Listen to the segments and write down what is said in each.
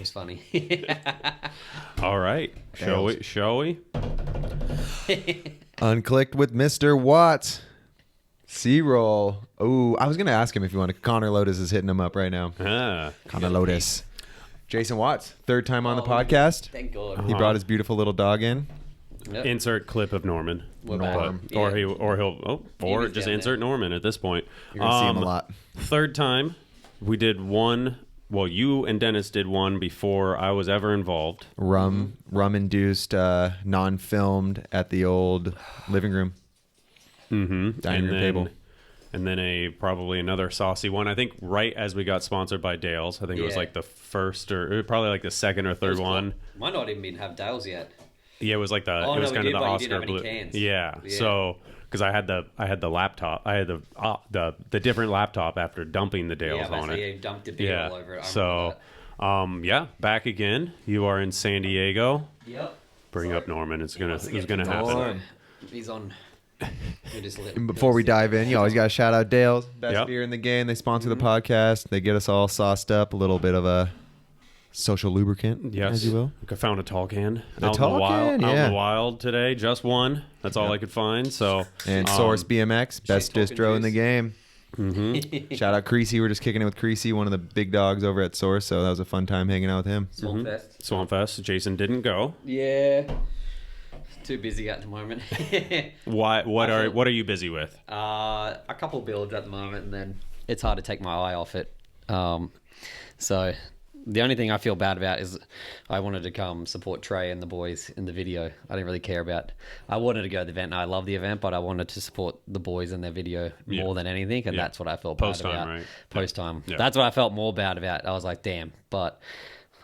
was funny. All right. Shall we? Unclicked with Mr. Watts. C-roll. Oh, I was going to ask him if you wanted. Connor Lotus is hitting him up right now. Connor Lotus. Jason Watts, third time on the podcast. Thank God. He brought his beautiful little dog in. Yep. Insert clip of Norman. Norm. Or just insert Norman at this point. You're going to see him a lot. Third time. We did one. Well, you and Dennis did one before I was ever involved. Rum-induced, non-filmed at the old living room. Mm-hmm. Dining room table. And then probably another saucy one. I think right as we got sponsored by Dale's. I think it was like the first or probably like the second or third one. Might not even have Dale's yet. Yeah, it was like the Oh, it was no, kind we of did, the but you Oskar didn't have any blue. cans. Yeah. Yeah. So because I had the laptop, I had the different laptop after dumping the Dale's on it. Yeah, you dumped a beer all over it. So back again. You are in San Diego. Yep. Bring up Norman. It's gonna happen. Norm. He's on. And before we dive in, you always got to shout out Dale's. Best beer in the game. They sponsor the podcast. They get us all sauced up. A little bit of a social lubricant, as you will. I found a tall can. Out in the wild today. Just one. That's all I could find. So and Source BMX, best distro in the game. Mm-hmm. Shout out Creasy. We're just kicking it with Creasy, one of the big dogs over at Source. So that was a fun time hanging out with him. Swampfest. Swampfest. Jason didn't go. Yeah. Too busy at the moment. Why? What are you busy with? A couple builds at the moment, and then it's hard to take my eye off it. So the only thing I feel bad about is I wanted to come support Trey and the boys in the video. I didn't really care about. I wanted to go to the event, and I love the event, but I wanted to support the boys in their video more than anything, and that's what I felt bad about. Right? Post time. Yeah. That's what I felt more bad about. I was like, damn, but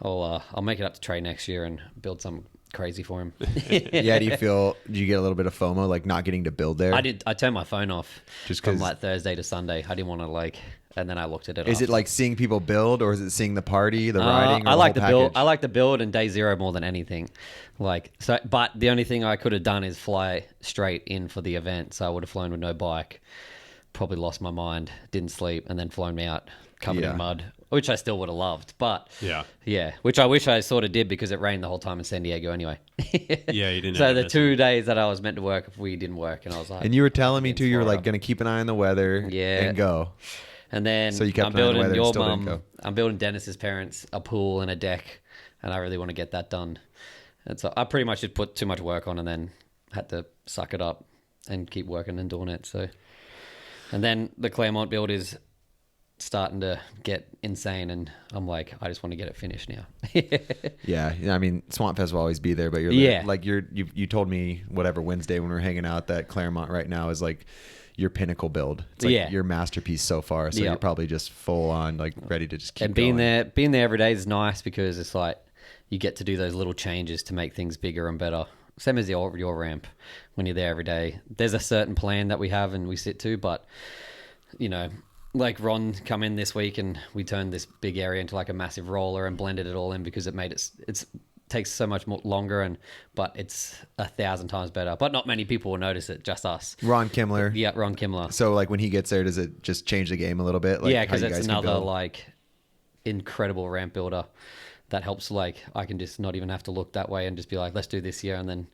I'll make it up to Trey next year and build some crazy for him. Yeah, do you get a little bit of FOMO, like not getting to build there? I turned my phone off just from like Thursday to Sunday. I didn't want to and then I looked at it. Is it like seeing people build, or is it seeing the party, the riding? Or I like the the whole build. package? I like the build and day zero more than anything. But the only thing I could have done is fly straight in for the event. So I would have flown with no bike, probably lost my mind, didn't sleep, and then flown me out covered in mud, which I still would have loved. But yeah, which I wish I sort of did because it rained the whole time in San Diego anyway. Yeah, you didn't. So the 2 days that I was meant to work, we didn't work, and I was like, and you were telling me too, you were like going to keep an eye on the weather, and go. And then so you kept I'm building an eye on the weather your and still didn't mum. go. I'm building Dennis's parents a pool and a deck, and I really want to get that done. And so I pretty much just put too much work on, and then had to suck it up and keep working and doing it. So, and then the Claremont build is starting to get insane, and I'm like, I just want to get it finished now. Yeah, I mean, Swampfest will always be there, but you told me whatever Wednesday when we were hanging out that Claremont right now is like your pinnacle build. It's like your masterpiece so far. So you're probably just full on like ready to just keep and being there every day is nice because it's like you get to do those little changes to make things bigger and better. Same as your ramp when you're there every day. There's a certain plan that we have and we sit to, but like Ron come in this week and we turned this big area into like a massive roller and blended it all in because it made it takes so much more longer but it's 1,000 times better. But not many people will notice it, just us. Ron Kimmler. Yeah, Ron Kimmler. So like when he gets there, does it just change the game a little bit? Like, yeah, because it's another like incredible ramp builder that helps. Like I can just not even have to look that way and just be like, let's do this here, and then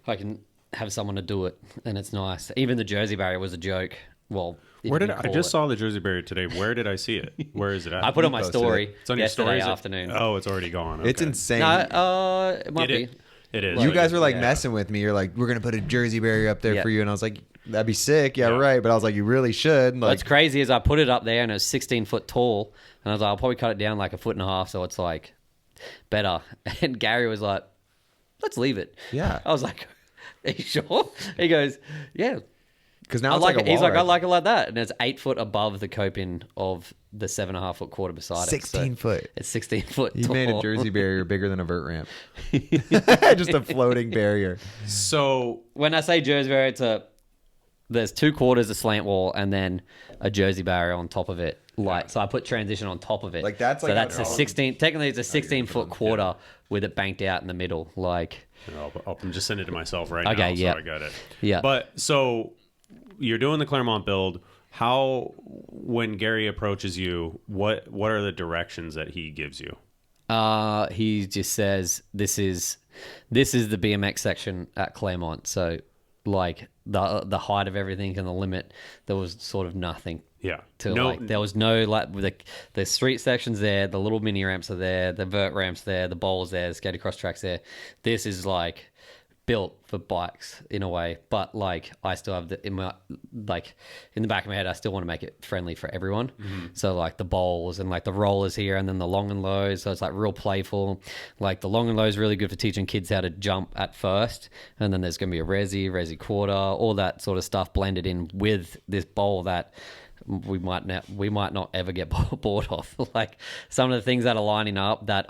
I can have someone to do it, and it's nice. Even the Jersey barrier was a joke. Well, where did I just saw the Jersey barrier today? Where did I see it? Where is it at? I put it on my story. It's on your story afternoon. Oh, it's already gone. Okay. It's insane. No, it might be. It is. You guys were like messing with me. You're like, we're gonna put a Jersey barrier up there for you, and I was like, that'd be sick. Yeah, right. But I was like, you really should. Like, what's crazy is I put it up there and it was 16 foot tall, and I was like, I'll probably cut it down like 1.5 feet, so it's like better. And Gary was like, let's leave it. Yeah. I was like, are you sure? He goes, yeah. Because now he's like, I like it like that, and it's 8 foot above the coping of the 7.5 foot quarter beside 16 it. foot. It's 16 foot. You made a Jersey barrier bigger than a vert ramp. Just a floating barrier. So when I say Jersey barrier, there's 2 quarters of slant wall and then a Jersey barrier on top of it. So I put transition on top of it. Like that's like so that's a 16. Technically, it's a 16 foot quarter with it banked out in the middle. Like I'm just sending it to myself right now. Okay, So I got it. Yeah. But so you're doing the Claremont build. How, when Gary approaches you, what are the directions that he gives you? He just says this is the BMX section at Claremont. So like the height of everything and the limit, there was sort of nothing. Yeah. There was no like the street sections there, the little mini ramps are there, the vert ramps there, the bowls there, the skate cross tracks there. This is like built for bikes in a way, but like I still have in the back of my head, I still want to make it friendly for everyone. Mm-hmm. So like the bowls and like the rollers here, and then the long and lows. So it's like real playful. Like the long and low is really good for teaching kids how to jump at first, and then there's going to be a resi quarter, all that sort of stuff blended in with this bowl that we might not ever get bored of. Like some of the things that are lining up that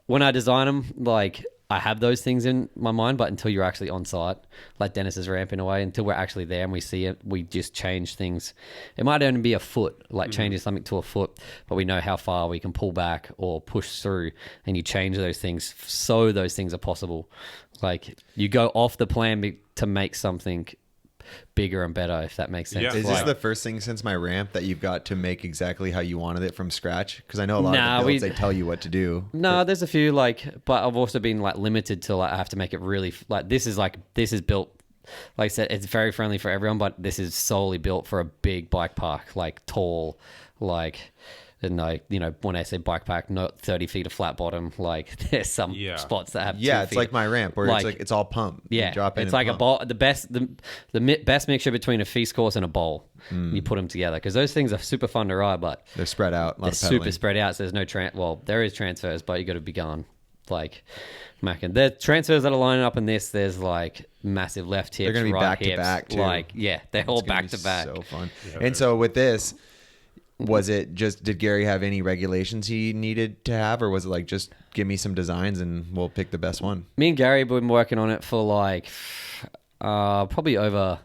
when I design them, like I have those things in my mind, but until you're actually on site, like Dennis's ramp in a way, until we're actually there and we see it, we just change things. It might only be a foot, like changing something to a foot, but we know how far we can pull back or push through, and you change those things so those things are possible. Like you go off the plan to make something bigger and better, if that makes sense. Yeah. Is this the first thing since my ramp that you've got to make exactly how you wanted it from scratch? Because I know a lot of the builds, they tell you what to do. No, there's a few but I've also been like limited to I have to make it really this is built, like I said, it's very friendly for everyone, but this is solely built for a big bike park, like tall, and when I say bike park, not 30 feet of flat bottom, like there's some spots that have 2 it's feet. like my ramp where it's all pump. Yeah, you drop in it's like pump. a bowl. The best mixture between a feast course and a bowl. You put them together because those things are super fun to ride, but they're spread out. They're super spread out. So there's no there is transfers, but you got to be gone like macking. The transfers that are lining up in this, there's like massive left hips. They're going to be right back hips, to back too. They're all back to back. So fun. Yeah, and so with this, was it just, did Gary have any regulations he needed to have, or was it like just give me some designs and we'll pick the best one? Me and Gary have been working on it for like probably over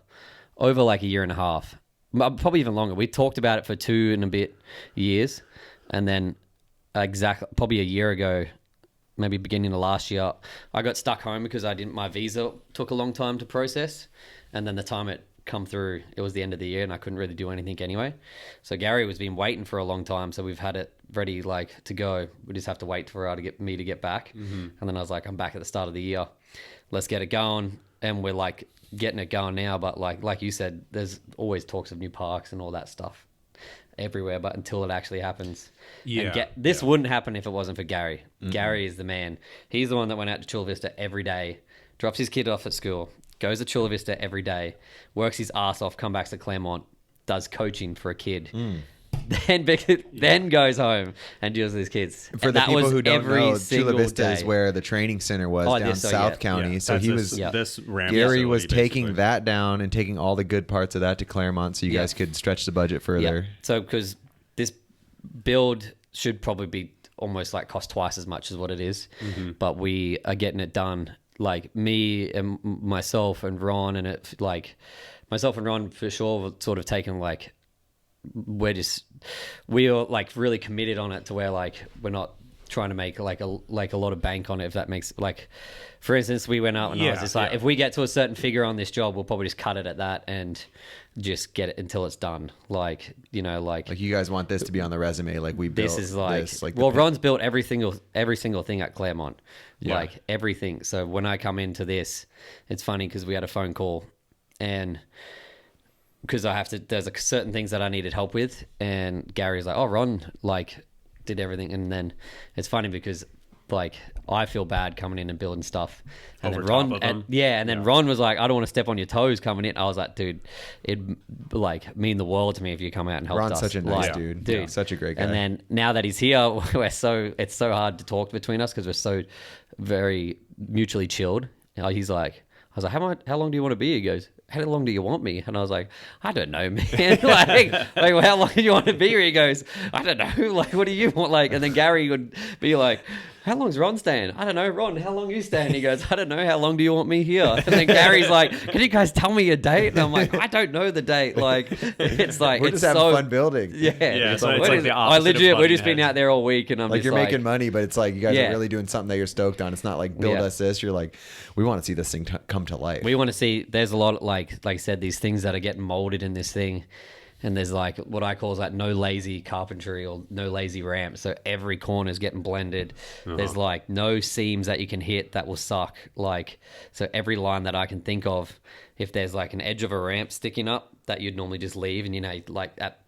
like a year and a half, probably even longer. We talked about it for 2 and a bit years, and then probably a year ago, maybe beginning of last year, I got stuck home because my visa took a long time to process, and then the time it come through, it was the end of the year and I couldn't really do anything anyway. So Gary was been waiting for a long time, so we've had it ready to go. We just have to wait for her to get back. And then I was like, I'm back at the start of the year, let's get it going. And we're like getting it going now, but like you said, there's always talks of new parks and all that stuff everywhere, but until it actually happens. This wouldn't happen if it wasn't for Gary. Gary is the man. He's the one that went out to Chula Vista every day, drops his kid off at school, goes to Chula Vista every day, works his ass off, comes back to Claremont, does coaching for a kid, then goes home and deals with his kids. For the people who don't know, Chula Vista is where the training center was down South County. Yeah, so this ramp Gary was taking that down and taking all the good parts of that to Claremont so you guys could stretch the budget further. So because this build should probably be almost like cost twice as much as what it is, but we are getting it done. Like me and myself and Ron, and myself and Ron for sure were sort of taking we are like really committed on it to where like we're not trying to make like a lot of bank on it, if that makes, like for instance, we went out and I was just like, if we get to a certain figure on this job, we'll probably just cut it at that and just get it until it's done. Like you guys want this to be on the resume, like we built this. Ron's built every single thing at Claremont, like everything. So when I come into this, it's funny because we had a phone call, and because there's certain things that I needed help with, and Gary's like, oh, Ron did everything. And then it's funny because I feel bad coming in and building stuff, and then Ron was like, I don't want to step on your toes coming in. I was like, dude, it'd mean the world to me if you come out and help us. Ron's such a nice dude, such a great guy. And then now that he's here, it's so hard to talk between us because we're so very mutually chilled. He's like, I was like, how long do you want to be? He goes, how long do you want me? And I was like, I don't know, man. Well, how long do you want to be here? He goes, I don't know. What do you want? And then Gary would be like, how long's Ron staying? I don't know. Ron, how long are you staying? He goes, I don't know. How long do you want me here? And then Gary's like, can you guys tell me a date? And I'm like, I don't know the date. It's like, we're just having fun building. Yeah. So it's like the opposite. We're just been out there all week, and I'm you're making money, but it's like you guys are really doing something that you're stoked on. It's not like build us this. You're like, we want to see this thing come to life. We want to see. There's a lot of, like I said, these things that are getting molded in this thing, and there's like what I call is like no lazy carpentry or no lazy ramp. So every corner is getting blended. There's like no seams that you can hit that will suck. Like, so every line that I can think of, if there's like an edge of a ramp sticking up that you'd normally just leave, and like at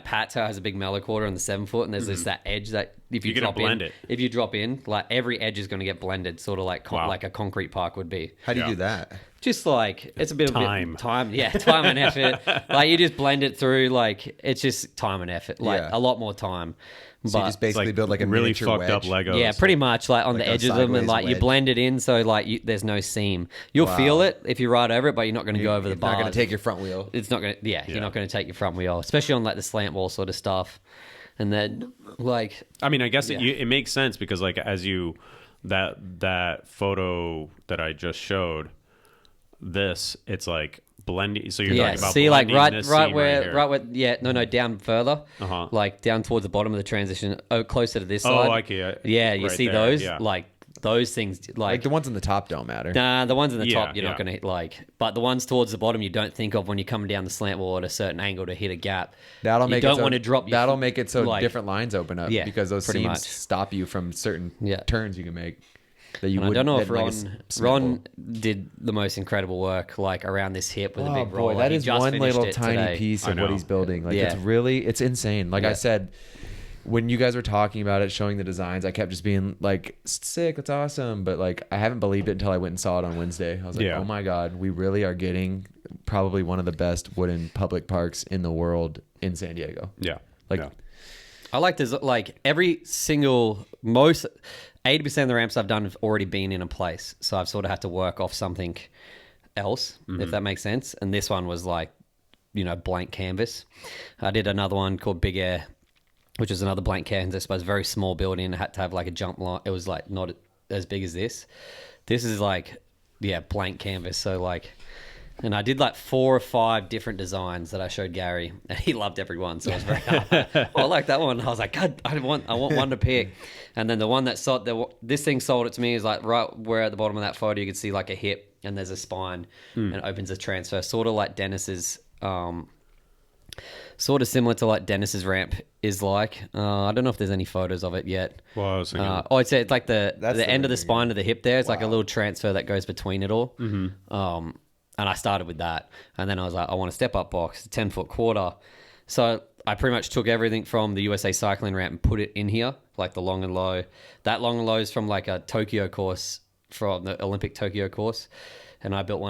Pat's has a big mellow quarter on the 7 foot, and there's just that edge that if you drop in, if you drop in, like every edge is going to get blended, sort of like like a concrete park would be. How do you do that? Just like it's a bit time. of time and effort. Like you just blend it through. Like it's just time and effort. Like a lot more time. So you just basically build like a really miniature fucked wedge. up Legos. Yeah, pretty much like on the edges of them, and like you blend it in so like there's no seam. You'll feel it if you ride over it, but you're not going to go over the bars. You're not going to take your front wheel. It's not going to. Yeah, you're not going to take your front wheel, especially on like the slant wall sort of stuff. And then like, I mean, I guess it makes sense because like as you that photo that I just showed, it's like blending. So you're talking about see, like right where down further, like down towards the bottom of the transition, closer to this side. Oh, okay. You see there, those like those things like the ones on the top don't matter. Nah, the ones on the top you're not going to hit, like, but the ones towards the bottom you don't think of when you're coming down the slant wall at a certain angle to hit a gap. That'll make it so like, different lines open up because those seams stop you from certain turns you can make. That you I don't know if Ron did the most incredible work like around this hip with a big roller. That is one little tiny piece of what he's building. Like it's insane. Like I said, when you guys were talking about it, showing the designs, I kept just being like, sick, it's awesome. But like, I haven't believed it until I went and saw it on Wednesday. I was like, oh my God, we really are getting probably one of the best wooden public parks in the world in San Diego. Yeah. I like this, like every single, 80% of the ramps I've done have already been in a place. So I've sort of had to work off something else, if that makes sense. And this one was like, blank canvas. I did another one called Big Air, which is another blank canvas, but it's a very small building. It had to have like a jump line. It was like not as big as this. This is like, blank canvas. So like, and I did like 4 or 5 different designs that I showed Gary, and he loved every one. So I was very happy. I like that one. I was like, God, I want one to pick. And then the one that this thing sold it to me is like right where at the bottom of that photo you could see like a hip and there's a spine and it opens a transfer, sort of like Dennis's. Sort of similar to like Dennis's ramp is like. I don't know if there's any photos of it yet. Well, I was thinking... I'd say it's like the end of the spine of the hip there. It's like a little transfer that goes between it all. And I started with that. And then I was like, I want a step-up box, 10-foot quarter. So I pretty much took everything from the USA cycling ramp and put it in here, like the long and low. That long and low is from like a Tokyo course, from the Olympic Tokyo course. And I built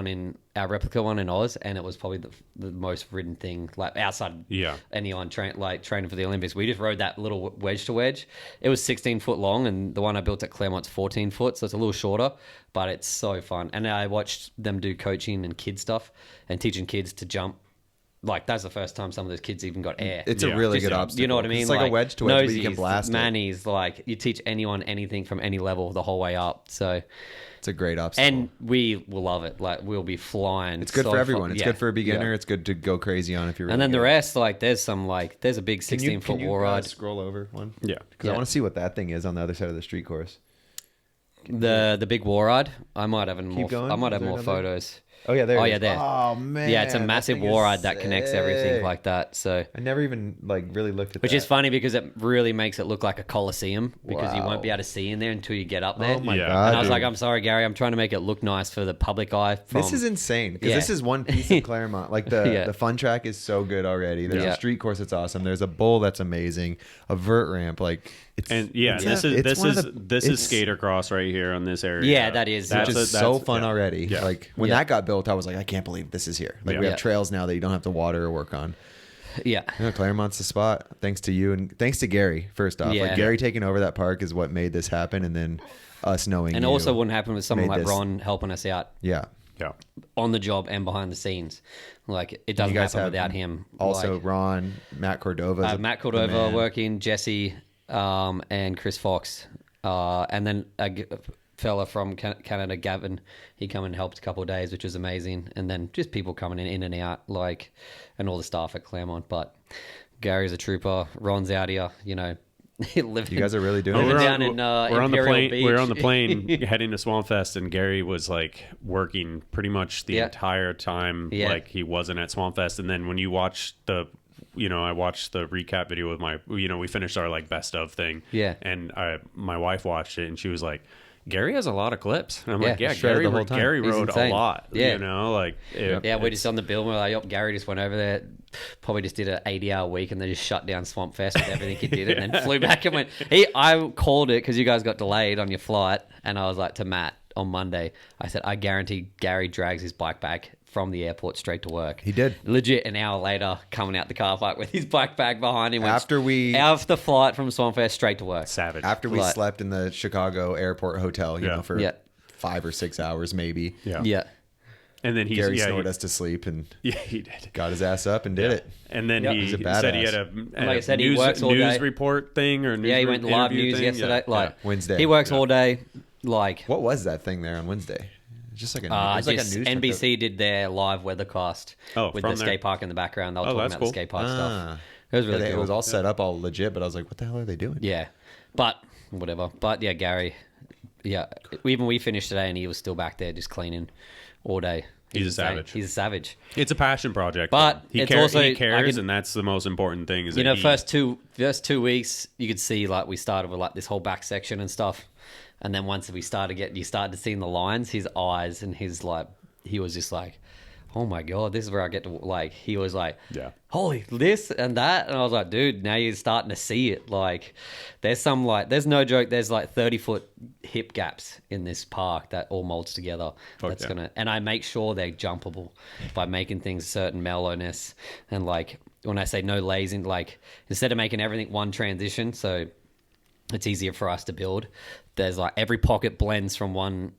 our replica one in Oz, and it was probably the most ridden thing, like outside anyone training for the Olympics. We just rode that little wedge to wedge. It was 16 foot long, and the one I built at Claremont's 14 foot, so it's a little shorter, but it's so fun. And I watched them do coaching and kid stuff and teaching kids to jump. Like, that's the first time some of those kids even got air. It's a really good obstacle. You know what I mean? It's like a wedge to wedge, but you can blast manies, like, you teach anyone anything from any level the whole way up. So it's a great obstacle. And we will love it. Like, we'll be flying. It's good for everyone. It's good for a beginner. Yeah. It's good to go crazy on if you're really And then good. the rest, like, there's a big 16-foot wall ride. Scroll over one? Yeah. Because I want to see what that thing is on the other side of the street course. The big wall ride. I might have more photos. Oh yeah, there. Oh man. Yeah, it's a massive wall ride that connects everything like that. So I never even really looked at Which is funny because it really makes it look like a coliseum because you won't be able to see in there until you get up there. Oh my God. And I was like, I'm sorry, Gary, I'm trying to make it look nice for the public eye. This is insane because this is one piece of Claremont. Like the fun track is so good already. There's a street course that's awesome. There's a bowl that's amazing. A vert ramp, like this is skater cross right here on this area. Yeah, that is. Which is so fun already. Yeah. Like when that got built, I was like, I can't believe this is here. Like we have trails now that you don't have to water or work on. Yeah. Claremont's the spot. Thanks to you and thanks to Gary, first off. Like Gary taking over that park is what made this happen, and then us knowing and also wouldn't happen with someone like Ron helping us out. Yeah. Yeah. On the job and behind the scenes. Like it doesn't happen without him. Also Ron, Matt Cordova. Matt Cordova working, Jesse, and Chris Fox. And then a fella from Canada, Gavin, he come and helped a couple of days, which was amazing. And then just people coming in and out, like, and all the staff at Claremont. But Gary's a trooper. Ron's out here, You guys are really doing it. We're on the plane heading to Swampfest, and Gary was like working pretty much the entire time, like he wasn't at Swampfest. And then when you watch I watched the recap video with we finished our like best of thing. Yeah. And my wife watched it and she was like, Gary has a lot of clips. And I'm like, Gary rode a lot. Yeah. We're just on the bill. We're like, Gary just went over there, probably just did an 80-hour week and then just shut down Swampfest with everything he did and then flew back and went, I called it because you guys got delayed on your flight. And I was like to Matt on Monday, I said, I guarantee Gary drags his bike back from the airport straight to work. He did. Legit an hour later, coming out the car park with his bike bag behind him. After the flight from Swampfest straight to work. Savage. After we slept in the Chicago airport hotel, for 5 or 6 hours maybe. Yeah. And then Gary snored us to sleep and he did. Got his ass up and did it. And then he said he had a he works all news day. report thing or news he went live news yesterday. Wednesday. He works all day. What was that thing there on Wednesday? Just like a news. NBC did their live weathercast with the skate park in the background. They were talking about the skate park stuff. It was really cool. It was all set up, all legit, but I was like, what the hell are they doing? Yeah. But whatever. But yeah, Gary, even we finished today and he was still back there just cleaning all day. He's a savage. He's a savage. It's a passion project. But he cares, and that's the most important thing. First 2 weeks, you could see we started with this whole back section and stuff. And then once you started to see the lines, his eyes and his he was just like, oh my God, this is where I get to he was like, holy this and that. And I was like, dude, now you're starting to see it. There's there's no joke. There's 30-foot hip gaps in this park that all molds together. And I make sure they're jumpable by making things certain mellowness. And when I say no lazing, instead of making everything one transition, so it's easier for us to build. There's every pocket blends from one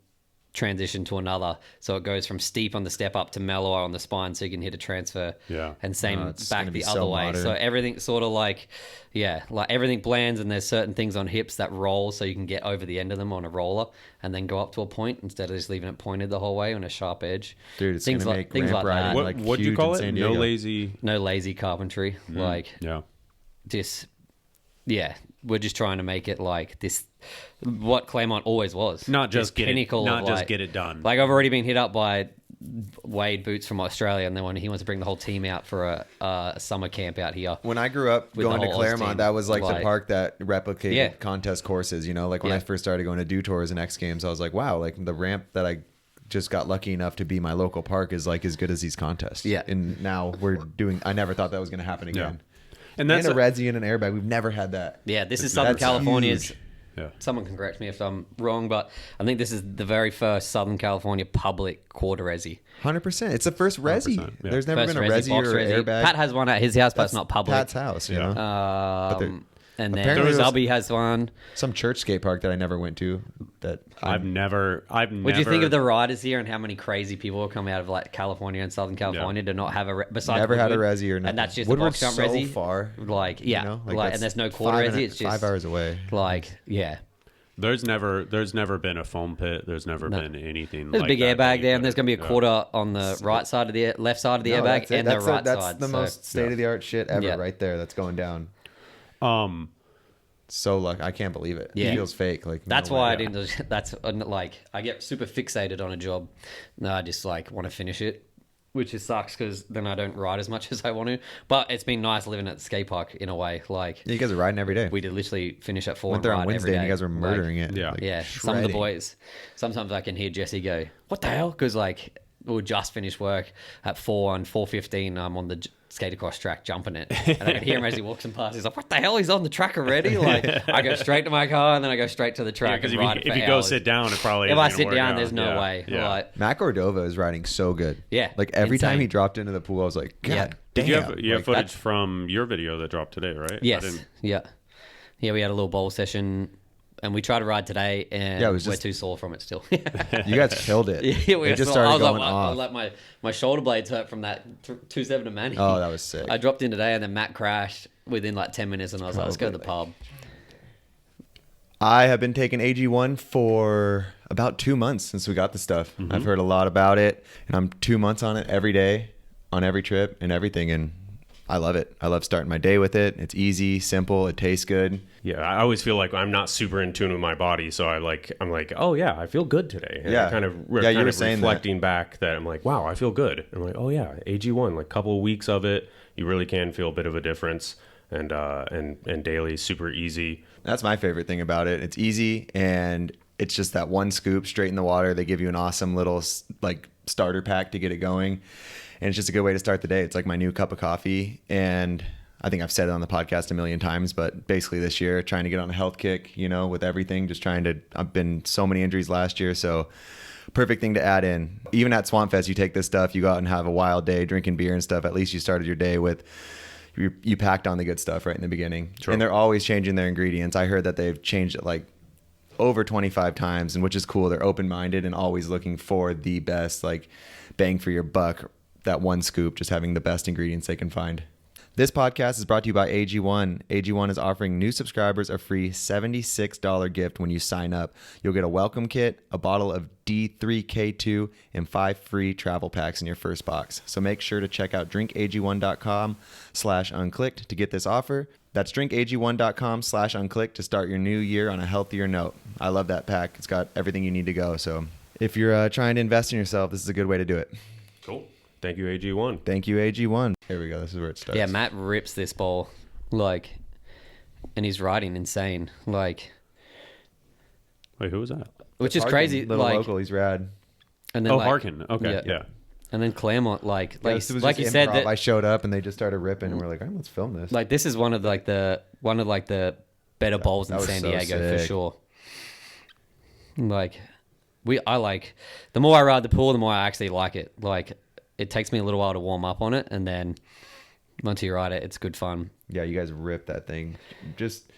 transition to another, so it goes from steep on the step up to mellower on the spine, so you can hit a transfer. And same back the other way. Modern. So everything's sort of everything blends, and there's certain things on hips that roll, so you can get over the end of them on a roller and then go up to a point instead of just leaving it pointed the whole way on a sharp edge. Dude, it's things gonna make things ramp like riding that. What do you call it? No lazy carpentry. We're just trying to make it this, what Claremont always was. Not just get pinnacle. Just get it done. I've already been hit up by Wade Boots from Australia, and then he wants to bring the whole team out for a summer camp out here. When I grew up going to Claremont, that was the park that replicated contest courses. When I first started going to do tours and X Games, I was like, wow, the ramp that I just got lucky enough to be my local park is as good as these contests. Yeah. And now I never thought that was going to happen again. Yeah. And that's a resi and an airbag. We've never had that. Yeah, this is Southern California's. Huge. Yeah. Someone can correct me if I'm wrong, but I think this is the very first Southern California public quarter resi. 100%. It's the first resi. Yeah. There's never been a resi or airbag. Pat has one at his house, but it's not public. Pat's house, you know. And then Zubby has one. Some church skate park that I never went to. I've never. What do you think of the riders here and how many crazy people will come out of California and Southern California to not have besides never had a resi or nothing. And that's just Woodward's a box jump resi. so far. And there's no quarter resi. It's just 5 hours away. There's never been a foam pit. There's never been anything. There's a big airbag there, and there's going to be a quarter on the right side of the left side of the airbag and the right side. That's the most state of the art shit ever, right there. That's going down. So I can't believe it. Yeah. It feels fake. That's why I didn't. That's I get super fixated on a job. No, I just want to finish it, which just sucks because then I don't ride as much as I want to. But it's been nice living at the skate park in a way. You guys are riding every day. We did literally finish at 4 Went and there ride on Wednesday, every day. and you guys were murdering it. Yeah, some of the boys. Sometimes I can hear Jesse go, "What the hell?" Because we'll just finish work at 4 and 4:15. I'm on the skate across track jumping it, and I can hear him as he walks and past. He's like, "What the hell? He's on the track already!" I go straight to my car and then I go straight to the track. Because if you go sit down, it probably if isn't I sit work down, out. there's no way. Yeah. Matt Cordova is riding so good. Yeah, every insane. time he dropped into the pool, I was like, God damn. Did you have footage from your video that dropped today, right? Yes. Yeah. We had a little bowl session. And we tried to ride today, and we're too sore from it still. You guys killed it. It just started going off. My shoulder blades hurt from that 2.7 to Manny. Oh, that was sick. I dropped in today, and then Matt crashed within 10 minutes, and I was like, let's go to the pub. I have been taking AG1 for about 2 months since we got the stuff. Mm-hmm. I've heard a lot about it, and I'm 2 months on it every day, on every trip and everything, and I love it. I love starting my day with it. It's easy, simple. It tastes good. Yeah, I always feel like I'm not super in tune with my body, so I'm like, oh yeah, I feel good today. And I kind of reflecting back that I'm like, wow, I feel good. I'm like, oh yeah, AG1, like a couple of weeks of it, you really can feel a bit of a difference, and daily super easy. That's my favorite thing about it. It's easy, and it's just that one scoop straight in the water. They give you an awesome little like starter pack to get it going. And it's just a good way to start the day. It's like my new cup of coffee. And I think I've said it on the podcast a million times, but basically this year, trying to get on a health kick, with everything, I've been so many injuries last year. So perfect thing to add in. Even at Swampfest, you take this stuff, you go out and have a wild day drinking beer and stuff. At least you started your day with, you packed on the good stuff right in the beginning. True. And they're always changing their ingredients. I heard that they've changed it like over 25 times, and which is cool. They're open-minded and always looking for the best, like bang for your buck. That one scoop, just having the best ingredients they can find. This podcast is brought to you by AG1. AG1 is offering new subscribers a free $76 gift when you sign up. You'll get a welcome kit, a bottle of D3K2, and 5 free travel packs in your first box. So make sure to check out drinkag1.com/unclicked to get this offer. That's drinkag1.com/unclicked to start your new year on a healthier note. I love that pack. It's got everything you need to go. So if you're trying to invest in yourself, this is a good way to do it. Cool. Thank you, AG1. Thank you, AG1. Here we go. This is where it starts. Yeah, Matt rips this ball, and he's riding insane. Wait, who was that? Which is crazy. Little local, he's rad. And then, Harkin. Okay, yeah. And then Claremont, like you said, that I showed up and they just started ripping, and we're like, all right, let's film this. Like, this is one of the better bowls in San Diego for sure. The more I ride the pool, the more I actually like it. Like, it takes me a little while to warm up on it, and then once you ride it, it's good fun. Yeah, you guys rip that thing. Just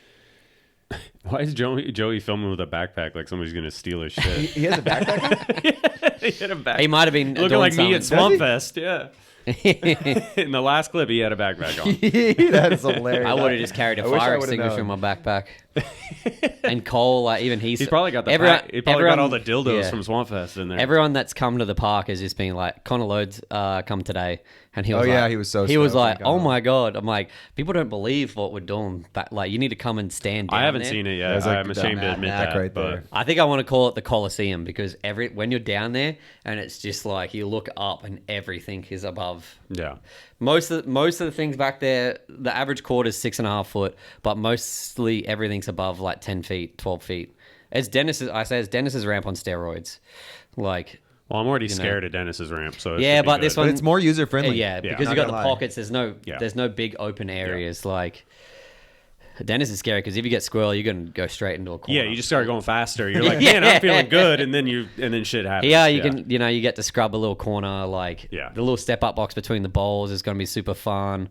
why is Joey filming with a backpack like somebody's gonna steal his shit? He has a backpack. He had a backpack. He might have been looking like me at Swampfest. Yeah. In the last clip, he had a backpack on. That's hilarious. I would have just carried a fire extinguisher in my backpack. And Cole, he's probably got he probably got all the dildos from Swampfest in there. Everyone that's come to the park has just been like, Connor Lodes come today, and he was he was so. He was like, oh my god. I'm like, people don't believe what we're doing. But like, you need to come and stand down. I haven't seen it yet. I'm ashamed to admit that. Right there. I think I want to call it the Coliseum, because when you're down there and it's just like you look up and everything is above. Yeah. Most of the things back there, the average court is 6.5 foot, but mostly everything's above like 10 feet, 12 feet. It's Dennis's ramp on steroids. Like, well, I'm already scared of Dennis's ramp, so but this one, it's more user friendly. Yeah, because you got the pockets. There's no big open areas. Yeah. Like, Dennis is scary because if you get squirrel, you're gonna go straight into a corner. Yeah, you just start going faster. You're like, man, I'm feeling good, and then shit happens. Yeah, can you get to scrub a little corner. Like, the little step up box between the bowls is gonna be super fun.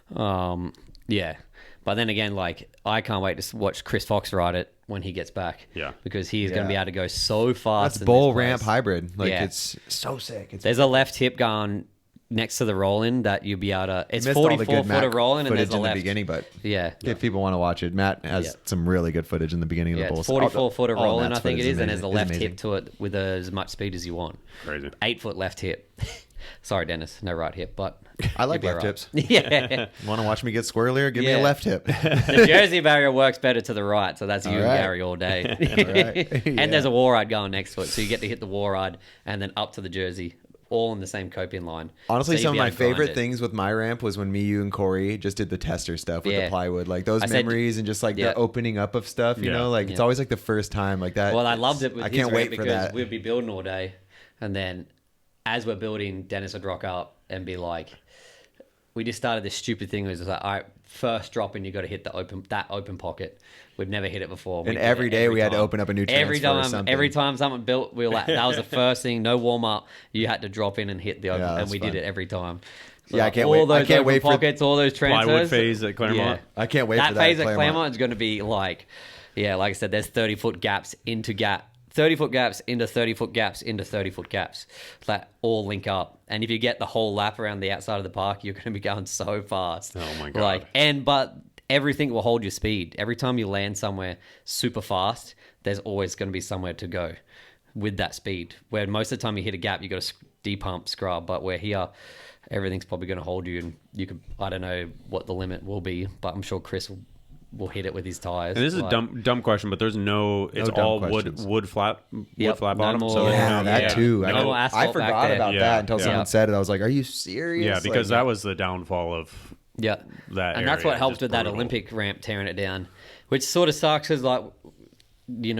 But then again, like, I can't wait to watch Chris Fox ride it when he gets back. Yeah, because he's gonna be able to go so fast. That's bowl ramp hybrid. Like, it's so sick. There's a left hip going next to the roll-in that you'll be able to. It's 44 foot of roll-in, and there's a left. In the beginning, but if people want to watch it, Matt has some really good footage in the beginning of the bowl. It's 44 foot of roll-in, I think it is, and there's a left hip to it with as much speed as you want. Crazy. 8 foot left hip. Sorry, Dennis, no right hip, but I like left hips. Yeah. Want to watch me get squirrelier? Give me a left hip. The Jersey barrier works better to the right, so that's you and Gary all day. And there's a war ride going next to it, so you get to hit the war ride and then up to the Jersey, all in the same copian line. Honestly, some of my favorite things with my ramp was when me, you, and Corey just did the tester stuff with the plywood. Like, those memories and just like the opening up of stuff, you know? Like, it's always like the first time like that. Well, I loved it with I can't wait for that. We'd be building all day, and then as we're building, Dennis would rock up and be like, we just started this stupid thing. It was like, all right, first drop in, you got to hit that open pocket. We've never hit it before. And every day we had to open up a new transfer or something. Every time someone built, we were like, that was the first thing, no warm up. You had to drop in and hit the open, and we did it every time. So I can't wait. I can't wait for pockets, all those transfers. Plywood phase at Claremont. I can't wait for that. That phase at Claremont is going to be like, like I said, there's 30-foot gaps into 30-foot gaps into 30-foot gaps into 30-foot gaps that all link up. And if you get the whole lap around the outside of the park, you're going to be going so fast. Oh my God. But everything will hold your speed. Every time you land somewhere super fast, there's always going to be somewhere to go. with that speed. Where most of the time you hit a gap, you got to depump, scrub. But where here, everything's probably going to hold you, and you could. I don't know what the limit will be, but I'm sure Chris will hit it with his tires. And this is a dumb question, but there's no. It's all wood flat bottom. More, too. I forgot about that until someone said it. I was like, "Are you serious?" Yeah, because that was the downfall of. Yeah, that and that's what helped with that Olympic ramp tearing it down, which sort of sucks. Is like, we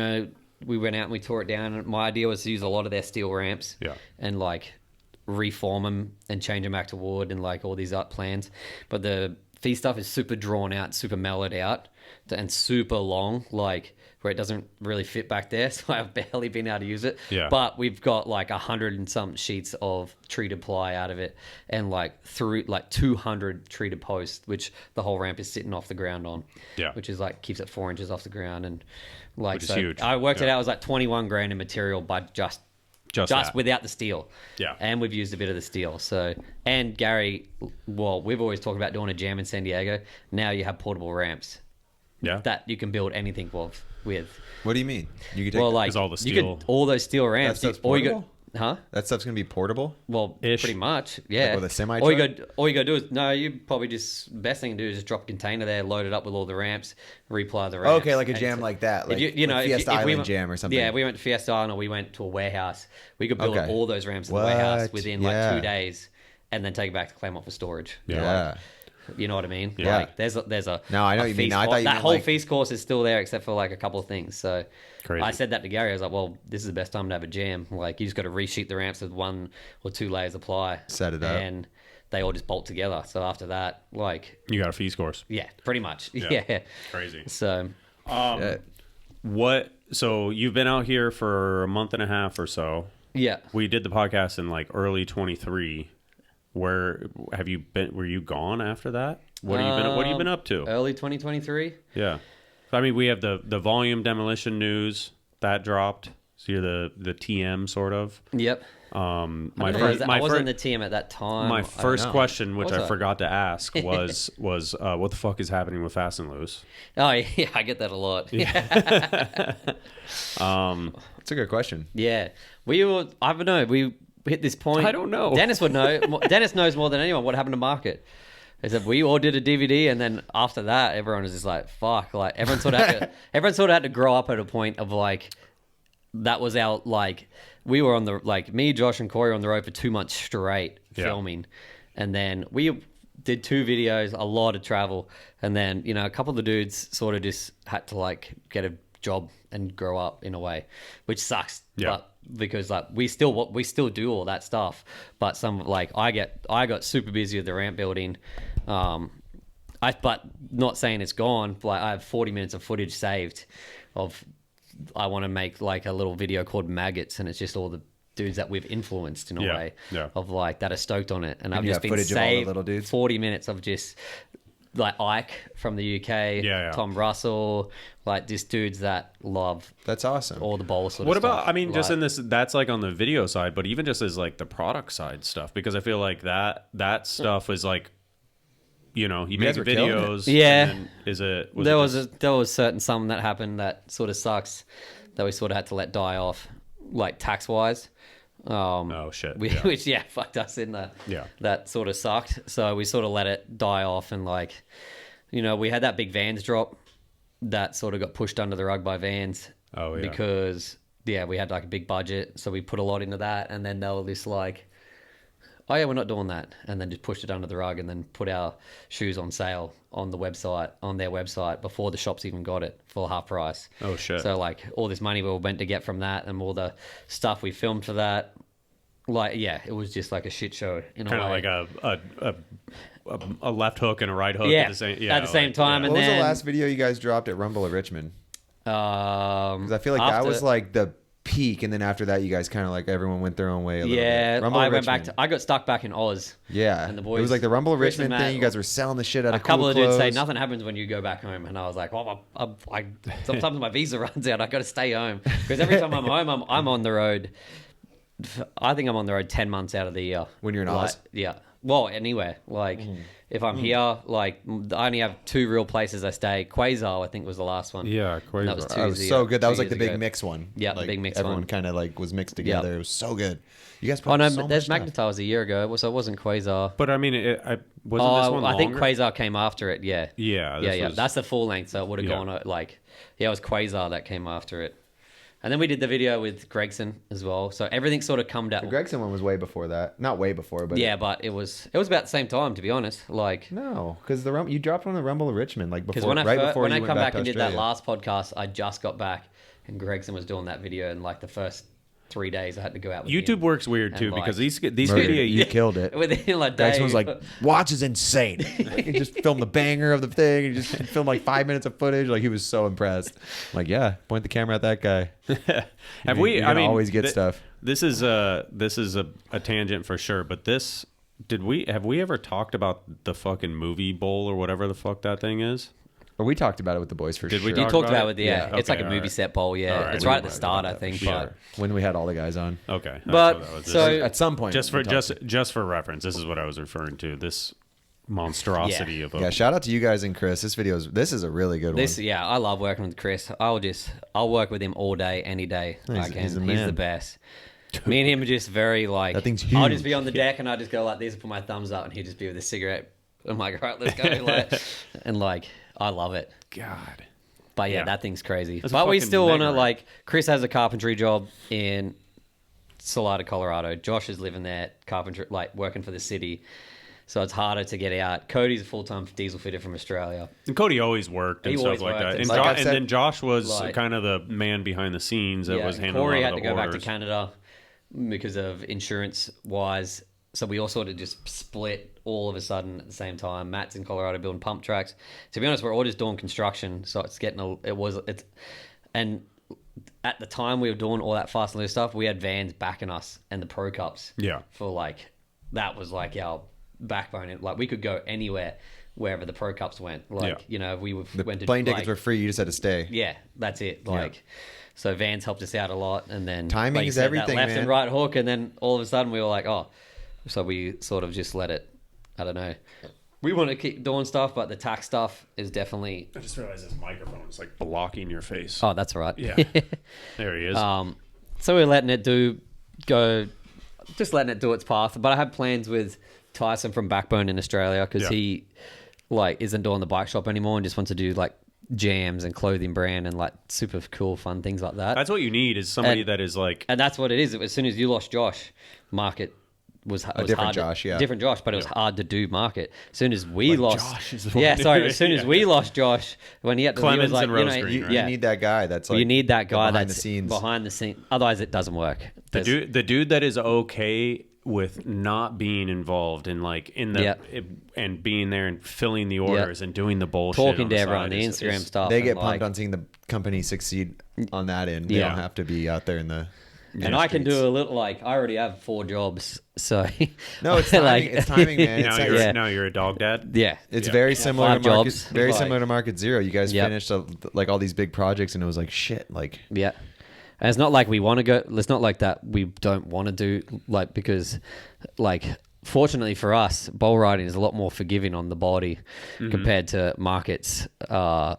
went out and we tore it down. And my idea was to use a lot of their steel ramps, and like reform them and change them back to wood and like all these plans. But the fee stuff is super drawn out, super mellowed out, and super long, like where it doesn't really fit back there. So I've barely been able to use it. Yeah. But we've got like 100 and some sheets of treated ply out of it, and like through like 200 treated posts, which the whole ramp is sitting off the ground on. Yeah. Which is like keeps it 4 inches off the ground, and like which is huge. I worked it out. It was like 21 grand in material, but just without the steel. Yeah. And we've used a bit of the steel. So, and Gary, well, we've always talked about doing a jam in San Diego. Now you have portable ramps. Yeah. That you can build anything with. What do you mean? You could take like all the steel. all those steel ramps. That stuff's portable? Huh? That stuff's gonna be portable? Well, pretty much, yeah. Like with a semi all you gotta do is you probably best thing to do is just drop a container there, load it up with all the ramps, reply the ramps. Okay, like a jam like that, like if Fiesta Island we went, jam or something. Yeah, we went to Fiesta Island, or we went to a warehouse. We could build all those ramps in the warehouse within like 2 days, and then take it back to Claremont for storage. Yeah. You know what I mean? Yeah. Like there's a no, I know what you mean. I thought you that meant whole like... feast course is still there except for like a couple of things. So crazy. I said that to Gary. I was like, well, this is the best time to have a jam. Like you just got to resheet the ramps with 1 or 2 layers of ply. Set it up. And they all just bolt together. So after that, like you got a feast course. Yeah, pretty much. Yeah. Crazy. So so you've been out here for a month and a half or so. Yeah. We did the podcast in like early 23. Where have you been? Were you gone after that? What have you been up to? Early 2023. Yeah, I mean we have the volume demolition news that dropped. So you're the TM sort of. Yep. I wasn't the TM at that time. My first question, which I forgot to ask, was what the fuck is happening with Fast and Loose? Oh yeah, I get that a lot. That's a good question. Yeah, I don't know. We hit this point. I don't know. Dennis would know. Dennis knows more than anyone what happened to Market. Is that we all did a DVD, and then after that, everyone was just like, "Fuck!" Like everyone sort of had to grow up at a point of like, that was our like, we were on the like me, Josh, and Corey were on the road for 2 months straight filming, and then we did 2 videos, a lot of travel, and then a couple of the dudes sort of just had to like get a job and grow up in a way, which sucks. Yeah. But because like we still do all that stuff, but some like I got super busy with the ramp building, but not saying it's gone. Like I have 40 minutes of footage saved of. I want to make like a little video called Maggots, and it's just all the dudes that we've influenced in a way of like that are stoked on it, and I've just been saved 40 minutes of just like Ike from the UK, Tom Russell, like just dudes that love. That's awesome. All the bowl sort of stuff. What about? Stuff. I mean, just in this, that's like on the video side, but even just as like the product side stuff, because I feel like that stuff is like, you make videos. Yeah. And then there was certain some that happened that sort of sucks, that we sort of had to let die off, like tax wise. Oh shit! Which fucked us in that. Yeah, that sort of sucked. So we sort of let it die off, and like, we had that big Vans drop that sort of got pushed under the rug by Vans. Oh yeah. Because we had like a big budget, so we put a lot into that, and then they were just like, oh yeah, we're not doing that, and then just pushed it under the rug, and then put our shoes on sale on their website before the shops even got it for half price. Oh shit! So like all this money we were meant to get from that, and all the stuff we filmed for that, like it was just like a shit show in a way. Kind of like a left hook and a right hook at the same time. And what was the last video you guys dropped at Rumble at Richmond? Because I feel like that was like the peak, and then after that you guys kind of like everyone went their own way a little bit. I got stuck back in Oz. And the boys, it was like the Rumble Richmond thing. You guys were selling the shit out of a couple cool of dudes clothes. say nothing happens when you go back home, and I was like, well, sometimes my visa runs out, I got to stay home, because every time I'm home I'm on the road. I think I'm on the road 10 months out of the year when you're in Oz. Well, anywhere. Like, if I'm here, like, I only have 2 real places I stay. Quasar, I think, was the last one. Yeah, Quasar. That was so good. That was like the big mix one. Yeah, like, the big mix everyone one. kind of like was mixed together. It was so good. You guys put so there's Magnetar a year ago, so it wasn't Quasar. But I mean, wasn't this one longer? I think Quasar came after it, yeah. Yeah. That's the full length, so it would have gone, like... Yeah, it was Quasar that came after it. And then we did the video with Gregson as well. So everything sort of come down. The Gregson one was way before that. Not way before, but... Yeah, but it was about the same time, to be honest. Like... No, because you dropped on the Rumble of Richmond, like, before, when I come back and did that Australia. last podcast, I just got back, and Gregson was doing that video, and, like, the first 3 days I had to go out with YouTube him. works weird, too, because these video... You killed it. Within, like, Gregson was like, watch is insane. He just filmed the banger of the thing. He just filmed, like, 5 minutes of footage. Like, he was so impressed. I'm like, yeah, point the camera at that guy. You're gonna always get stuff. This is a tangent for sure, but have we ever talked about the fucking movie bowl or whatever the fuck that thing is? Or we talked about it with the boys for sure. You talked about it with it's okay, like a movie set bowl, yeah. It's right at the start, I think. But when we had all the guys on. Okay. But so at some point, just for reference, this is what I was referring to. This monstrosity of a... shout out to you guys and Chris. This is a really good one. Yeah, I love working with Chris. I'll work with him all day, any day. He's the best. Me and him are just very like... That thing's huge. I'll just be on the deck and I just go like this, put my thumbs up, and he'd just be with a cigarette. I'm like, all right, let's go. I love it. God. But that thing's crazy. But we still want to, like, Chris has a carpentry job in Salida, Colorado. Josh is living there, carpentry, like, working for the city. So it's harder to get out. Cody's a full-time diesel fitter from Australia. And Cody always worked and stuff like that. And then Josh was kind of the man behind the scenes that was handling Corey a lot of the had to go orders. back to Canada because of insurance-wise. So we all sort of just split all of a sudden at the same time. Matt's in Colorado building pump tracks. To be honest, we're all just doing construction. So and at the time we were doing all that fast and loose stuff, we had vans backing us and the Pro Cups. Yeah. For like, that was like our backbone. Like we could go anywhere, wherever the Pro Cups went. Like, went to plane tickets were free. You just had to stay. Yeah, that's it. So vans helped us out a lot. And then timing is everything, that left man. and right hook. And then all of a sudden we were like, oh. So we sort of just let it, I don't know. We want to keep doing stuff, but the tax stuff is definitely... I just realized this microphone is like blocking your face. Oh, that's all right. Yeah. There he is. So we're letting it do its path. But I have plans with Tyson from Backbone in Australia because he isn't doing the bike shop anymore and just wants to do like jams and clothing brand and like super cool, fun things like that. That's what you need is somebody that is like... And that's what it is. As soon as you lost Josh, market... was different hard Josh, different Josh, but it was hard to do market. As soon as we lost, Josh is as soon as we lost Josh, when he had to, Clemens he was like, and Rose Green, right? You need that guy that's like you need that guy behind that's the scenes. behind the scenes. Otherwise, it doesn't work. The dude that is okay with not being involved in like and being there and filling the orders and doing the bullshit, talking to everyone, the Instagram stuff. They get pumped on seeing the company succeed on that end. They don't have to be out there in the... And I can do a little, like, I already have 4 jobs, so... No, it's timing, it's timing, man. Now you're a dog dad? Yeah. It's very similar to jobs. Similar to Market Zero. You guys finished, like, all these big projects, and it was like, shit, like... Yeah. And it's not like we want to go... It's not like that we don't want to do, like, because, like... Fortunately for us, bowl riding is a lot more forgiving on the body compared to Market's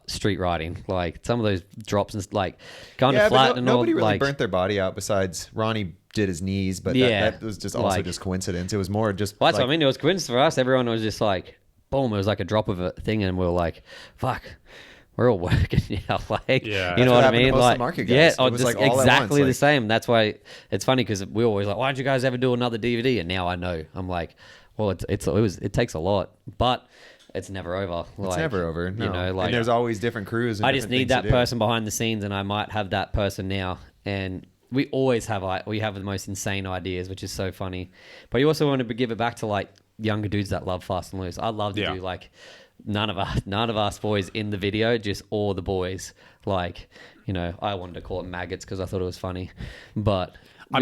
street riding. Like some of those drops and like kind of flat and all. Nobody really burnt their body out besides Ronnie did his knees, but that was just also just coincidence. It was more just. Well, that's what I mean. It was coincidence for us. Everyone was just like, boom! It was like a drop of a thing, and we were like, fuck. We're all working now, like you know what I mean? Like, it was like exactly the same. That's why it's funny because we always like, why don't you guys ever do another DVD? And now I know. I'm like, well, it takes a lot, but it's never over. It's never over. No. You know, like and there's always different crews. And I just need that person behind the scenes, and I might have that person now. And we always have the most insane ideas, which is so funny. But you also want to give it back to like younger dudes that love fast and loose. I'd love to do like. None of us boys in the video, just all the boys. Like, you know, I wanted to call it maggots because I thought it was funny, but I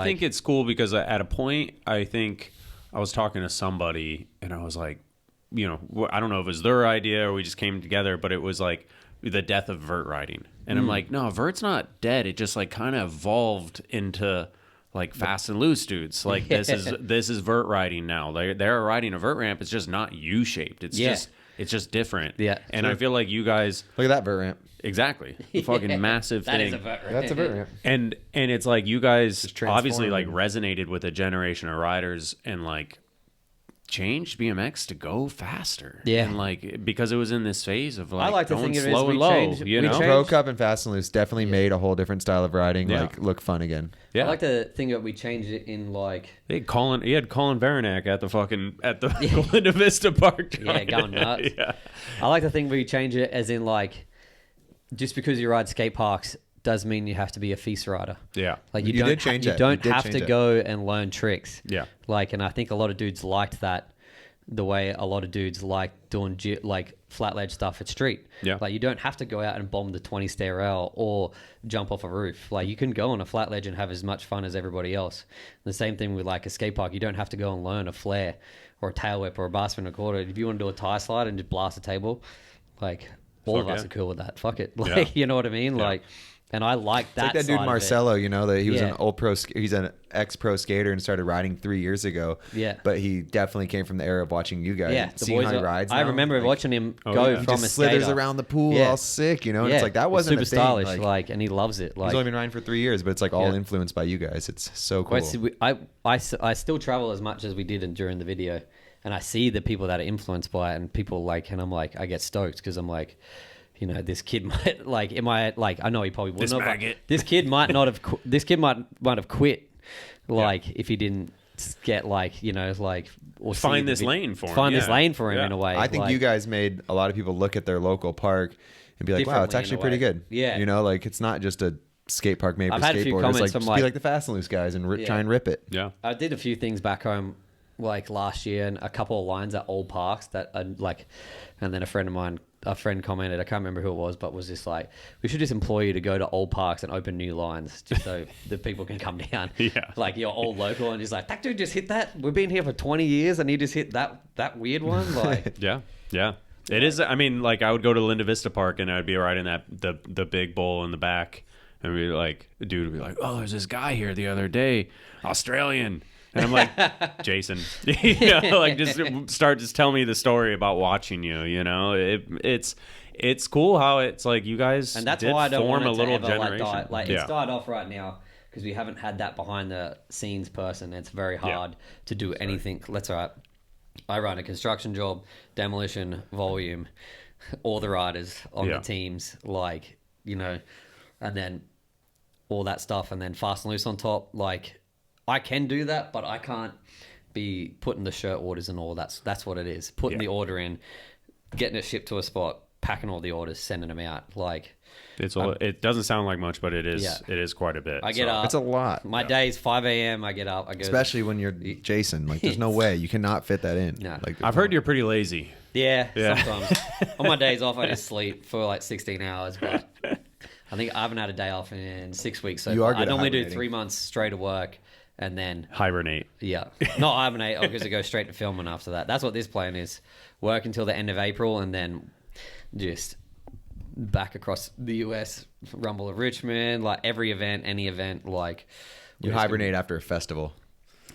think it's cool because at a point, I think I was talking to somebody and I was like, you know, I don't know if it was their idea or we just came together, but it was like the death of vert riding, and I'm like, no, vert's not dead. It just like kind of evolved into like fast and loose dudes. Like this is vert riding now. They're riding a vert ramp. It's just not U-shaped. It's just different. Yeah. And I feel like you guys look at that vert ramp. Exactly. A fucking massive thing. That is a vert ramp. That's a vert ramp. And it's like you guys obviously like resonated with a generation of riders and like changed BMX to go faster. Yeah. And like because it was in this phase of like I like to going think slow and low. You know? Pro Cup and Fast and Loose definitely made a whole different style of riding like look fun again. Yeah. I like to think that we changed it in like he had Colin Varanek at the Linda Vista Park. Yeah, going nuts. Yeah. I like to think we change it as in like just because you ride skate parks does mean you have to be a feast rider. Yeah. Like you don't have to go and learn tricks. Yeah. Like, and I think a lot of dudes liked that the way a lot of dudes like doing like flat ledge stuff at street. Yeah. Like you don't have to go out and bomb the 20 stair rail or jump off a roof. Like you can go on a flat ledge and have as much fun as everybody else. And the same thing with like a skate park. You don't have to go and learn a flare or a tail whip or a bar spin and a quarter. If you want to do a tie slide and just blast a table, like all of us are cool with that. Fuck it. Like, you know what I mean? Yeah. Like, and I like that. It's like that dude Marcelo, you know, that he was an old pro. He's an ex-pro skater and started riding 3 years ago. Yeah, but he definitely came from the era of watching you guys. Yeah, seeing how he rides. I remember watching him go from a slithers around the pool, all sick, you know. And it's like that wasn't super stylish, like, and he loves it. Like he's only been riding for 3 years, but it's like all influenced by you guys. It's so cool. I still travel as much as we did during the video, and I see the people that are influenced by it, and people like, and I'm like, I get stoked because I'm like, you know, this kid might like, I know he probably wouldn't have, but this kid might not have, this kid might have quit, like if he didn't get like, you know, like or find this lane for him. Find this lane for him in a way. I think you guys made a lot of people look at their local park and be like, wow, it's actually pretty good. Yeah. You know, like it's not just a skate park made for skateboarders. Like, just be like the Fast and Loose guys and try and rip it. Yeah. I did a few things back home like last year and a couple of lines at old parks that are like, and then a friend commented, I can't remember who it was, but was just like, we should just employ you to go to old parks and open new lines just so the people can come down. Yeah. Like you're old local and just like, that dude just hit that. We've been here for 20 years and he just hit that weird one. Like, yeah. It is. I mean, like I would go to Linda Vista Park and I'd be riding the big bull in the back and be like, the dude would be like, oh, there's this guy here the other day, Australian. And I'm like, Jason, you know, like just tell me the story about watching you. You know, it's cool how it's like you guys and that's why I don't want a little ever, generation. Like it's died off right now because we haven't had that behind the scenes person. It's very hard to do anything. That's all right. I run a construction job, demolition, volume, all the riders on the teams, like, you know, and then all that stuff, and then Fast and Loose on top, like. I can do that, but I can't be putting the shirt orders and all. That's what it is. Putting the order in, getting it shipped to a spot, packing all the orders, sending them out. Like it doesn't sound like much, but it is. Yeah. It is quite a bit. I get up. It's a lot. My day's 5 a.m. I get up. I go. Especially when you're Jason. Like, there's no way you cannot fit that in. No. Like, I've heard you're pretty lazy. Yeah. Sometimes. On my days off, I just sleep for like 16 hours, but. I think I haven't had a day off in 6 weeks. So I normally do 3 months straight of work. And then hibernate. Yeah. Not hibernate, because I go straight to filming after that. That's what this plan is. Work until the end of April and then just back across the US, Rumble of Richmond, like every event, any event, like you hibernate after a festival.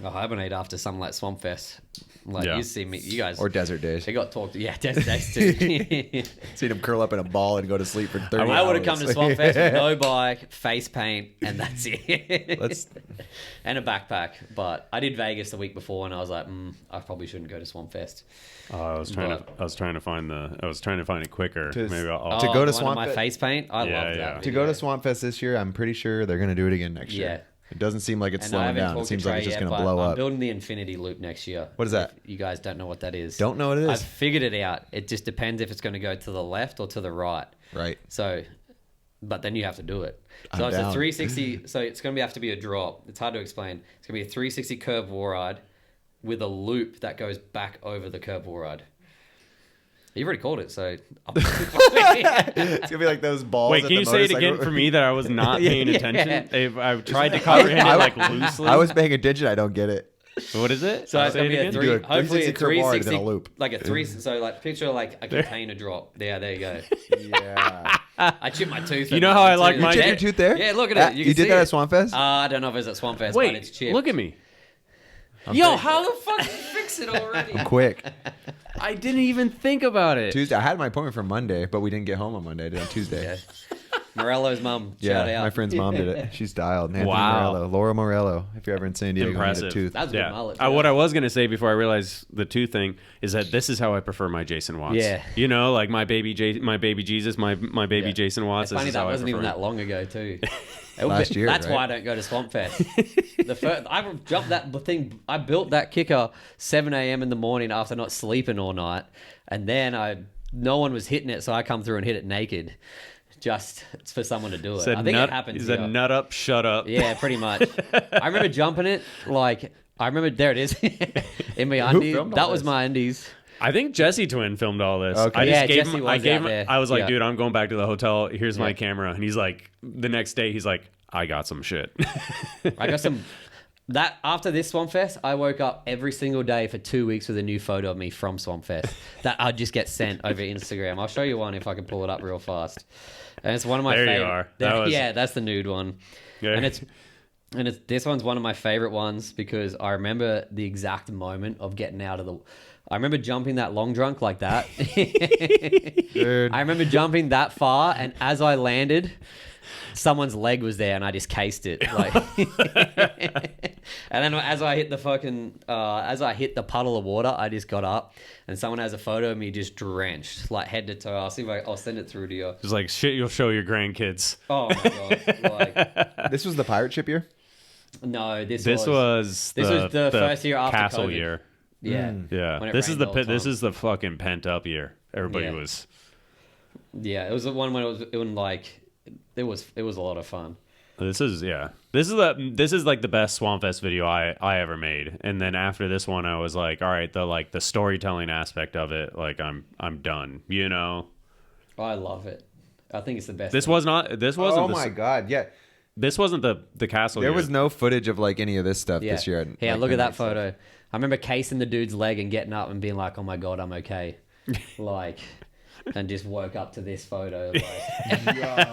I hibernate after something like Swampfest. Like you see me, you guys, or Desert Days. They got talked. Yeah, Desert Days too. Seen them curl up in a ball and go to sleep for 30 hours. I would have come to Swampfest with no bike, face paint, and that's it. And a backpack. But I did Vegas the week before, and I was like, I probably shouldn't go to Swampfest. I was trying to find it quicker. Maybe I'll to go to Swampfest. My face paint. I love that. To go to Swampfest this year, I'm pretty sure they're going to do it again next year. It doesn't seem like it's slowing down. It seems like it's just going to blow up. I'm building the Infinity Loop next year. What is that? If you guys don't know what that is. Don't know what it is. I've figured it out. It just depends if it's going to go to the left or to the right. Right. So, but then you have to do it. So it's a 360. So it's going to have to be a drop. It's hard to explain. It's going to be a 360 curve wall ride with a loop that goes back over the curve wall ride. You've already called it, so... It's going to be like those balls. Wait, can you say it again for me that I was not paying attention? I've tried to comprehend it like loosely. I was paying attention. I don't get it. What is it? So it's going to be hopefully a 360, a loop. Like a 3... So like picture like a container drop. There you go. Yeah. I chipped my tooth. You know how I like You my chipped your tooth there? Yeah, look at it. You did that at Swampfest? I don't know if it's at Swampfest, Wait, but it's chipped. look at me. How the fuck did you fix it already? I'm quick. I didn't even think about it. Tuesday. I had my appointment for Monday, but we didn't get home on Monday. I did it on Tuesday. Yeah. Morello's mum. Shout out. My friend's mom did it. She's dialed. Anthony Wow. Morello. Laura Morello. If you're ever in San Diego, Impressive. need a tooth. That's a good mullet. What I was going to say before I realized the tooth thing is that this is how I prefer my Jason Watts. Yeah. You know, like my baby Jesus, my baby Jason Watts. It's funny that wasn't even that long ago too. Last year, that's why I don't go to Swampfest. I jumped that thing. I built that kicker 7 a.m. in the morning after not sleeping all night, and then no one was hitting it, so I come through and hit it naked, just for someone to do it. I think it happens. Is a nut up, shut up. Yeah, pretty much. I remember jumping it there it is in my undies. That was my undies. I think Jesse Twin filmed all this. Okay. I was like, dude, I'm going back to the hotel. Here's my camera. And he's like, the next day, he's like, I got some shit. I got some. After this Swampfest, I woke up every single day for 2 weeks with a new photo of me from Swampfest that I'd just get sent over Instagram. I'll show you one if I can pull it up real fast. And it's one of my favorite. There you are. Yeah, that's the nude one. Yeah. And this one's one of my favorite ones because I remember the exact moment of getting out of the. I remember jumping that long drunk like that. Dude. I remember jumping that far, and as I landed, someone's leg was there, and I just cased it. And then as I hit the puddle of water, I just got up, and someone has a photo of me just drenched, like head to toe. I'll see if I'll send it through to you. It's like shit you'll show your grandkids. Oh my god! This was the pirate ship year? No, this was the first year after castle COVID. year. Yeah, yeah. This is the fucking pent up year. Everybody was. Yeah, it was the one when it was a lot of fun. This is like the best Swampfest video I ever made. And then after this one, I was like, all right, the storytelling aspect of it, like I'm done. You know. Oh, I love it. I think it's the best. This wasn't. Oh my god! Yeah. This wasn't the castle. There was no footage of like any of this stuff this year. Yeah, look at that photo. I remember casing the dude's leg and getting up and being like, "Oh my god, I'm okay," and just woke up to this photo. I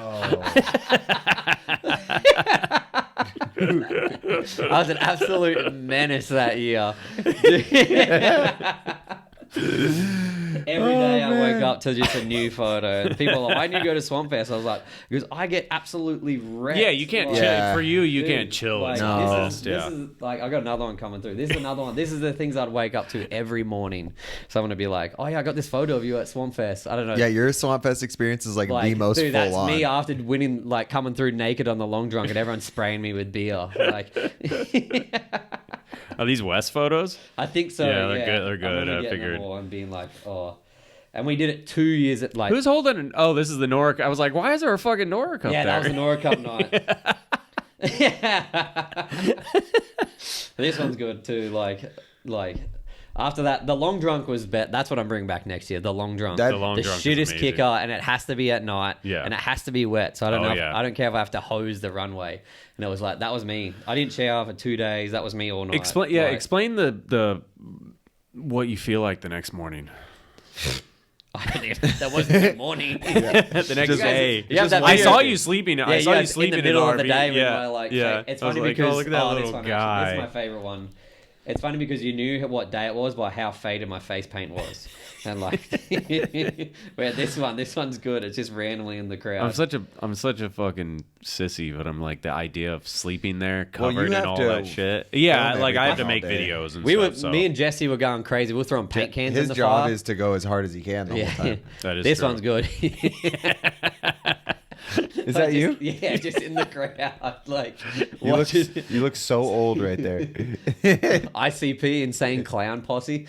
was an absolute menace that year. Every day I woke up to just a new photo. And people are like, why didn't you go to Swampfest? I was like, because I get absolutely wrecked. Yeah, you can't chill. For you can't chill. Like, this is like, I got another one coming through. This is another one. This is the things I'd wake up to every morning. So I'm going to be like, oh yeah, I got this photo of you at Swampfest. I don't know. Yeah, your Swampfest experience is like the most full that's on. me after winning, like coming through naked on the long drunk and everyone spraying me with beer. Like, are these West photos? I think so. Yeah, they're good. They're good. I figured. And being like, oh. And we did it 2 years at like. Who's holding? Oh, this is the Nora. I was like, why is there a fucking Nora Cup there? Yeah, that was the Nora Cup night. This one's good too. Like after that, the long drunk was bet. That's what I'm bringing back next year. The long drunk. The long drunk shittest kicker, and it has to be at night. Yeah. And it has to be wet. So I don't know. I don't care if I have to hose the runway. And it was like that was me. I didn't shower for 2 days. That was me all night. Explain the what you feel like the next morning. That wasn't the morning. The next day. I saw you sleeping. I saw you sleeping in the middle of the RV. day. Yeah. It's funny because look at that little guy. This is my favorite one. It's funny because you knew what day it was by how faded my face paint was, and like, where this one's good. It's just randomly in the crowd. I'm such a fucking sissy, but I'm like the idea of sleeping there covered in all that shit. Yeah, like I have to make videos and stuff. Me and Jesse were going crazy. We're throwing paint cans in the fire. His job is to go as hard as he can the whole time. That is this true. one's good. Is that you? Yeah, just in the crowd. Like, you look so old right there. ICP, Insane Clown Posse.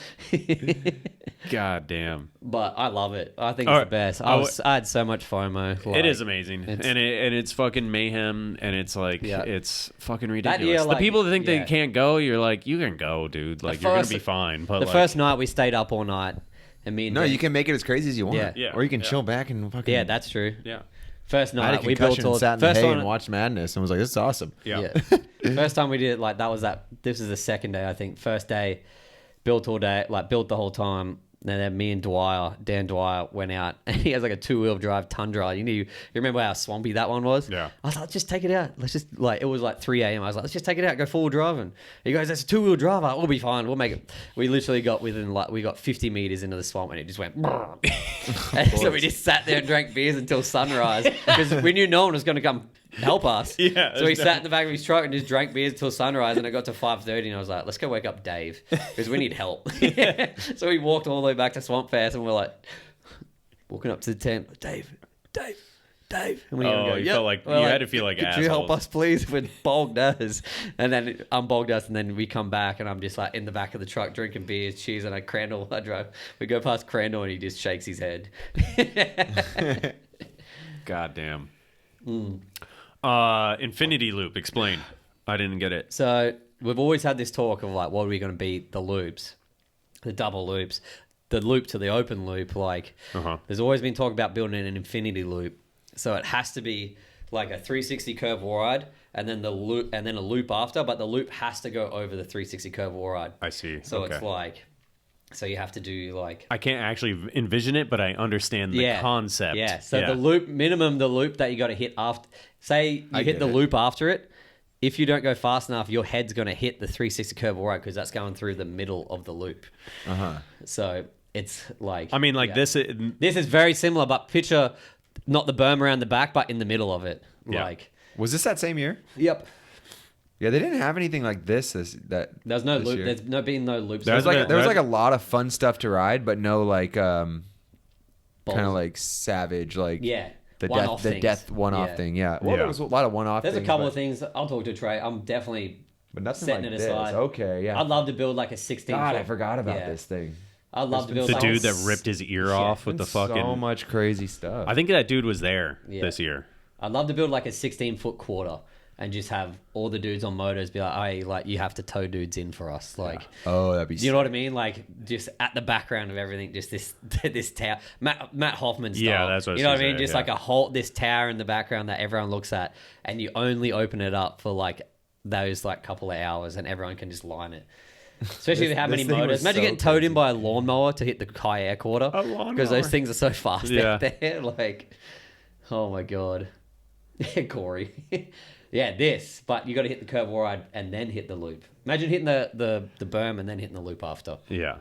God damn. But I love it. I think it's the best. I had so much FOMO. Like, it is amazing. And it's fucking mayhem, and it's like, it's fucking ridiculous. Year, the people that think they can't go, you're like, you can go, dude. Like, you're going to be fine. But the first night, we stayed up all night. And you can make it as crazy as you want. Yeah. Or you can chill back and fucking... Yeah, that's true. Yeah. First night, we built all... sat in the hay and watched Madness and was like, this is awesome. Yeah. First time we did it, this is the second day, I think. First day, built all day, built the whole time. And then me and Dan Dwyer went out, and he has like a 2-wheel drive Tundra. You remember how swampy that one was? Yeah. I was like, just take it out. Let's just it was like 3 a.m. I was like, let's just take it out, go 4-wheel driving. He goes, that's a 2-wheel drive. We'll be fine. We'll make it. We literally got we got 50 meters into the swamp, and it just went. And so we just sat there and drank beers until sunrise because we knew no one was going to come help us. Yeah. So we sat in the back of his truck and just drank beers till sunrise, and it got to 5:30, and I was like, let's go wake up Dave because we need help. So we walked all the way back to Swampfest, and we're like walking up to the tent, Dave. And you felt like you had to feel like could assholes. you help us please? We're bogged us. And then unbogged us, and then we come back, and I'm just like in the back of the truck drinking beers, cheese, and I drive. We go past Crandall, and he just shakes his head. God damn. Infinity loop, explain. I didn't get it. So we've always had this talk of like, what are we going to be? The loops, the double loops, the loop to the open loop. Like, there's always been talk about building an infinity loop. So it has to be like a 360 curve wall ride, and then the loop, and then a loop after. But the loop has to go over the 360 curve wall ride. I see. So it's like, so you have to do like. I can't actually envision it, but I understand the concept. Yeah. So the loop the loop that you got to hit after. Say you hit the loop after it. If you don't go fast enough, your head's going to hit the 360 curve wall ride because that's going through the middle of the loop. So it's like. I mean, like this. This is very similar, but picture. Not the berm around the back, but in the middle of it. Yeah. Like, was this that same year? Yep. Yeah, they didn't have anything like this. There's no loop. There's been no loops. There was like a lot of fun stuff to ride, but no like kind of like savage like the death one-off thing. Yeah. Well, there was a lot of one-off. There's a couple of things. I'll talk to Trey. I'm definitely setting like it aside. Okay, yeah. I'd love to build like a 16. God, I forgot about this thing. I'd love to build the dude that ripped his ear off with the fucking so much crazy stuff. I think that dude was there this year. I'd love to build like a 16-foot quarter and just have all the dudes on motors be like, hey, like you have to tow dudes in for us. Like, that'd be. You know what I mean? Like just at the background of everything, just this tower, Matt Hoffman style. Yeah, that's what you know what I mean. Just like this tower in the background that everyone looks at, and you only open it up for like those like couple of hours, and everyone can just line it. Especially with how many motors. Imagine getting towed in by a lawnmower to hit the high air quarter. Because those things are so fast out there. Like, oh my God. Corey. This. But you got to hit the curve wall ride and then hit the loop. Imagine hitting the berm and then hitting the loop after. Yeah.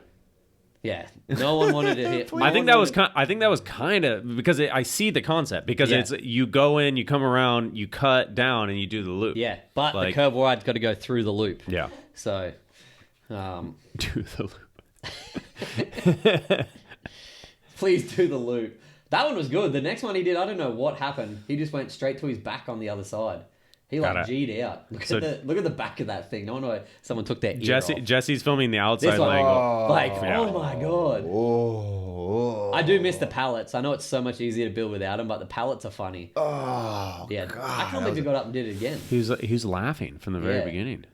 Yeah. No one wanted to hit. I think that was kind of because I see the concept because it's you go in, you come around, you cut down, and you do the loop. Yeah. But the curve wall ride's got to go through the loop. Yeah. So. Do the loop. Please do the loop. That one was good. The next one he did, I don't know what happened. He just went straight to his back on the other side. He like G'd out. Look at the back of that thing. No wonder someone took their ear off. Jesse's filming the outside leg. Oh my God. Oh. I do miss the pallets. I know it's so much easier to build without them, but the pallets are funny. Oh, yeah. God. I can't believe he got up and did it again. He was laughing from the very beginning.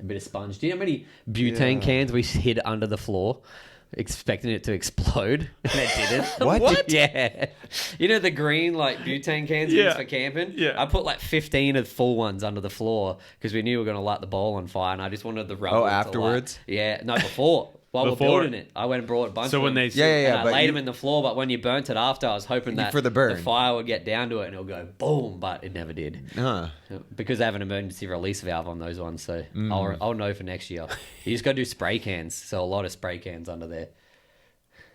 A bit of sponge. Do you know how many butane cans we hid under the floor, expecting it to explode, and it didn't? What? Yeah. You know the green like butane cans used for camping? Yeah. I put like 15 of full ones under the floor because we knew we were going to light the bowl on fire, and I just wanted the rubber. Oh, afterwards? No, before. While we're building it, I went and brought a bunch of them. I laid them in the floor, but when you burnt it after, I was hoping that for the burn. The fire would get down to it and it'll go boom, but it never did. Because they have an emergency release valve on those ones, so I'll know for next year. You just got to do spray cans, so a lot of spray cans under there.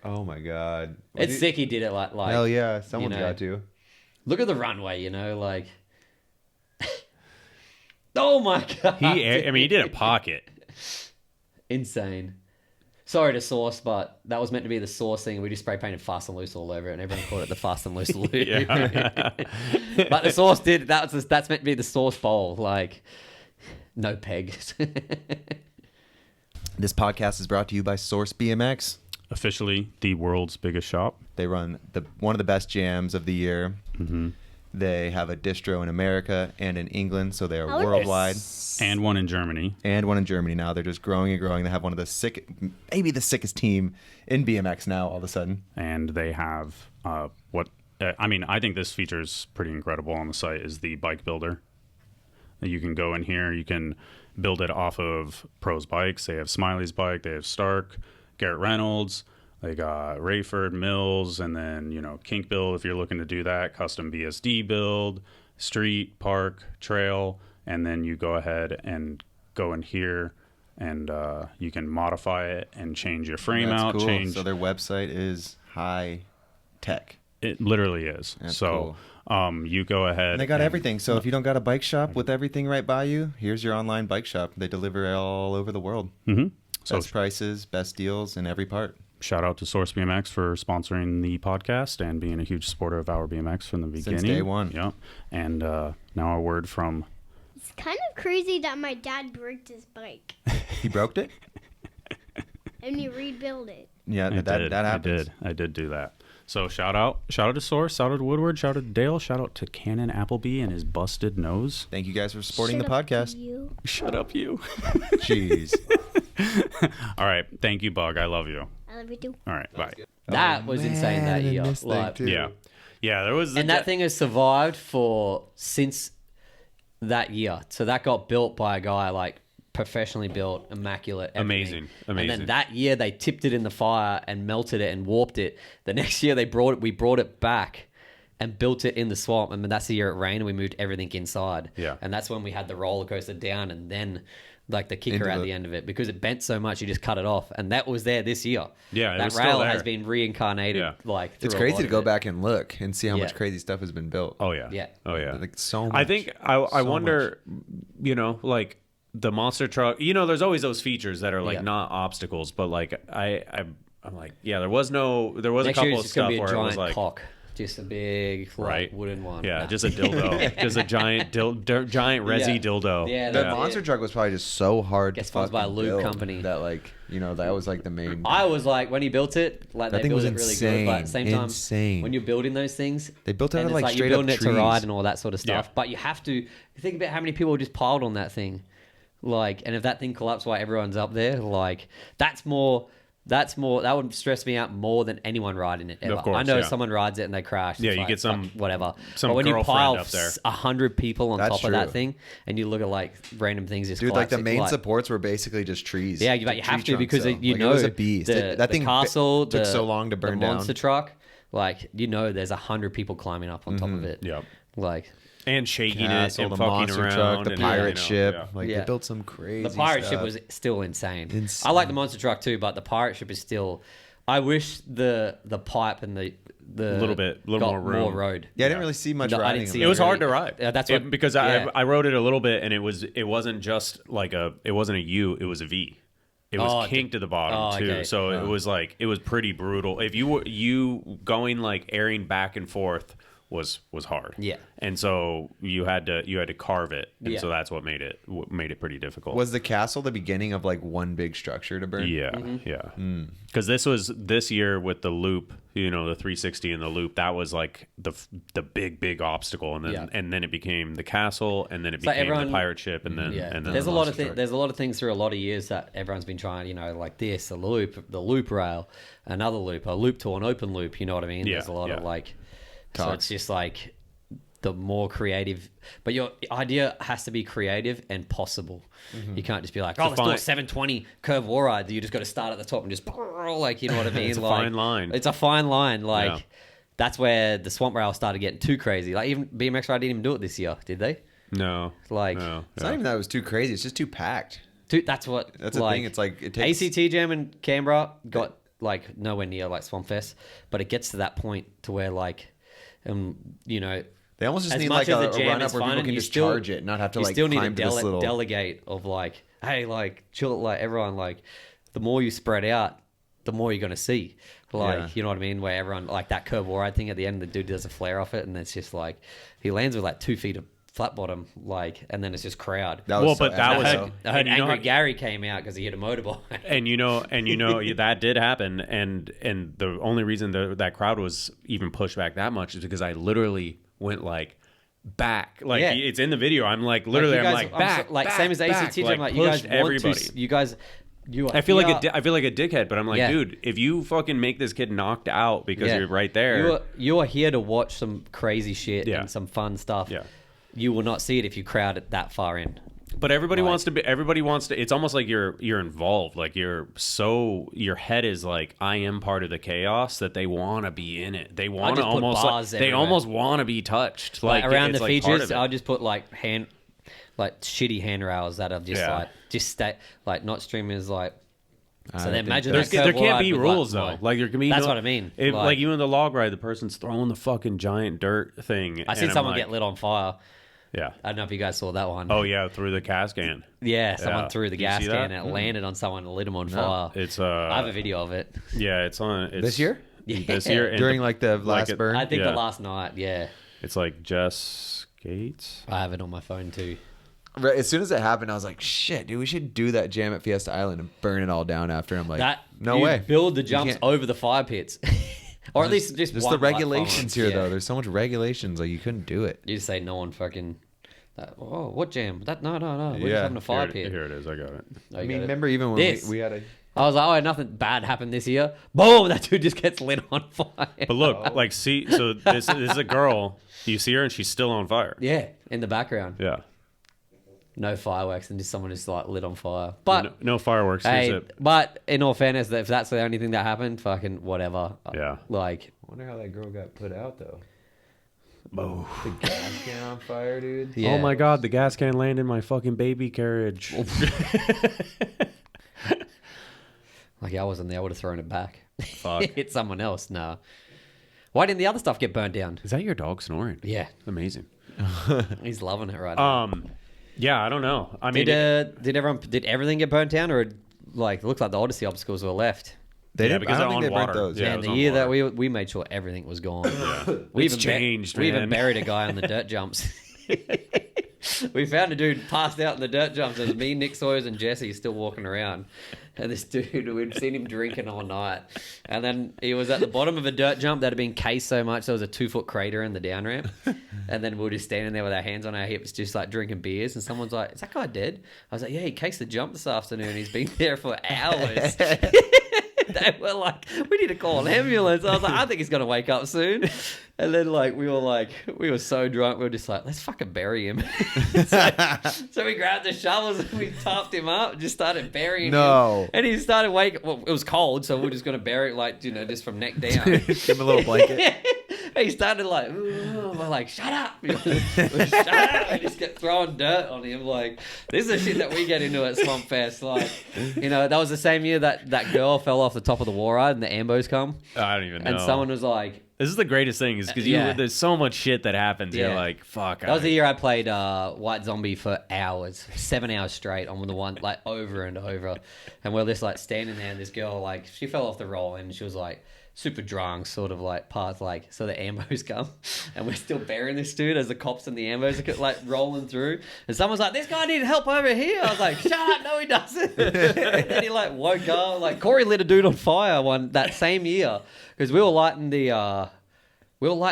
Oh my God. It's sick he did it like hell yeah, someone's got to. Look at the runway, like... Oh my God. He did a pocket. Insane. Sorry to Sauce, but that was meant to be the Sauce thing. We just spray painted Fast and Loose all over it, and everyone called it the Fast and Loose loop. But the Sauce did. That's meant to be the Sauce bowl. Like, no pegs. This podcast is brought to you by Source BMX. Officially the world's biggest shop. They run one of the best jams of the year. Mm-hmm. They have a distro in America and in England, so they are worldwide. And one in Germany. Now. They're just growing and growing. They have one of the maybe the sickest team in BMX now all of a sudden. And they have I think this feature is pretty incredible on the site is the bike builder. You can go in here, you can build it off of pros' bikes. They have Smiley's bike, they have Stark, Garrett Reynolds, Like Rayford, Mills, and then, kink build if you're looking to do that, custom BSD build, street, park, trail, and then you go ahead and go in here and you can modify it and change your frame out. Cool. So their website is high tech. It literally is. That's so cool. You go ahead. And they got everything. So if you don't got a bike shop with everything right by you, here's your online bike shop. They deliver all over the world. Mm-hmm. Best prices, best deals in every part. Shout out to Source BMX for sponsoring the podcast and being a huge supporter of our BMX from the beginning. Since day one. Yeah. And now a word from... It's kind of crazy that my dad broke his bike. He broke it? And he rebuilt it. Yeah, that happens. I did do that. So shout out to Source, shout out to Woodward, shout out to Dale, shout out to Cannon Appleby and his busted nose. Thank you guys for supporting the podcast. Shut up, you. Jeez. All right. Thank you, Bug. I love you. I love you too. All right. Bye. That was insane that year. Like, yeah. Yeah, there was... And that thing has survived since that year. So that got built by a guy like professionally built, immaculate, everything. Amazing. And then that year they tipped it in the fire and melted it and warped it. The next year we brought it back and built it in the swamp. I mean, that's the year it rained and we moved everything inside. Yeah. And that's when we had the roller coaster down and then like the kicker at the end of it, because it bent so much you just cut it off, and that was there this year. Yeah, that rail has been reincarnated. Yeah. Like it's crazy to go back and look and see how much crazy stuff has been built. Oh yeah, yeah, oh yeah, like so much. I think I wonder, like the monster truck. There's always those features that are like not obstacles, but like I'm like, there was a couple of stuff where it was like cock. Just a big wooden one. Yeah, just a dildo. Just a giant giant resi dildo. Yeah, the monster truck was probably just so hard to fucking by a lube build company. That that was like the main. I was like, when he built it, like that they built it really insane, good, but at the same time, when you're building those things, they built it out of like you're straight up building trees. it to ride and all that sort of stuff. Yeah. But you have to think about how many people just piled on that thing, and if that thing collapsed while everyone's up there, that would stress me out more than anyone riding it ever. Of course, I know someone rides it and they crash. Yeah, you get some whatever. Some but when you pile up there 100 people on top of that thing, and you look at like random things just like the main supports were basically just trees. Yeah, but you have to because it was a beast. That thing castle took so long to burn down. The monster truck, there's 100 people climbing up on top of it. Yeah, and shaking it and the fucking monster around, truck, the pirate ship. Yeah. They built some crazy. The pirate stuff. ship was still insane. I like the monster truck too, but the pirate ship is still. I wish the pipe and the little more room. More road. Yeah, I didn't really see much riding. It was hard to ride. That's because I rode it a little bit, and it wasn't just like it wasn't a U, it was a V. It was kinked at the bottom too, so it was pretty brutal. If you going like airing back and forth was hard. Yeah. And so you had to carve it, and so that's what made it pretty difficult. Was the castle the beginning of like one big structure to burn? Yeah, yeah. Because this year with the loop, the 360 and the loop, that was like the big obstacle, and then it became the castle, and then it became the pirate ship, and then and then there's a lot of there's a lot of things through a lot of years that everyone's been trying, like this, the loop rail, another loop, a loop to an open loop. You know what I mean? There's a lot of like. So it's just like the more creative, but your idea has to be creative and possible. You can't just be like, let's do a 720 curve wall ride. You just got to start at the top and just you know what I mean? It's a fine line. It's a fine line. That's where the swamp rail started getting too crazy. Like even BMX Ride didn't even do it this year, did they? No. It's not even that it was too crazy. It's just too packed. That's the thing. It's like it takes ACT Jam in Canberra got like nowhere near like Swampfest, but it gets to that point to where they almost just need like a run up where people can just charge it, not have to like climb to this little delegate of like, hey, like chill, like everyone, like the more you spread out, the more you're gonna see, you know what I mean? Where everyone like that curve wall ride thing at the end, the dude does a flare off it, and it's just like he lands with like 2 feet of flat bottom, and then it's just crowd. I heard Angry Gary came out because he hit a motorbike. and that did happen, and the only reason that crowd was even pushed back that much is because I literally went like back, it's in the video. I'm like literally, back, same as ACT Jam. Like you guys want everybody. I feel like a dickhead, but I'm like, dude, if you fucking make this kid knocked out because you're right there, you are here to watch some crazy shit and some fun stuff. Yeah. You will not see it if you crowd it that far in. But everybody wants to. It's almost like you're involved. Like your head is like, I am part of the chaos, that they want to be in it. They want to almost they almost want to be touched. Like around the features, I'll just put like shitty handrails that have just stay not streamers like. So then imagine there can't be rules though. Like there can be. That's what I mean. Like even the log ride, the person's throwing the fucking giant dirt thing. I seen someone get lit on fire. Yeah, I don't know if you guys saw that one. Oh yeah, through the gas can. Yeah, someone threw the gas can and it landed on someone and lit them on fire. It's I have a video of it. Yeah, it's on this year. Yeah. This year during the last burn. I think the last night. Yeah, it's like Jess Gates. I have it on my phone too. Right, as soon as it happened, I was like, "Shit, dude, we should do that jam at Fiesta Island and burn it all down." After I'm like, "No way!" Build the jumps over the fire pits, or at least just the regulations here though. There's so much regulations, like you couldn't do it. You just say no one fucking. Oh, what jam? No. We're just having a fire pit. Here it is. I got it. I mean, remember even when we had a. I was like, nothing bad happened this year. Boom! That dude just gets lit on fire. But look, so this is a girl. You see her, and she's still on fire. Yeah, in the background. Yeah. No fireworks and just someone just like lit on fire. But no fireworks. Hey, but in all fairness, if that's the only thing that happened, fucking whatever. Yeah. Like, I wonder how that girl got put out though. Oh. The gas can on fire, dude. Yeah. Oh my god, the gas can landed in my fucking baby carriage. Like I wasn't there, I would have thrown it back. Fuck. Hit someone else. No. Why didn't the other stuff get burnt down? Is that your dog snoring? Yeah. Amazing. He's loving it right now. Yeah, I don't know. I mean, did everything get burnt down, or like it looks like the Odyssey obstacles were left? They didn't. Because I don't think on they water. burnt those. Yeah, and the year that we made sure everything was gone. Yeah. We It's changed, we even man. buried a guy on the dirt jumps. We found a dude passed out in the dirt jumps. It was me, Nick Sawyers, and Jesse still walking around. And this dude, we'd seen him drinking all night. And then he was at the bottom of a dirt jump that had been cased so much there was a 2-foot crater in the down ramp. And then we were just standing there with our hands on our hips, just like drinking beers. And someone's like, "Is that guy dead?" I was like, "Yeah, he cased the jump this afternoon. He's been there for hours." They were like, "We need to call an ambulance." I was like, "I think he's going to wake up soon." And then we were so drunk, we were just like, "Let's fucking bury him." So we grabbed the shovels and we topped him up, just started burying him. And he started waking. Well, it was cold, so we were just going to bury it just from neck down. Give him a little blanket. He started like, "Ooh." We're like, "Shut up." Shut up. We just kept throwing dirt on him. Like, this is the shit that we get into at Swampfest. Like, that was the same year that girl fell off the top of the war ride and the ambos come. I don't even know. And someone was like, "This is the greatest thing," is because there's so much shit that happens. Yeah. You're like, fuck. That was the year I played White Zombie for hours, 7 hours straight on the one, like over and over. And we're just like standing there, and this girl, she fell off the roll, and she was like super drunk, sort of like parts, so the ambos come, and we're still burying this dude as the cops and the ambos are like rolling through, and someone's like, "This guy needs help over here." I was like, "Shut up, no he doesn't." And then he woke up, Corey lit a dude on fire that same year, because we were lighting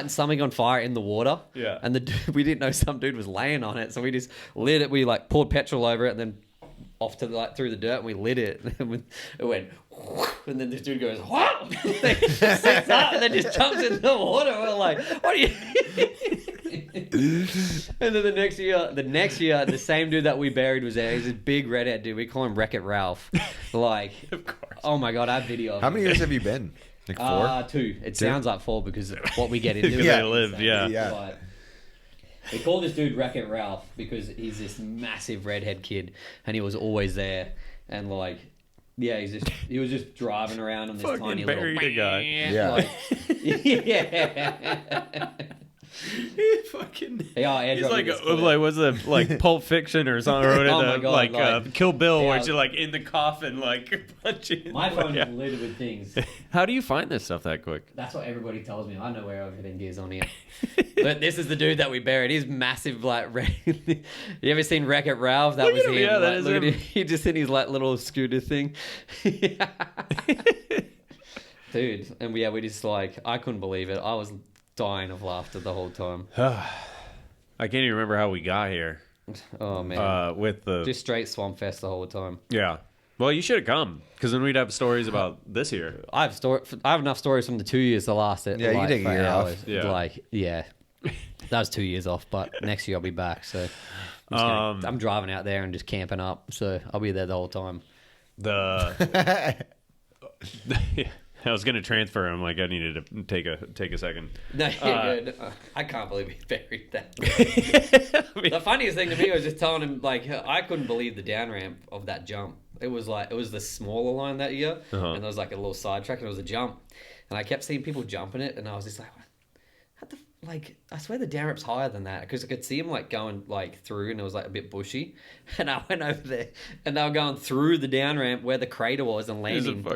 something on fire in the water. Yeah. And we didn't know some dude was laying on it, so we just lit it. We poured petrol over it, and then off to through the dirt, and we lit it. And it went, and then this dude goes, "What?" Sits up and then just jumps into the water. We're like, "What are you?" And then the next year, the same dude that we buried was there. He's this big redhead dude. We call him Wreck-It Ralph. Of course. Oh my god, I have video of How many years have you been? 4? 2. It sounds like 4 because of what we get into. Because they live, yeah. But we call this dude Wreck-It Ralph because he's this massive redhead kid, and he was always there. And he was just driving around on this fucking tiny buried little a guy. Yeah. Yeah. Fucking. Yeah, He's what's it, Pulp Fiction or something? Or Oh my God, Kill Bill, where you're in the coffin, punching. My phone is littered with things. How do you find this stuff that quick? That's what everybody tells me. I know where everything is on here. But this is the dude that we buried. He's massive, You ever seen Wreck-It Ralph? That was him. Yeah, that is him. He just in his little scooter thing. Dude, and we just I couldn't believe it. I was dying of laughter the whole time. I can't even remember how we got here. Oh man, with the just straight Swampfest the whole time. Yeah. Well, you should have come, because then we'd have stories about this year. I have enough stories from the 2 years to last it. Yeah, you take a year off. Yeah. That was 2 years off, but next year I'll be back. So I'm driving out there and just camping up, so I'll be there the whole time. I was going to transfer him. Like, I needed to take a second. No, you're good. I can't believe he buried that. The funniest thing to me was just telling him, like, I couldn't believe the down ramp of that jump. It was the smaller line that year, and there was like a little side track, and it was a jump. And I kept seeing people jumping it, and I was just like, I swear the down ramp's higher than that, because I could see him like going like through, and it was like a bit bushy. And I went over there, and they were going through the down ramp where the crater was and landing.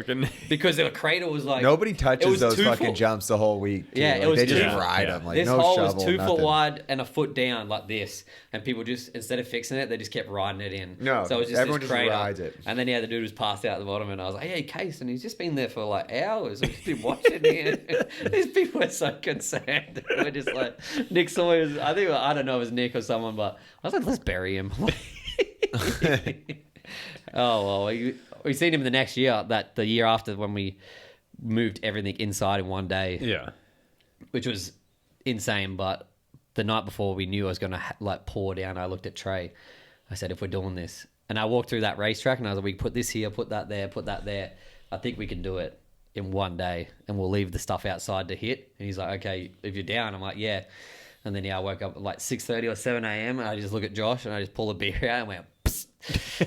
Because the crater was like nobody touches those fucking jumps the whole week. Dude. Yeah, like, it was they just ride them. Like this no hole shovel, was 2 nothing. foot wide and a foot down like this, and people just instead of fixing it, they just kept riding it in. No, so it was just everyone this just crater. rides it. And then the dude was passed out at the bottom, and I was like, "Hey, Case," and he's just been there for like hours. We've just been watching here. These people are so concerned. We're just like Nick Sawyer's. I don't know if it was Nick or someone, but I was like, let's bury him. Oh well, we seen him the next year, the year after, when we moved everything inside in one day. Yeah, which was insane. But the night before, we knew I was going to pour down. I looked at Trey. I said, if we're doing this, and I walked through that racetrack, and I was like, we put this here, put that there, put that there. I think we can do it in one day, and we'll leave the stuff outside to hit. And he's like, okay, if you're down. I'm like, yeah. And then I woke up at like 6:30 or 7 a.m. and I just look at Josh and I just pull a beer out and went, psst.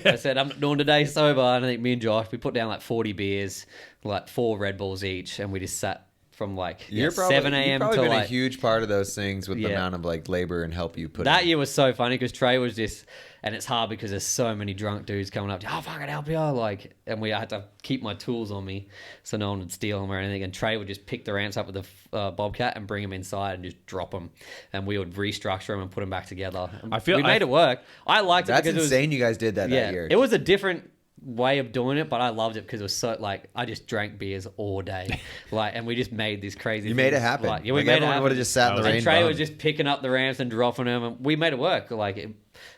I said, I'm not doing today sober. And I think me and Josh, we put down like 40 beers, like 4 Red Bulls each, and we just sat from like 7 a.m. You've probably to been like a huge part of those things with the amount of like labor and help you put that in. year was so funny because Trey was just, and it's hard because there's so many drunk dudes coming up, oh, fucking help you, like, and we had to keep my tools on me so no one would steal them or anything, and Trey would just pick the ramps up with the Bobcat and bring them inside and just drop them, and we would restructure them and put them back together. We made it work. I liked it because that's insane. You guys did that year. It was a different way of doing it, but I loved it because it was so like I just drank beers all day, like, and we just made this crazy. You made it happen. Like, we made everyone would have just sat in the rain. And Trey was just picking up the ramps and dropping them, and we made it work. Like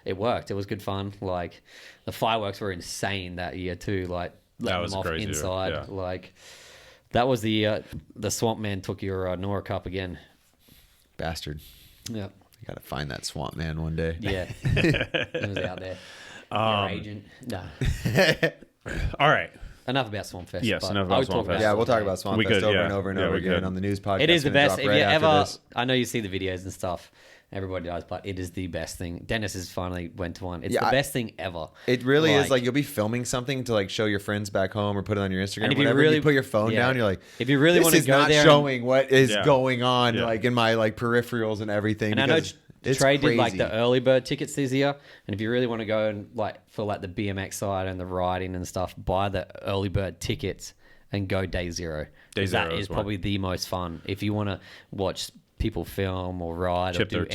it worked. It was good fun. Like the fireworks were insane that year too. Like letting them off inside. Yeah. Like that was the Swamp Man took your Nora Cup again. Bastard. Yeah. You got to find that Swamp Man one day. Yeah. It was out there. Your agent. No. All right. Enough about Swampfest. Yes, enough about Swampfest. Yeah, we'll talk about Swampfest over and over and over again on the news podcast. It is the best. If you ever, I know you see the videos and stuff. Everybody does, but it is the best thing. Dennis has finally went to one. It's the best thing ever. It really is. Like you'll be filming something to like show your friends back home or put it on your Instagram. And if you put your phone down, you're like, if you really want to go there, this is not showing what is going on, like in my like peripherals and everything. And I know Trey did like the early bird tickets this year, and if you really want to go and like for like the BMX side and the riding and stuff, buy the early bird tickets and go day zero. That is probably the most fun. If you want to watch people film or ride or do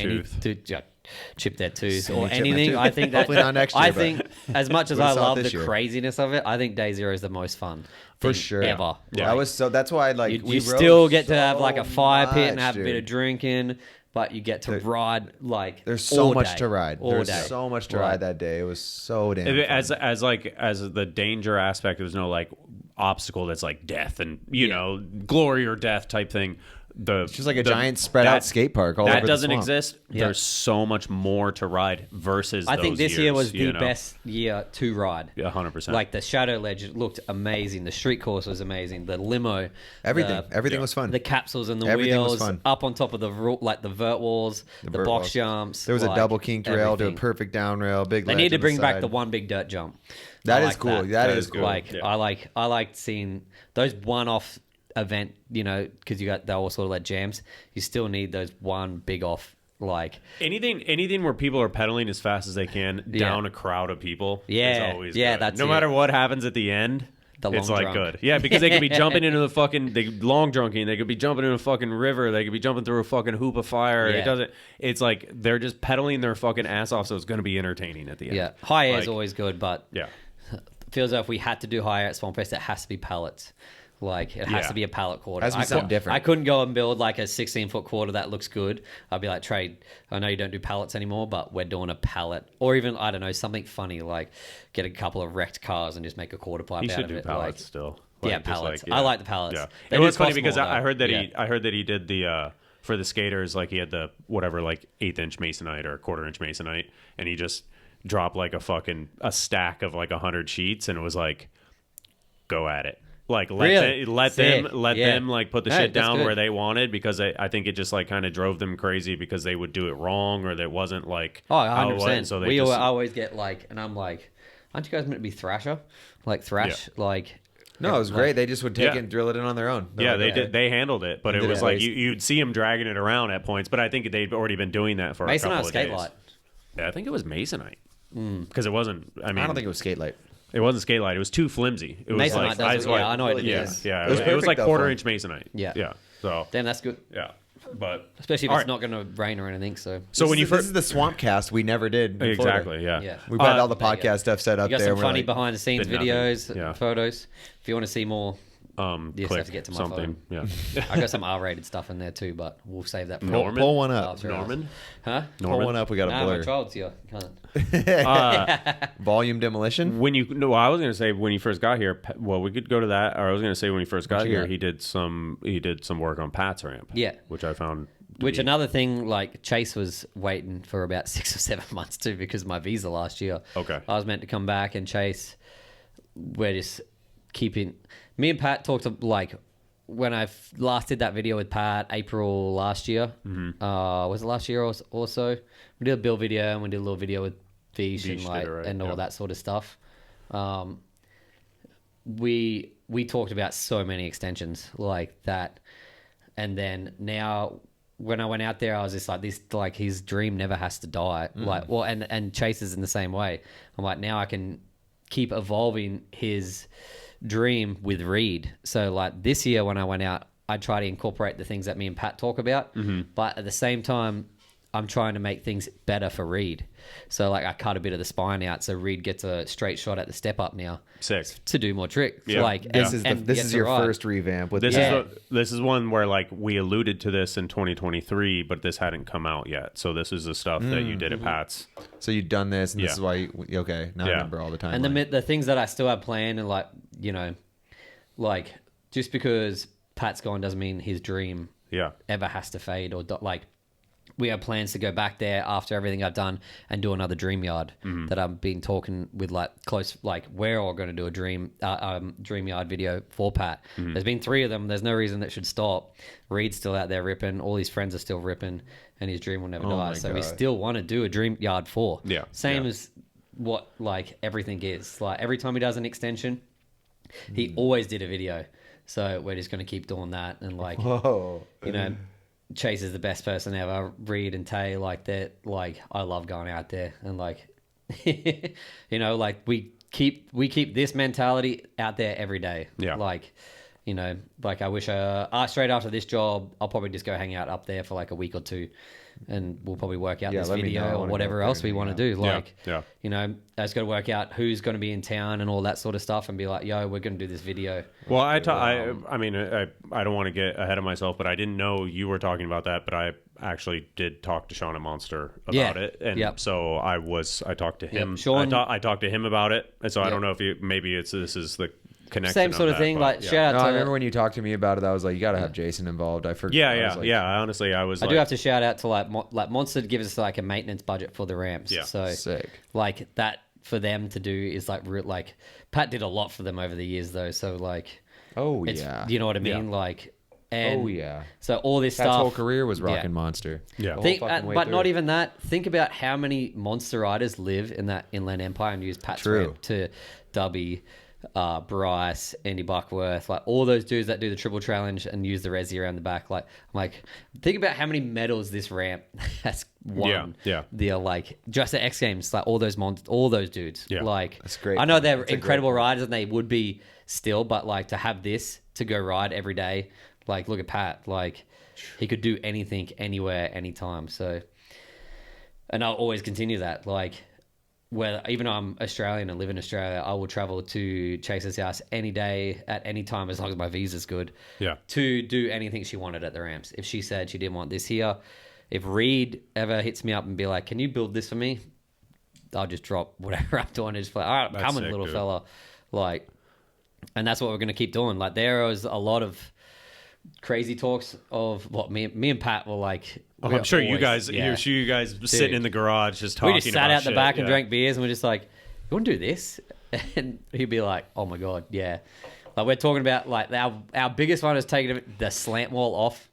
chip their tooth or anything, I think that hopefully not next year, I think as much as I love the craziness of it, I think day zero is the most fun for sure ever. Yeah. That's why like you still get to have like a fire pit and have a bit of drinking. But you get to ride like there's so much to ride. There's so much to ride that day. It was so damn fun. As the danger aspect, there's no like obstacle that's like death and you know glory or death type thing. It's just like a giant spread out skate park all over the swamp. That doesn't exist. Yeah. There's so much more to ride versus I think this year was the know? best year to ride. Yeah, 100%. Like the Shadow Ledge looked amazing. The street course was amazing. The limo. Everything was fun. The capsules and the wheels. Up on top of the vert walls. The box jumps. There was a double kink rail to a perfect down rail. Big They need to bring back the one big dirt jump. That is cool. That is cool. Like I like seeing those one-off event, you know, because they're all sort of like jams. You still need those one big off, like anything where people are pedaling as fast as they can down a crowd of people. Is always good. That's no matter what happens at the end. It's like good. Yeah, because they could be jumping into the fucking long drunking. They could be jumping into a fucking river. They could be jumping through a fucking hoop of fire. Yeah. It's like they're just pedaling their fucking ass off. So it's going to be entertaining at the end. Yeah, high air is always good, but yeah, it feels like if we had to do high air at Swampfest, it has to be pallets. Like it has to be a pallet quarter. Has to be something different. I couldn't go and build like a 16-foot quarter that looks good. I'd be like, Trey, I know you don't do pallets anymore, but we're doing a pallet, or even I don't know, something funny like get a couple of wrecked cars and just make a quarter pipe out of it. You should do pallets still. Like, pallets. I like the pallets. Yeah. It was funny because I heard that he did the for the skaters, like he had the whatever, like 1/8 inch masonite or 1/4 inch masonite, and he just dropped like a stack of like 100 sheets, and it was like, go at it. Like let them like put the shit down where they wanted, because I think it just like kind of drove them crazy because they would do it wrong, or that wasn't like 100%. So we always get like, and I'm like, aren't you guys meant to be thrasher? Like thrash, like. No, it was great. They just would take it and drill it in on their own. They did. They handled it, but it was like you'd see them dragging it around at points. But I think they'd already been doing that for a couple of days. Light? Yeah, I think it was masonite, because it wasn't. I don't think it was skate light. It wasn't skate light. It was too flimsy. It was masonite like I know it is. Yeah. It was like 1/4 inch masonite. Yeah. So damn, that's good. Yeah. But especially if it's not going to rain or anything. So when this is the Swampcast we never did. Exactly. Yeah. We've got all the podcast stuff set up there. You got there. some funny behind the scenes videos, photos. If you want to see more. You just have to get to my something. Phone. Yeah, I got some R-rated stuff in there too, but we'll save that for Norman. Pull one up, Norman. Huh? Pull one up. We got a blur. My child's here. Can't. Volume demolition. I was gonna say when he first got here. Well, we could go to that. Or I was gonna say when he first got here, he did some work on Pat's ramp. Yeah, which I found. Another thing, like Chase was waiting for about 6 or 7 months too, because of my visa last year. Okay, I was meant to come back, and Chase, we're just keeping. Me and Pat talked like when I last did that video with Pat, April last year. Mm-hmm. Was it last year or so? We did a build video, and we did a little video with Vish and all that sort of stuff. We talked about so many extensions like that, and then now when I went out there, I was just like, this, like his dream never has to die. And Chase is in the same way. I'm like, now I can keep evolving his dream with Reed. So like this year when I went out, I try to incorporate the things that me and Pat talk about, but at the same time I'm trying to make things better for Reed. So like I cut a bit of the spine out so Reed gets a straight shot at the step up now. Sick. To do more tricks. Yeah. Like this is your first revamp with this is one where like we alluded to this in 2023, but this hadn't come out yet. So this is the stuff that you did at Pat's. So you've done this, and this is why I remember all the time. And the things that I still have planned, and like, you know, like just because Pat's gone doesn't mean his dream ever has to fade, or like we have plans to go back there after everything I've done and do another dream yard that I've been talking with like close, like we're all going to do a dream yard video for Pat. There's been 3 of them. There's no reason that should stop. Reed's still out there ripping. All his friends are still ripping, and his dream will never die. So we still want to do a dream yard 4. Yeah. Same as what like everything is. Like every time he does an extension, he always did a video. So we're just going to keep doing that. And like, you know, Chase is the best person ever. Reed and Tay, like that. Like I love going out there, and like, you know, like we keep this mentality out there every day. Yeah. Like, you know, like I wish straight after this job, I'll probably just go hang out up there for like a week or 2. And we'll probably work out this video or whatever else we want to do. Like, you know, I just got to work out who's going to be in town and all that sort of stuff, and be like, yo, we're going to do this video. Well, I mean, I don't want to get ahead of myself, but I didn't know you were talking about that, but I actually did talk to Sean at Monster about it. And so I talked to him. Sean, I talked to him about it. And so I don't know if this is the connection. Same sort of thing. Like, shout out to. I remember when you talked to me about it, I was like, you got to have Jason involved. I forgot. Honestly, I do have to shout out to like Monster gives us like a maintenance budget for the ramps. Yeah. So sick. Like that for them to do is like like Pat did a lot for them over the years though. So like, you know what I mean? Yeah. Like, and so all this Pat's stuff. whole career was rocking Monster. Yeah. But not even that. Think about how many Monster riders live in that Inland Empire and use Pat's ramp to Dubby. Bryce, Andy Buckworth, like all those dudes that do the triple challenge and use the resi around the back. Like, think about how many medals this ramp has won. Yeah. The like just the X Games, like all those dudes. Yeah. Like that's great. I know they're incredible riders and they would be still, but like to have this to go ride every day, like look at Pat, like he could do anything, anywhere, anytime. So, and I'll always continue that. Like, where even though I'm Australian and live in Australia, I will travel to Chase's house any day at any time as long as my visa's good. Yeah. To do anything she wanted at the ramps. If she said she didn't want this here, if Reed ever hits me up and be like, "Can you build this for me?" I'll just drop whatever I'm doing and just be like, "All right, I'm coming, little fella." Like, and that's what we're gonna keep doing. Like there was a lot of crazy talks of what me and Pat were like. I'm sure you guys, sitting in the garage just talking. We just sat out the back and yeah. drank beers, and we're just like, "You want to do this?" And he'd be like, "Oh my god, yeah!" Like we're talking about like our biggest one is taking the slant wall off,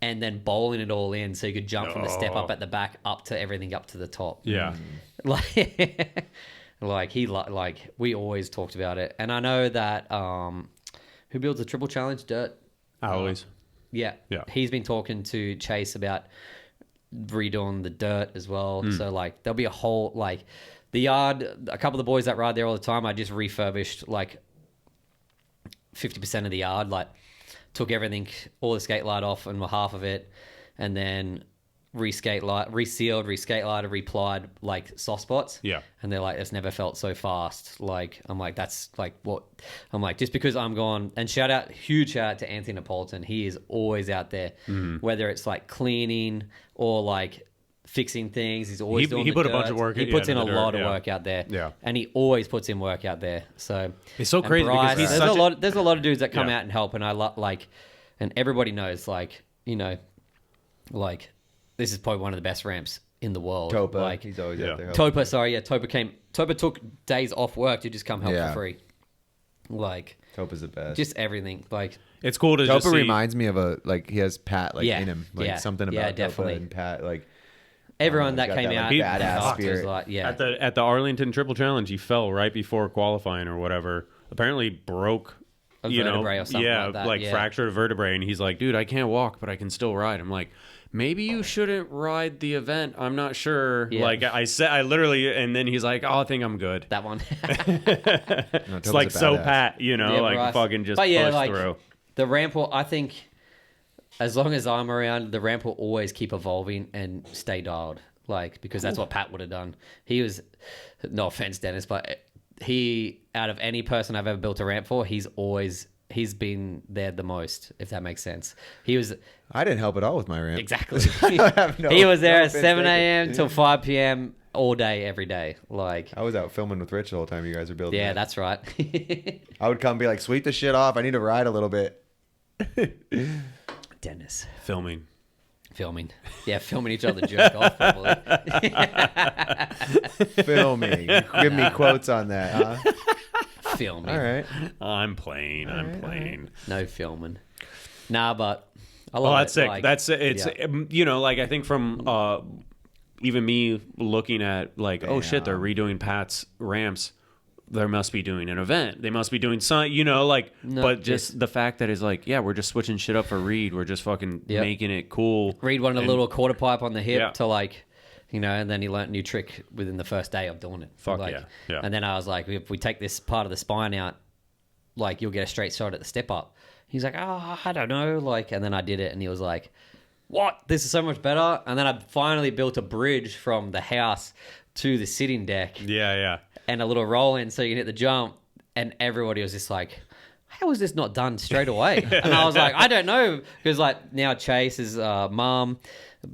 and then bowling it all in, so you could jump from the step up at the back up to everything up to the top. Yeah, like we always talked about it, and I know that who builds a triple challenge, Dirt. Always. Yeah. He's been talking to Chase about redoing the dirt as well. So like there'll be a whole like the yard. A couple of the boys that ride there all the time, I just refurbished like 50% of the yard. Like took everything, all the skate light off and half of it, and then resealed, replied like soft spots. Yeah. And they're like, it's never felt so fast. Like, I'm like, that's like what I'm like, just because I'm gone. And huge shout out to Anthony Napolitan. He is always out there, whether it's like cleaning or like fixing things. He's always doing he put a bunch of work. He puts in a lot of work out there. Yeah. And he always puts in work out there. So it's so crazy Bryce, because there's a lot of dudes that come out and help, and I like, and everybody knows, like, you know, like, this is probably one of the best ramps in the world. Topa, like, he's always out there. Topa took days off work to just come help for free. Like, Topa's the best. Just everything. Like, it's cool to Topa just see. reminds me of he has Pat in him, something about definitely. Topa and Pat, like everyone that came out, badass spirit. Like, At the Arlington Triple Challenge, he fell right before qualifying or whatever. Apparently broke a vertebrae or something like that. Fractured a vertebrae, and he's like, dude, I can't walk, but I can still ride. I'm like, maybe you shouldn't ride the event. I'm not sure. Yeah. Like I literally, and then he's like, oh, I think I'm good. That one. It's like so Pat, like fucking just push through. The ramp will, I think, as long as I'm around, the ramp will always keep evolving and stay dialed. Like, because that's what Pat would have done. He was, no offense, Dennis, but he, out of any person I've ever built a ramp for, he's been there the most, if that makes sense. I didn't help at all with my ramp. Exactly. He was there at 7 a.m. till 5 p.m. all day, every day. Like, I was out filming with Rich the whole time you guys were building. Yeah, that's right. I would come and be like, sweep the shit off. I need to ride a little bit. Dennis. Filming. Yeah, filming each other jerk off, probably. Filming. Give me quotes on that, huh? Filming. All right. I'm playing. No filming. Nah, but I love that's it. sick. Like, that's it's like I think from even me looking at like, oh shit, they're redoing Pat's ramps. They must be doing an event. They must be doing something, but just the fact that it's like, yeah, we're just switching shit up for Reed. We're just fucking making it cool. Reed wanted a little quarter pipe on the hip to like, and then he learnt a new trick within the first day of doing it. Fuck like, yeah. And then I was like, if we take this part of the spine out, like, you'll get a straight shot at the step up. He's like, oh, I don't know. Like, and then I did it, and he was like, what? This is so much better. And then I finally built a bridge from the house to the sitting deck. Yeah. And a little roll in so you can hit the jump. And everybody was just like, how was this not done straight away? And I was like, I don't know. Because like now Chase's mom,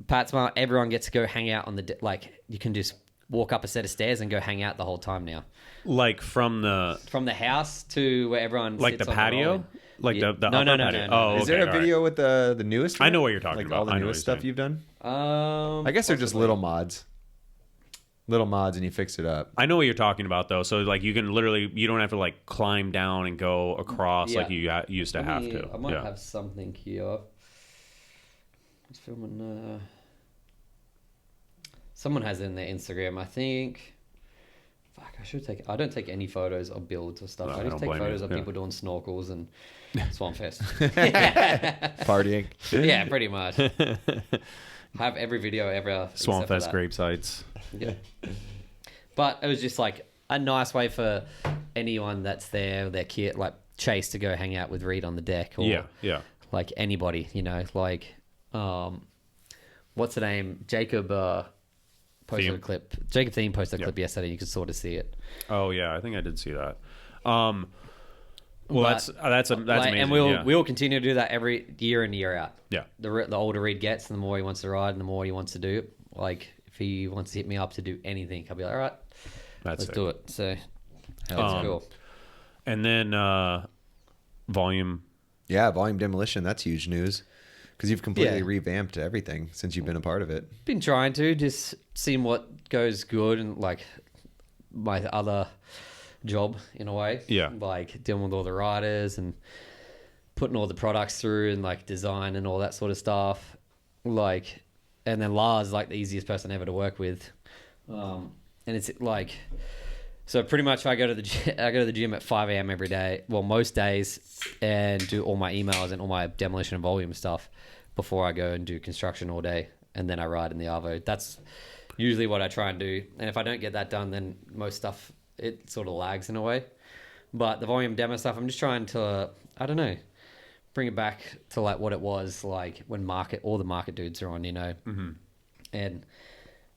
Pat's mom, everyone gets to go hang out on the, like, you can just walk up a set of stairs and go hang out the whole time now. Like from the house to where everyone like sits the on patio? The no. No. Oh, is there a video with the newest ramp? I know what you're talking about. All the newest stuff you've done? I guess they're just little mods. And you fix it up. I know what you're talking about though. So like you can literally, you don't have to like climb down and go across like you used to have to. I might have something here. It's filming. Someone has it in their Instagram, I think. Fuck, I don't take any photos of builds or stuff. I just take photos of people doing snorkels and Swampfest. Partying. Yeah, pretty much. I have every video ever. Swampfest grape sites. Yeah. But it was just like a nice way for anyone that's there, their kid, like Chase, to go hang out with Reed on the deck. Or yeah. Like anybody, like, what's the name? Jacob posted a clip. Jacob Thiem posted a clip yesterday. You could sort of see it. Oh yeah, I think I did see that. Well, that's amazing. And we'll continue to do that every year in, year out. Yeah. The older Reed gets, and the more he wants to ride, and the more he wants to do. Like, if he wants to hit me up to do anything, I'll be like, all right, let's do it. So that's cool. And then volume Yeah, volume demolition. That's huge news. Because you've completely revamped everything since you've been a part of it. Been trying to, just seeing what goes good and like my other job in a way. Yeah. Like dealing with all the riders and putting all the products through and like design and all that sort of stuff. Like, and then Lars like the easiest person ever to work with. And it's like, so pretty much I go to the gym at 5 a.m. every day. Well, most days, and do all my emails and all my demolition and volume stuff before I go and do construction all day. And then I ride in the Arvo. That's usually what I try and do. And if I don't get that done, then most stuff, it sort of lags in a way. But the volume demo stuff, I'm just trying to, I don't know, bring it back to like what it was like when all the market dudes are on, you know. Mm-hmm. And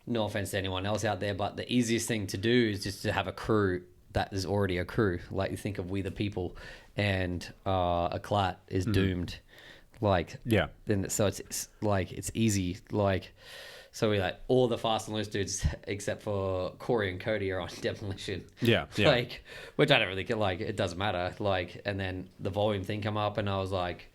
no offense to anyone else out there, but the easiest thing to do is just to have a crew that is already a crew. Like you think of We the People, and a clat is doomed. Like, yeah. Then so it's like it's easy. Like, so we like all the fast and loose dudes except for Corey and Cody are on demolition. Yeah, yeah. Like, which I don't really get. Like, it doesn't matter. Like, and then the volume thing come up, and I was like,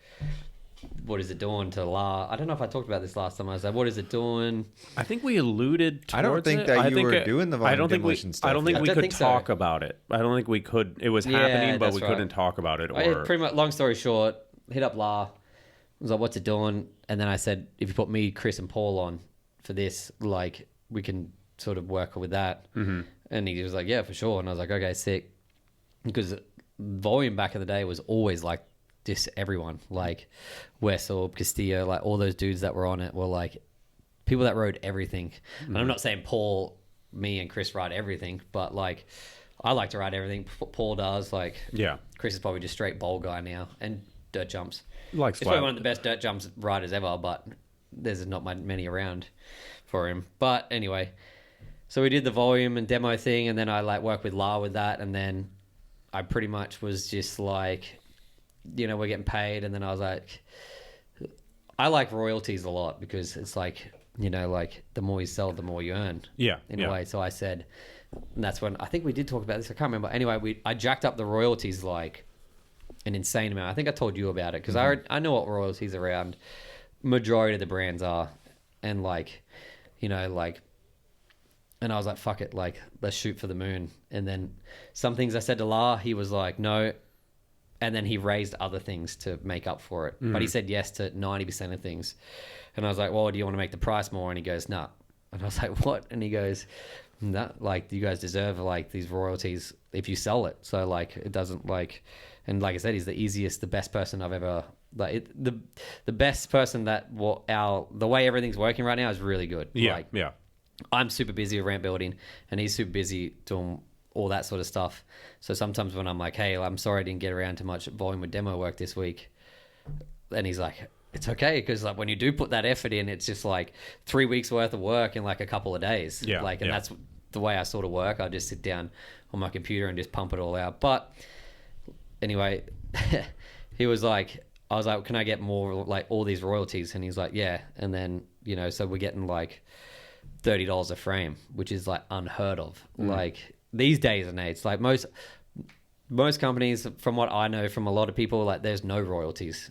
what is it doing to La? I don't know if I talked about this last time. I was like, what is it doing? I think we alluded towards I don't think that you were doing the volume demolition stuff. I don't think we could talk about it. I don't think we could. It was happening, but we couldn't talk about it. Or pretty much, long story short, hit up La. I was like, what's it doing? And then I said, if you put me, Chris, and Paul on for this, like, we can sort of work with that. Mm-hmm. And he was like, yeah, for sure. And I was like, okay, sick. Because volume back in the day was always like this, everyone, like Wessel, Castillo, like all those dudes that were on it were like people that rode everything. Mm-hmm. And I'm not saying Paul, me and Chris ride everything, but like I like to ride everything. Paul does. Like, yeah. Chris is probably just straight bowl guy now and dirt jumps. Like, he's probably one of the best dirt jumps riders ever, but there's not many around for him. But anyway, so we did the volume and demo thing, and then I like worked with La with that, and then I pretty much was just like, you know, we're getting paid, and then I was like, I like royalties a lot because it's like, you know, like the more you sell, the more you earn. Yeah. In a way. So I said, and that's when I think we did talk about this. I can't remember. Anyway, I jacked up the royalties like an insane amount. I think I told you about it because I know what royalties around majority of the brands are, and like, you know, like, and I was like, fuck it, like let's shoot for the moon. And then some things I said to La, he was like, no. And then he raised other things to make up for it. But he said yes to 90% of things. And I was like, well, do you want to make the price more? And he goes, nah. And I was like, what? And he goes, nah, like you guys deserve like these royalties if you sell it. So like it doesn't like, and like I said, he's the easiest, the best person I've ever, like the best person that the way everything's working right now is really good. Yeah. Like, yeah. I'm super busy with ramp building and he's super busy doing all that sort of stuff. So sometimes when I'm like, hey, I'm sorry I didn't get around to much volume with demo work this week. And he's like, it's okay. Because like when you do put that effort in, it's just like 3 weeks worth of work in like a couple of days. Yeah. Like, and that's the way I sort of work. I just sit down on my computer and just pump it all out. But anyway, he was like, I was like, can I get more like all these royalties? And he's like, yeah. And then, you know, so we're getting like $30 a frame, which is like unheard of. Like these days and age, like most companies, from what I know from a lot of people, like there's no royalties.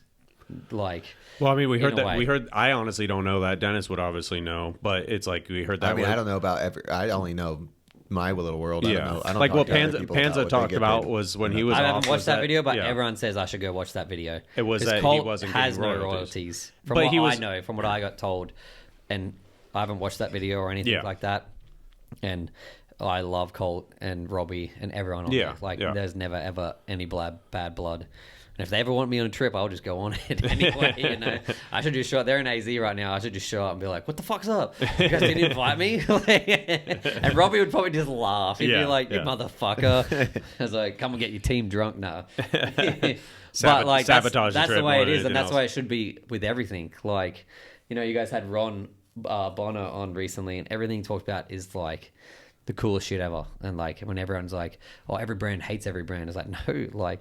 Like, well, I mean, we heard that. I honestly don't know that. Dennis would obviously know, but it's like we heard that. I mean, I don't know about I only know my little world. Yeah. I don't like what Panza talked about was when he was. I haven't watched that video, but everyone says I should go watch that video. It was that Colt he wasn't has getting no royalties. From what I know, from what I got told, and I haven't watched that video or anything like that. And I love Colt and Robbie and everyone on there. Like, there's never ever any bad blood. And if they ever want me on a trip, I'll just go on it anyway. You know, I should just show up. They're in AZ right now. I should just show up and be like, "What the fuck's up? You guys didn't invite me?" And Robbie would probably just laugh. He'd be like, "You motherfucker!" I was like, "Come and get your team drunk now." But like, that's the way it is, and that's the way it should be with everything. Like, you know, you guys had Ron Bonner on recently, and everything he talked about is like the coolest shit ever. And like when everyone's like, oh, every brand hates every brand, it's like, no, like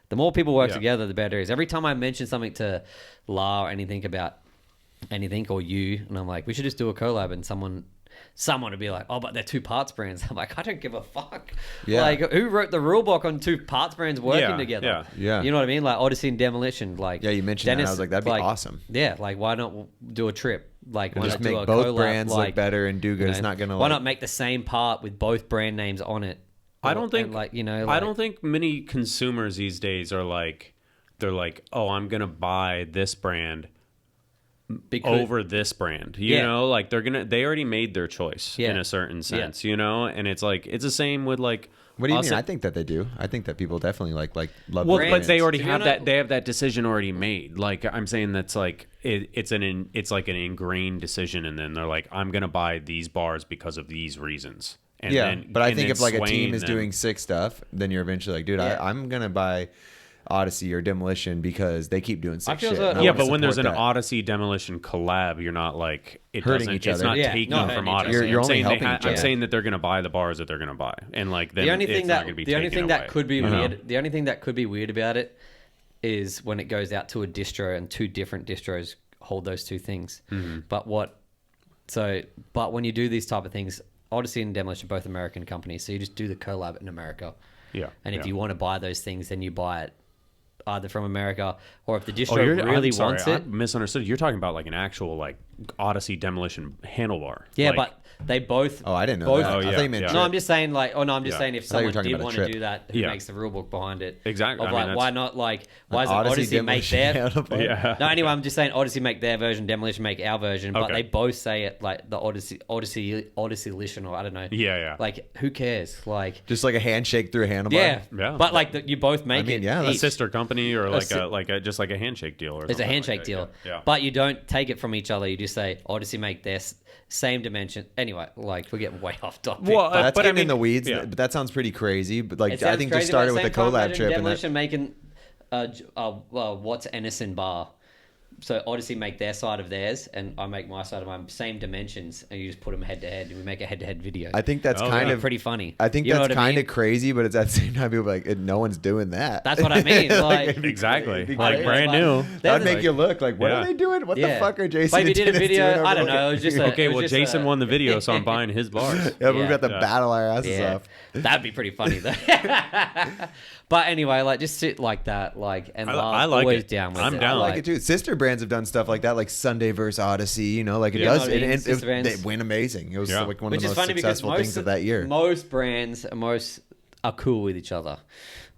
the more people work together, the better it is. Every time I mention something to La or anything about anything or you, and I'm like, we should just do a collab, and someone someone would be like, oh, but they're 2 parts brands. I'm like, I don't give a fuck. Yeah. Like, who wrote the rule book on 2 parts brands working together? Yeah. You know what I mean? Like Odyssey and Demolition. Like, yeah, you mentioned Dennis, that. I was like, that'd be awesome. Yeah, like, why not do a trip? Like, why just not make do both collab, brands like, look better and do good. It's not gonna. Why not make the same part with both brand names on it? I don't think, like, you know, I don't think many consumers these days are like, they're like, oh, I'm gonna buy this brand over this brand, you know, like they already made their choice in a certain sense, you know, and it's like, it's the same with like, what do you mean? I think that they do. I think that people definitely like love. Well, but they already have that. They have that decision already made. Like I'm saying, that's like it's like an ingrained decision, and then they're like, I'm gonna buy these bars because of these reasons. And then, but I think if like a team is doing sick stuff, then you're eventually like, dude, I'm gonna buy Odyssey or Demolition because they keep doing sick shit. Yeah, but when there's an Odyssey Demolition collab, you're not like hurting each other. It's not taking from Odyssey. You're only helping each other. I'm saying that they're going to buy the bars that they're going to buy, and like the only thing that could be weird. The only thing that could be weird about it is when it goes out to a distro and 2 different distros hold those 2 things. Mm-hmm. But when you do these type of things, Odyssey and Demolition are both American companies, so you just do the collab in America. Yeah, and if you want to buy those things, then you buy it either from America or if the distro really wants it. I misunderstood. You're talking about like an actual like Odyssey Demolition handlebar. Yeah, like, but they both. Oh, I didn't know that. I thought you meant No, I'm just saying like. Oh no, I'm just saying if someone did want to do that, who Yeah. makes the rule book behind it? Exactly. Of I mean, like, why not like? Why doesn't Odyssey make their? Yeah. No, anyway, I'm just saying Odyssey make their version, Demolition make our version, but Okay. they both say it like the Odyssey Lition, or I don't know. Yeah. Like who cares? Like Just like a handshake through a handlebar. Yeah. But like you both make it. Yeah, a sister company or like a just like a handshake deal or It's a handshake like deal. Yeah. But you don't take it from each other. You just say Odyssey make their same dimension. Anyway, like we're getting way off topic. Well, that's getting in the weeds. Yeah. But that sounds pretty crazy. But like I think just started with a collab trip. Demolition making what's Ennison bar. So Odyssey make their side of theirs, and I make my side of mine. Same dimensions, and you just put them head to head, and we make a head-to-head video. I think that's kind of pretty funny. I think that's kind of crazy, but it's at the same time people are like no one's doing that. That's what I mean. Like, exactly, like brand new. That'd make you look like what are they doing? What the fuck are Jason? Maybe did a video. I don't know. It was just okay. Well, Jason won the video, so I'm buying his bars. Yeah, we've got to battle our asses off. That'd be pretty funny though. But anyway, like just sit like that, like and I like always it. down with I'm it. down. I like it too. Sister brands have done stuff like that, like Sunday versus Odyssey. You know, like it does. They went amazing. It was like one of the most successful things of that year. Most brands are cool with each other.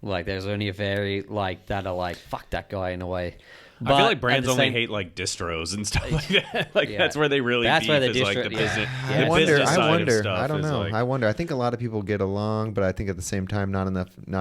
Like there's only a very like that are like fuck that guy in a way. But I feel like brands only hate like distros and stuff like that. Like that's where they really beef is like the business. I wonder. I don't know. Like, I wonder. I think a lot of people get along, but I think at the same time, not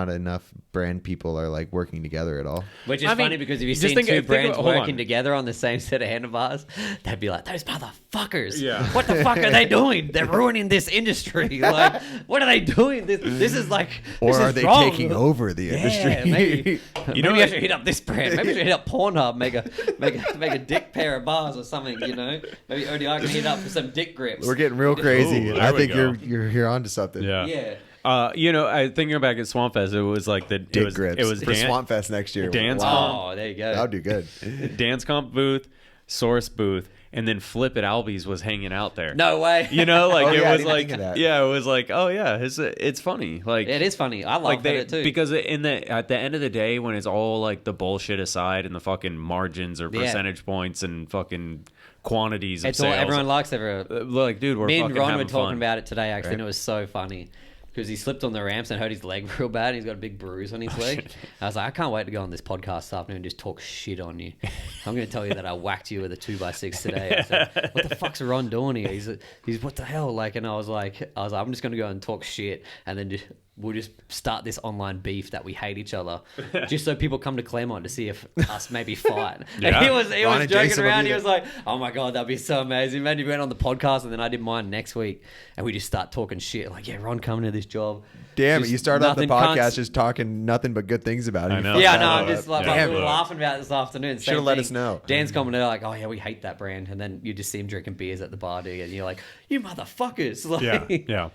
enough brand people are like working together at all. Which is funny because if you see 2 brands working together on the same set of handlebars, they'd be like, "Those motherfuckers! Yeah. What the fuck are they doing? They're ruining this industry! Like, what are they doing? This is like, or are is they wrong. taking over the industry? Maybe I should hit up this brand. Maybe I should hit up Pornhub, make a dick pair of bars or something. You know, maybe only I can hit up for some dick grips. We're getting real crazy. Ooh, I think you're onto something. Yeah. You know, I thinking back at Swampfest, it was like the dick grips. It was for Swampfest next year. Dance comp. There you go. That'll do good. Dance comp booth, Source booth, and then Flip at Albies was hanging out there. No way. You know, like it was like it was like it's funny. Like it is funny. I like it too. Because at the end of the day, when it's all like the bullshit aside and the fucking margins or percentage points and fucking quantities of sales, everyone likes like, dude, we're me fucking and Ron having were talking fun. about it today actually, and it was so funny. Because he slipped on the ramps and hurt his leg real bad. And he's got a big bruise on his leg. I was like, I can't wait to go on this podcast this afternoon and just talk shit on you. I'm going to tell you that I whacked you with a 2x6 today. I said, what the fuck's Ron doing here? He's what the hell? Like, and I was like, I'm just going to go and talk shit, and then we'll just start this online beef that we hate each other, just so people come to Claremont to see if us maybe fight. And he was joking around. He was like, "Oh my god, that'd be so amazing." Man, he went on the podcast, and then I did mine next week, and we just start talking shit. Like, yeah, Ron coming to this job. Damn it! You started off the podcast just talking nothing but good things about it. I know. Yeah, no, I'm just like we were laughing about it this afternoon. Should have let us know. Dan's commented like, "Oh yeah, we hate that brand," and then you just see him drinking beers at the bar, and you're like, "You motherfuckers!" Like, yeah.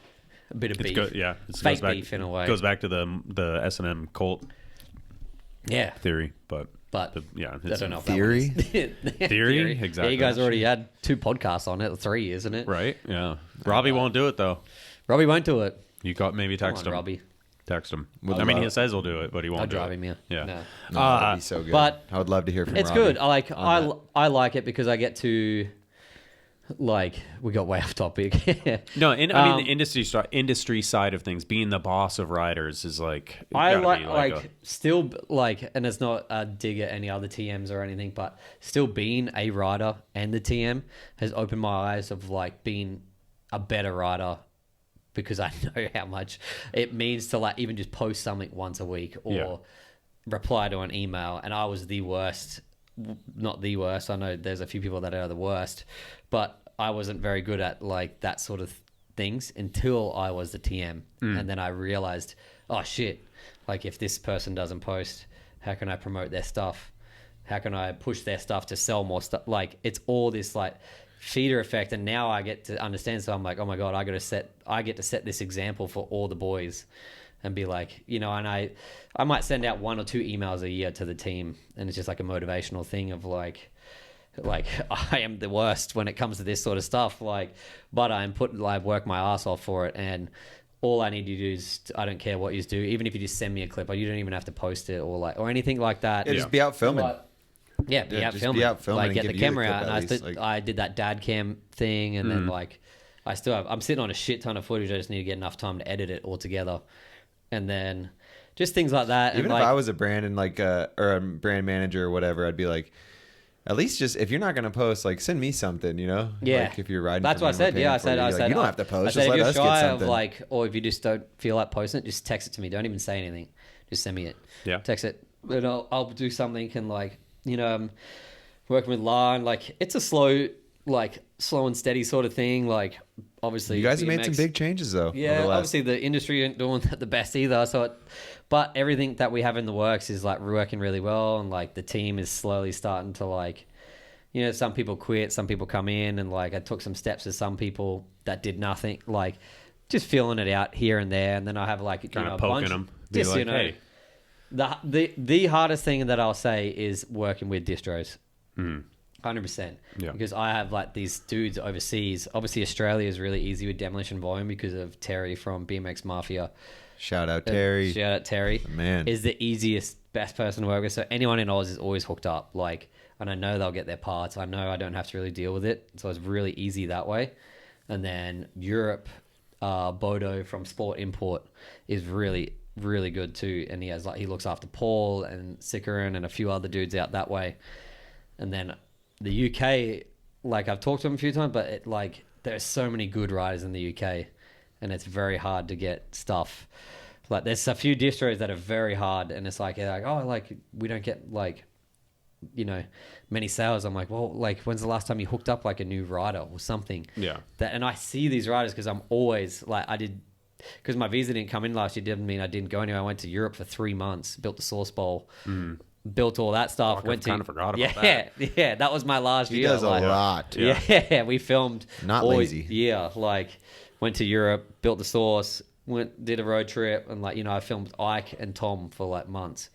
A bit of beef. It's fake beef in a way. Goes back to the S&M cult theory, but But I don't know if theory. Theory, exactly. Yeah, you guys already had 2 podcasts on it, 3, isn't it? Right? Yeah. Robbie won't do it though. Robbie won't do it. You got maybe text him. Robbie. Text him. He says he'll do it, but he won't. I'll drive him. Yeah. No. That'd be so good. But I would love to hear from. It's Robbie good. I like it because I get to. We got way off topic. No, the industry side of things, being the boss of riders is like. Still and it's not a dig at any other TMs or anything, but still being a rider and the TM has opened my eyes of being a better rider, because I know how much it means to even just post something once a week or reply to an email. And I was the worst. Not the worst. I know there's a few people that are the worst, but I wasn't very good at that sort of things until I was the TM. And then I realized, oh shit, if this person doesn't post, how can I promote their stuff? How can I push their stuff to sell more stuff? It's all this feeder effect. And now I get to understand. So I'm like, oh my God, I get to set this example for all the boys. And be and I might send out 1 or 2 emails a year to the team, and it's just a motivational thing of I am the worst when it comes to this sort of stuff, but I'm work my ass off for it, and all I need to do is, I don't care what you do, even if you just send me a clip, or you don't even have to post it or anything like that. Yeah, just be out filming. Be out filming. Get the camera out, and I did that dad cam thing, and then I'm sitting on a shit ton of footage. I just need to get enough time to edit it all together. And then just things like that. Even if I was a brand and or a brand manager or whatever, I'd be at least just, if you're not going to post, send me something, Yeah. If you're riding. That's what I said. Yeah, I said, you don't have to post. I said, just let us get something. or if you just don't feel like posting it, just text it to me. Don't even say anything. Just send me it. Yeah. Text it. And I'll do something, and I'm working with Lon. It's a slow and steady sort of thing. Obviously, you guys BMX, have made some big changes though. Yeah, obviously the industry ain't doing that the best either. But everything that we have in the works is working really well, and the team is slowly starting to some people quit, some people come in, and I took some steps with some people that did nothing, just feeling it out here and there, and then I have kind of poking them. Just hey. The hardest thing that I'll say is working with distros. 100%. Yeah. Because I have these dudes overseas. Obviously, Australia is really easy with demolition volume because of Terry from BMX Mafia. Shout out Terry. Man. Is the easiest, best person to work with. So anyone in Oz is always hooked up. And I know they'll get their parts. I know I don't have to really deal with it. So it's really easy that way. And then Europe, Bodo from Sport Import is really, really good too. And he has he looks after Paul and Sikaran and a few other dudes out that way. And then the UK, I've talked to them a few times, but there's so many good riders in the UK, and it's very hard to get stuff. There's a few distros that are very hard, and it's we don't get many sales. I'm well, when's the last time you hooked up a new rider or something? Yeah. And I see these riders because I'm always because my visa didn't come in last year, didn't mean I didn't go anywhere. I went to Europe for 3 months, built the Source Bowl. Built all that stuff. I kind of forgot about that. Yeah, that was my last year. He does a lot. Yeah, we filmed. Not lazy. Yeah, went to Europe, built the Source, did a road trip, and I filmed Ike and Tom for months,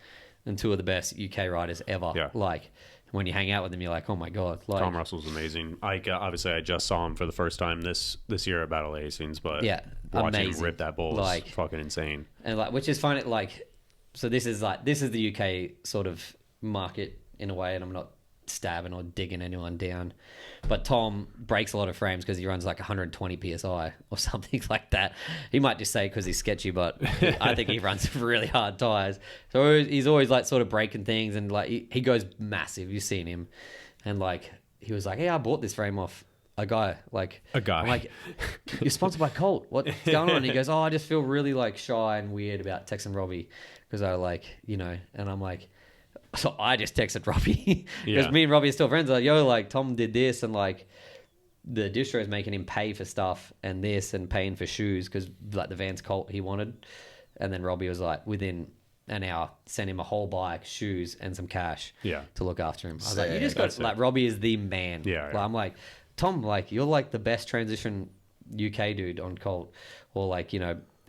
and 2 of the best UK riders ever. Yeah. When you hang out with them, you're oh my God. Tom Russell's amazing. Ike, obviously, I just saw him for the first time this year at Battle of Hastings, but watching him rip that bull is fucking insane. And which is fun. So this is the UK sort of market in a way, and I'm not stabbing or digging anyone down, but Tom breaks a lot of frames because he runs 120 psi or something like that. He might just say because he's sketchy, but I think he runs really hard tires. So he's always sort of breaking things, and he goes massive. You've seen him, and he was hey, I bought this frame off a guy. I'm you're sponsored by Colt. What's going on? And he goes, I just feel really shy and weird about texting Robbie because I and I'm so I just texted Robbie because me and Robbie are still friends. Tom did this, and the distro is making him pay for stuff and this and paying for shoes because the Vans Colt he wanted. And then Robbie was within an hour, sent him a whole bike, shoes, and some cash to look after him. I was you just got Robbie is the man. Yeah. I'm Tom, you're the best transition UK dude on Colt, or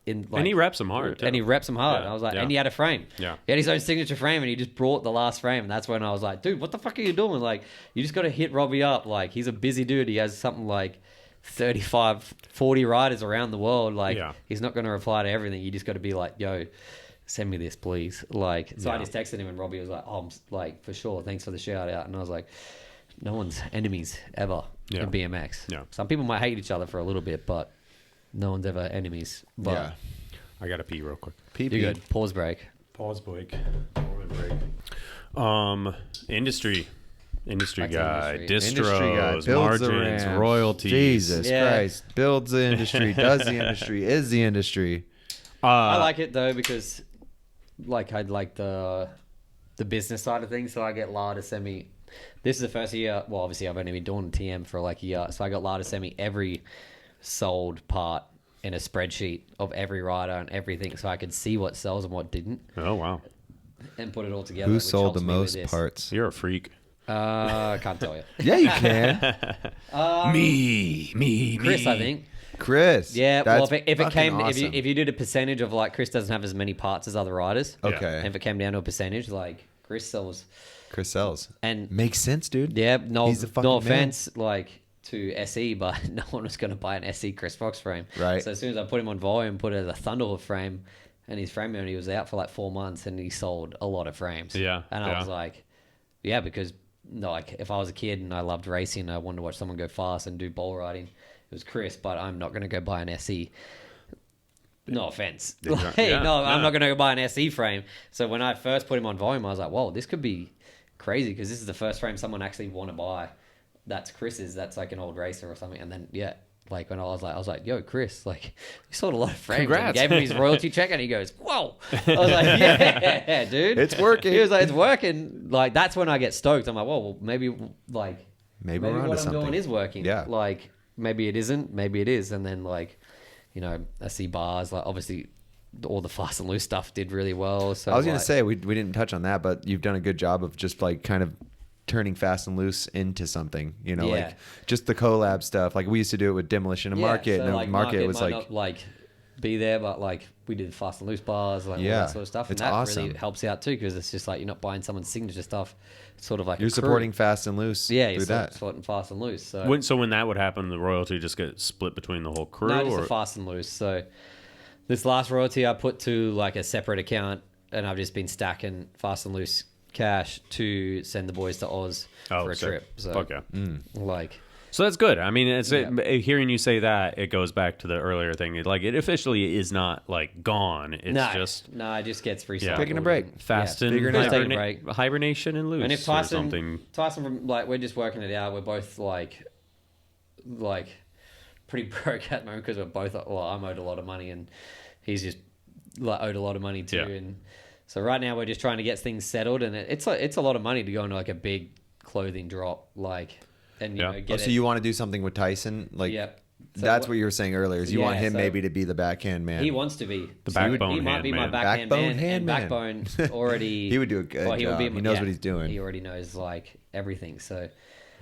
in like, and he reps them hard. And he reps them hard. Yeah. And I was like, and he had a frame. Yeah. He had his own signature frame, and he just brought the last frame. And that's when I was like, dude, what the fuck are you doing? Like, you just got to hit Robbie up. Like, he's a busy dude. He has something like 35, 40 riders around the world. Like, he's not going to reply to everything. You just got to be like, yo, send me this, please. Like, so I just texted him, and Robbie was like, oh, I'm like, for sure, thanks for the shout out. And I was like, no one's enemies ever in BMX. Yeah. Some people might hate each other for a little bit, but no one's ever enemies. But I got to pee real quick. You're good. Pause break. Pause break. Industry guy, distros, margins, royalties. Jesus Christ. Builds the industry, does the industry, is the industry. I like it though because like I'd like the business side of things, so I get La to send me. This is the first year, well obviously I've only been doing TM for like a year, so I got La to send me every sold part in a spreadsheet of every rider and everything, so I could see what sells and what didn't. Oh wow. And put it all together. Who sold the most parts? You're a freak. I can't tell you. Yeah, you can. Me. Chris, I think. Chris. Yeah, well, if it came, awesome. if you did a percentage of like Chris doesn't have as many parts as other riders. Okay. And if it came down to a percentage, like Chris sells. And makes sense, dude. Yeah, no offense, man. like to SE, but no one was going to buy an SE Chris Fox frame. Right. So as soon as I put him on volume, put it as a Thunderhoof frame, and his frame he was out for like 4 months, and he sold a lot of frames. Yeah. And I was like, yeah, because like if I was a kid and I loved racing, I wanted to watch someone go fast and do bull riding. It was Chris, but I'm not going to go buy an SE. No offense. I'm not going to go buy an SE frame. So when I first put him on volume, I was like, whoa, this could be crazy because this is the first frame someone actually want to buy. That's Chris's. That's like an old racer or something. And then, like when I was like, yo, Chris, like you sold a lot of frames. Congrats. And gave him his royalty check and he goes, whoa. I was like, yeah, dude. It's working. He was like, it's working. Like, that's when I get stoked. I'm like, well maybe we're onto what I'm something. doing is working. Yeah. Like, maybe it isn't. Maybe it is. And then, like, you know, I see bars. Like, obviously, all the fast and loose stuff did really well. So I was going to say, we didn't touch on that, but you've done a good job of just, like, kind of turning fast and loose into something, you know, like just the collab stuff. Like we used to do it with Demolition and Market, so and like Market was might like not, be there, but like we did fast and loose bars, like all that sort of stuff, and it's that awesome. really helps out too because it's just like you're not buying someone's signature stuff. It's sort of like you're supporting fast and loose. Yeah, you're through that. supporting fast and loose. So when that would happen, the royalty just get split between the whole crew. No, just a fast and loose. So this last royalty I put to like a separate account, and I've just been stacking fast and loose cash to send the boys to Oz for a trip. So so that's good. I mean, it's hearing you say that, it goes back to the earlier thing. It officially is not like gone. It's it just gets recycled. Taking a break, fast and hibernation and loose. And if Tyson from like we're just working it out. We're both like pretty broke at the moment because we're both. Well, I'm owed a lot of money and he's just like owed a lot of money too. And so right now we're just trying to get things settled, and it's a lot of money to go into like a big clothing drop, like, and you know, get so you want to do something with Tyson, like, so that's what you were saying earlier. Is you want him maybe to be the backhand man? He wants to be the backbone. He might be my backhand man. Backbone already. He would do a good job. He knows what he's doing. He already knows like everything. So.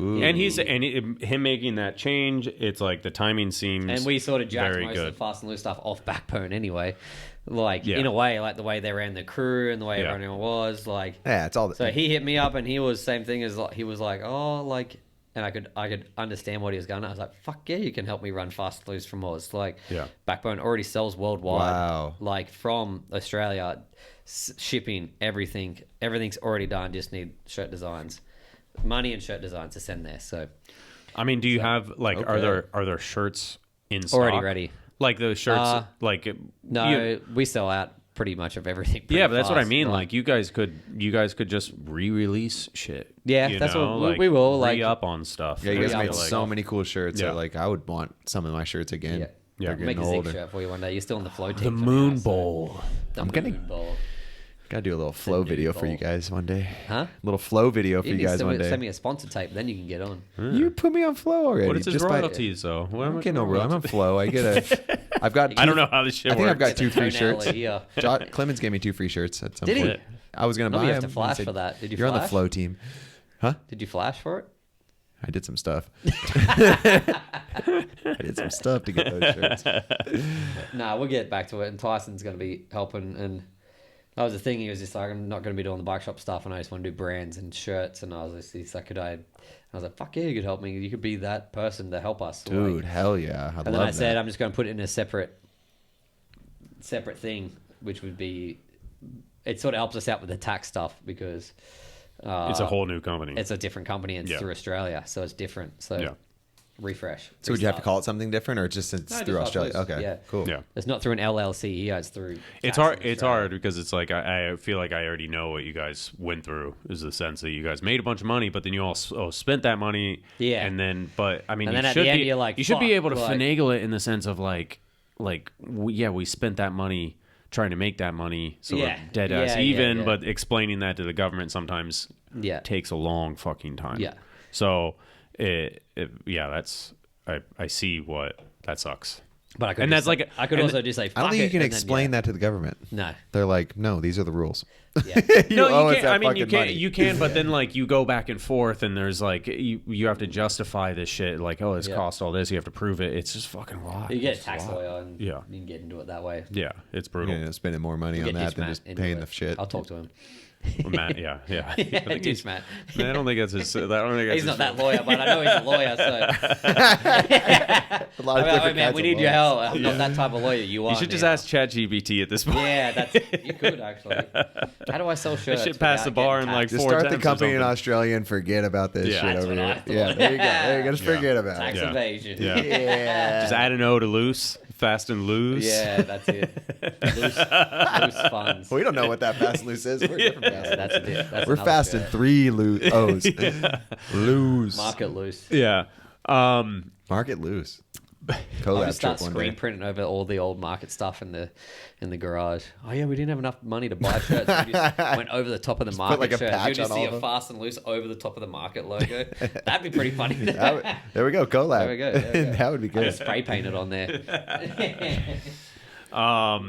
Ooh. And him making that change, it's like the timing seems and we sort of jacked most good. of the fast and loose stuff off backbone anyway. Like in a way, like the way they ran the crew and the way everyone was like. Yeah, it's all. So he hit me up and he was same thing as like, he was like, oh, like, and I could understand what he was going. I was like, fuck yeah, you can help me run fast and loose from Oz. Like, Backbone already sells worldwide. Wow. Like from Australia, shipping everything's already done. Just need shirt designs, money and shirt designs to send there. So, I mean, do you have like are there shirts in stock already ready? Like the shirts, we sell out pretty much of everything. Yeah, but that's what I mean. Like you guys could just re-release shit. Yeah, that's what we will. Like re-up on stuff. Yeah, you guys made so many cool shirts. Yeah. Like I would want some of my shirts again. Yeah, make a Zig shirt for you one day. You're still in the flow team. The Moon Bowl. Moon Bowl. Gotta do a little flow video for you guys one day. Huh? A little flow video for you guys one day. Send me a sponsor tape, then you can get on. You put me on flow already. What is his royalties though? I'm getting over. I'm on flow. I got. I don't know how this shit works. I think I've got 2 free shirts. Clemens gave me 2 free shirts at some point. Did he? I was gonna buy them. You have to flash for that. Did you? You're on the flow team, huh? Did you flash for it? I did some stuff. I did some stuff to get those shirts. Nah, we'll get back to it. And Tyson's going to be helping. And that was the thing. He was just like, I'm not going to be doing the bike shop stuff, and I just want to do brands and shirts. And I was just, he's like, I was like, fuck yeah, you could help me. You could be that person to help us. Dude, like, hell yeah. And then I said, I'm just going to put it in a separate thing, which would be, it sort of helps us out with the tax stuff because it's a whole new company. It's a different company. And it's through Australia, so it's different. So refresh. So would you have to call it something different, or just it's through Australia? Okay, yeah, cool. Yeah, it's not through an LLC here. It's through. It's hard. It's hard because it's like I feel like I already know what you guys went through. Is the sense that you guys made a bunch of money, but then you all spent that money. Yeah, and then but I mean, and then at the end you're like, you should be able to finagle it in the sense of like we spent that money trying to make that money, so we're dead ass even. But explaining that to the government sometimes takes a long fucking time. Yeah. So that's I see what that sucks. But I could I could also just say, fuck I don't think you can and explain that to the government. No, they're like, no, these are the rules. Yeah. No, you can't. I mean, you can, but then like you go back and forth, and there's like you have to justify this shit. Like, oh, it's cost all this. You have to prove it. It's just fucking a lot. You get a tax lawyer, and you can get into it that way. Yeah, it's brutal. You're spending more money on that than just paying the shit. I'll talk to him. Matt, yeah. Ditch Matt. I don't think that's his. He's not that lawyer, but I know he's a lawyer. So a lot of different man, we need your help. I'm not that type of lawyer. You are. You should just ask ChatGPT at this point. Yeah, you could actually. How do I sell shirts? I should pass the bar in like just 4 start the company in Australia and forget about this shit over here. Yeah, there you go. There you go. Just forget about tax it. evasion. Yeah. Just add an O to loose. Fast and loose. Yeah, that's it. Loose funds. We don't know what that fast and loose is. We're different fast. That's We're fast in 3 O's. Loose. Market loose. Yeah. Market loose. I'll just start screen printing over all the old market stuff in the garage. Oh yeah, we didn't have enough money to buy shirts. We just went over the top of the market like a shirt. patch You just on see all a fast and loose over the top of the market logo. That'd be pretty funny. There we go. Collab. There we go. That would be good. Spray painted on there. All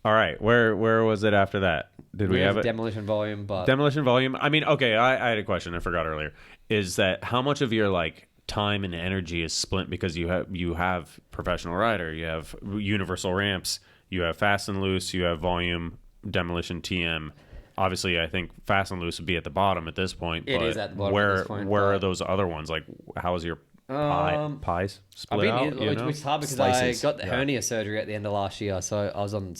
right. Where was it after that? Did we have it? Demolition Volume, but Demolition Volume. I mean, okay. I had a question. I forgot earlier. Is that how much of your like time and energy is split because you have Professional Rider, you have Universal Ramps, you have Fast and Loose, you have Volume, Demolition, TM. Obviously, I think Fast and Loose would be at the bottom at this point. It is at the bottom at this point. Where are those other ones? Like, how is your pies split out? Which is hard because I got the hernia surgery at the end of last year, so I was on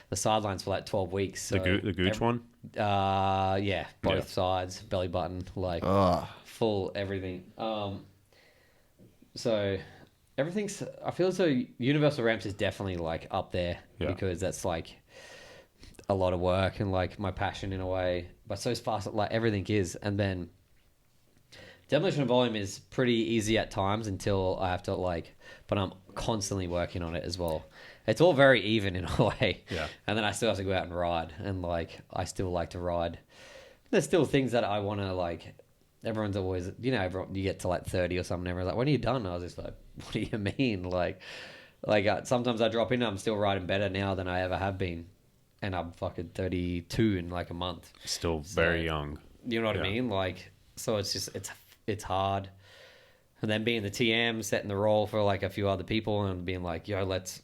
the sidelines for like 12 weeks. So the gooch one? Yeah, both sides, belly button, like full everything. So everything's, I feel as though Universal Ramps is definitely like up there because that's like a lot of work and like my passion in a way, but so fast, like everything is. And then Demolition Volume is pretty easy at times until I have to but I'm constantly working on it as well. It's all very even in a way. Yeah. And then I still have to go out and ride, and I still like to ride. There's still things that I want to everyone's always, you get to 30 or something, everyone's like, when are you done? I was just like, what do you mean? Sometimes I drop in, I'm still riding better now than I ever have been. And I'm fucking 32 in a month. Still very young. You know what I mean? So it's just, it's hard. And then being the TM, setting the role for a few other people and being yo, let's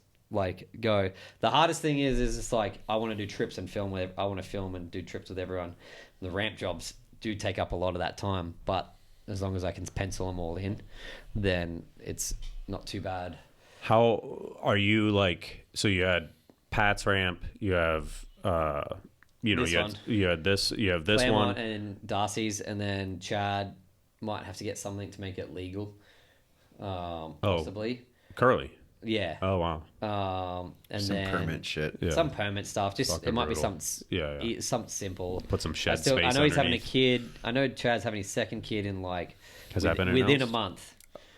go. The hardest thing is it's I want to do trips and film I want to film and do trips with everyone. The ramp jobs do take up a lot of that time, but as long as I can pencil them all in, then it's not too bad. How are you so you had Pat's ramp, you have you have this Claremont one and Darcy's, and then Chad might have to get something to make it legal, possibly. Curly. Yeah. Oh wow. And some then permit shit. Yeah. Some permit stuff. Just fucking it might brutal. Be something. Something simple. Put some shed space. I know he's having a underneath. kid. I know Chad's having his second kid in Has that been within announced? a month.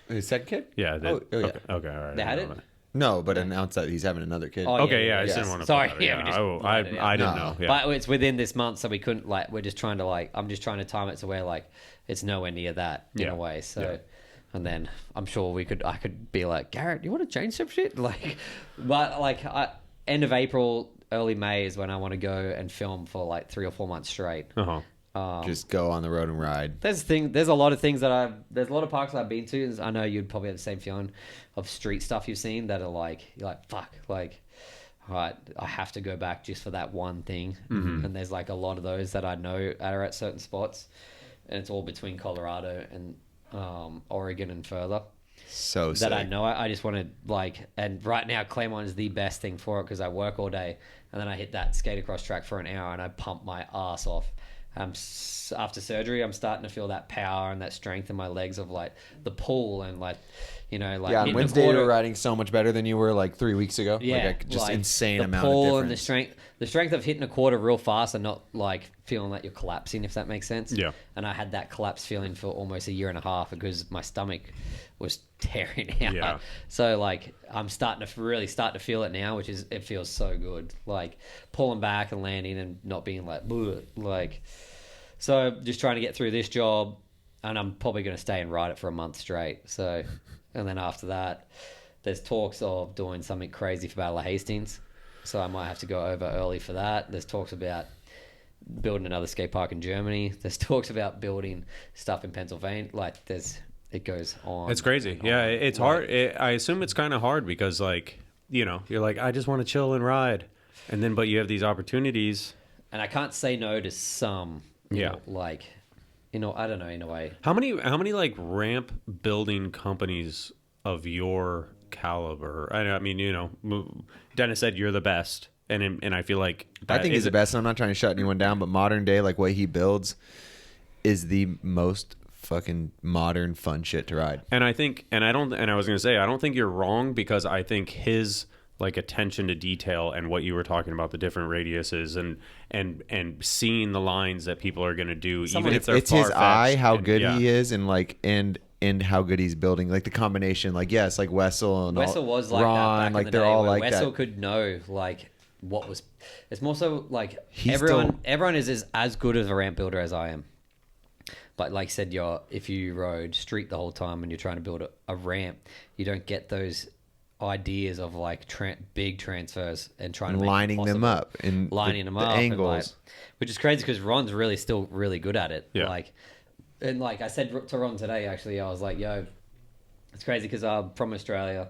His second kid? Yeah. Yeah. Okay. All right. They had it. No, but announced that he's having another kid. Oh, Okay, yeah, I just didn't want to. Sorry, put that, yeah, I didn't know. Yeah. But it's within this month, so we couldn't we're just trying to I'm just trying to time it to where it's nowhere near that in a way. So, and then I'm sure I could be like, Garrett, you want to change some shit? But end of April, early May is when I want to go and film for 3 or 4 months straight. just go on the road and ride. There's a lot of things there's a lot of parks I've been to. I know you'd probably have the same feeling of street stuff you've seen that are like, you're like, fuck, like, all right, I have to go back just for that one thing. Mm-hmm. And there's like a lot of those that I know are at certain spots, and it's all between Colorado and Oregon and further. So that I know. I just want to like, and right now Claremont is the best thing for it because I work all day and then I hit that skate across track for an hour and I pump my ass off. After surgery, I'm starting to feel that power and that strength in my legs of like the pull and like, you know, like on Wednesday you were riding so much better than you were like 3 weeks ago. Yeah, like just like insane amount of difference. And the strength of hitting a quarter real fast and not like feeling like you're collapsing, if that makes sense. Yeah. And I had that collapse feeling for almost a year and a half because my stomach was tearing out. Yeah. So like I'm starting to feel it now, it feels so good. Like pulling back and landing and not being like, bleh, like. So just trying to get through this job, and I'm probably going to stay and ride it for a month straight. So, and then after that, there's talks of doing something crazy for Battle of Hastings. So I might have to go over early for that. There's talks about building another skate park in Germany. There's talks about building stuff in Pennsylvania. Like it goes on. It's crazy. Yeah, it's hard. I assume it's kind of hard because like, you know, you're like, I just want to chill and ride. And then, but you have these opportunities. And I can't say no to some. Yeah. Like, you know, I don't know, in a way. How many like ramp building companies of your caliber? I mean, you know, Dennis said you're the best. And I feel like I think he's the best. And I'm not trying to shut anyone down, but modern day, like what he builds is the most fucking modern fun shit to ride. And I think, I was going to say, I don't think you're wrong because I think his like attention to detail and what you were talking about, the different radiuses and seeing the lines that people are going to do, even if they're it's his eye, how good he is, and like and how good he's building, like the combination, like yes, like Wessel was like Ron, that back like in the they're day all where like Wessel that. could know like what was. It's more so like everyone is as good as a ramp builder as I am. But like I said, if you rode street the whole time and you're trying to build a ramp, you don't get those ideas of like big transfers and trying to lining them up and lining them up angles, and, like, which is crazy because Ron's still really good at it. Yeah. Like, and like I said to Ron today, actually, I was like, yo, it's crazy because I'm from Australia.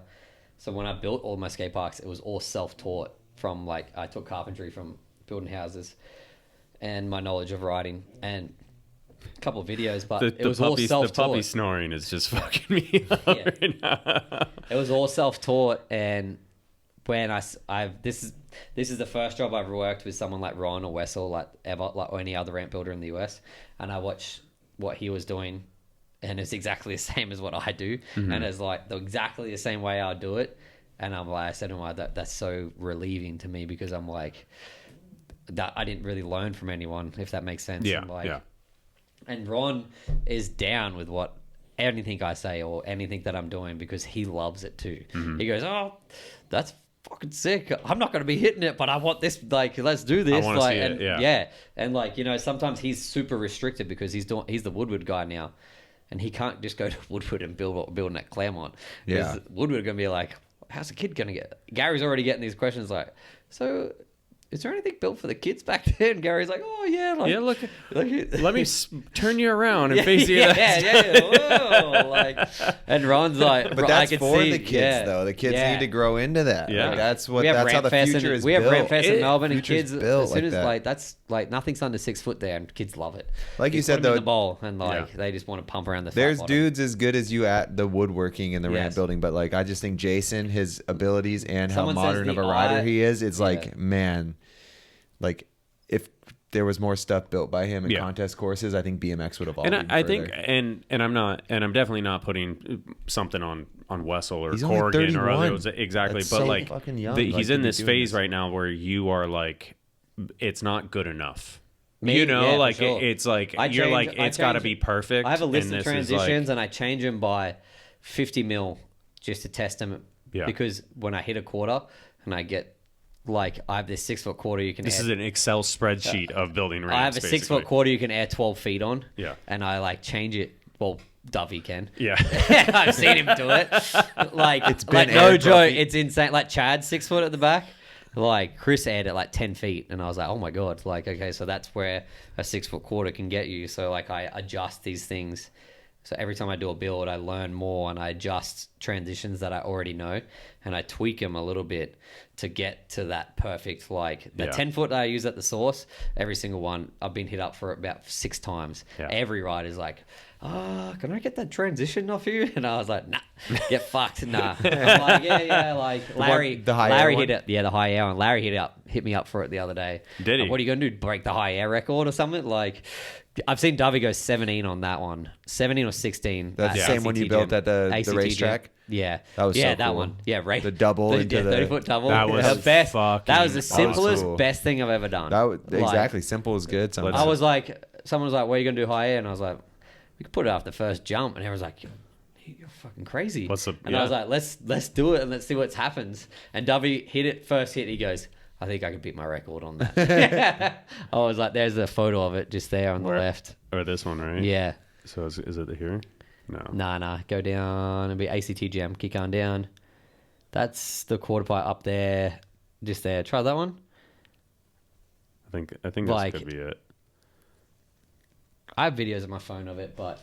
So when I built all my skate parks, it was all self-taught from like, I took carpentry from building houses and my knowledge of riding and a couple of videos, but it was all self-taught. The puppy snoring is just fucking me up right now. It was all self-taught, and when this is the first job I've worked with someone like Ron or Wessel, like ever, like or any other ramp builder in the US, and I watched what he was doing, and it's exactly the same as what I do, and it's like exactly the same way I do it, and I'm like, I said to him, that's so relieving to me because I'm like, that I didn't really learn from anyone, if that makes sense. Yeah, like, yeah. And Ron is down with anything I say or anything that I'm doing because he loves it too. Mm-hmm. He goes, "Oh, that's fucking sick. I'm not going to be hitting it, but I want this. Like, let's do this." I want to see it. Yeah. And like, you know, sometimes he's super restricted because he's the Woodward guy now, and he can't just go to Woodward and building at Claremont. Yeah, Woodward are going to be like, "How's the kid going to get?" Gary's already getting these questions like, "So, is there anything built for the kids back there?" And Gary's like, "Oh yeah, like, yeah. Look, let me turn you around and face you." Whoa, like, and Ron's like, but that's for the kids though. The kids need to grow into that. Yeah, like, that's how the future is built. We have Ramp Fest in Melbourne, and kids as soon as like that's like nothing's under 6 foot there, and kids love it. Like you said though, in the bowl, and like they just want to pump around the. There's dudes as good as you at the woodworking and the ramp building, but like I just think Jason, his abilities and how modern of a rider he is, it's like man. Like, if there was more stuff built by him in contest courses, I think BMX would evolve. And I think, and I'm definitely not putting something on Wessel or Corrigan or others exactly, That's but so like fucking young. He's in this phase right now where you are like, it's not good enough. Me? You know, Yeah, like for sure. it's like you're like it's got to be perfect. I have a list of transitions, like, and I change them by 50 mil just to test them. Yeah. Because when I hit a quarter and I get. Like, I have this 6 foot quarter you can This is an Excel spreadsheet of building ramps. I have a 6 foot quarter you can air 12 feet on. Yeah. And I, like, change it. Well, Dovey can. Yeah. I've seen him do it. Like, it's been no joke. It's insane. Like, Chad's 6 foot at the back. Like Chris aired at like 10 feet, and I was like, oh my god, like okay, so that's where a 6 foot quarter can get you. So like I adjust these things. So every time I do a build, I learn more and I adjust transitions that I already know, and I tweak them a little bit to get to that perfect, like the 10 foot that I use at the source. Every single one I've been hit up for about 6 times. Every rider's like, can I get that transition off you? And I was like, nah, get fucked. Nah. I'm like, yeah. Like Larry hit it. Yeah, the high air one. Larry hit me up for it the other day. Did he? What are you going to do? Break the high air record or something? Like, I've seen Dovey go 17 on that one. 17 or 16. That's the same one you built at the racetrack? Yeah. That was so that cool. one. Yeah, right. The double into 30-foot double. That was the best. That was the simplest, cool. best thing I've ever done. Exactly. Simple is good. Sometimes. I was like, someone was like, "Where are you going to do high air?" And I was like, "We could put it off the first jump." And everyone's like, "You're fucking crazy." And I was like, "Let's do it and let's see what happens." And Dovey hit it first hit. He goes, "I think I could beat my record on that." I was like, "There's a photo of it just there on the left." Or this one, right? Yeah. So is it here? No. Nah. Go down and be ACT jam. Keep going down. That's the quarter pipe up there, just there. Try that one. I think this could be it. I have videos on my phone of it, but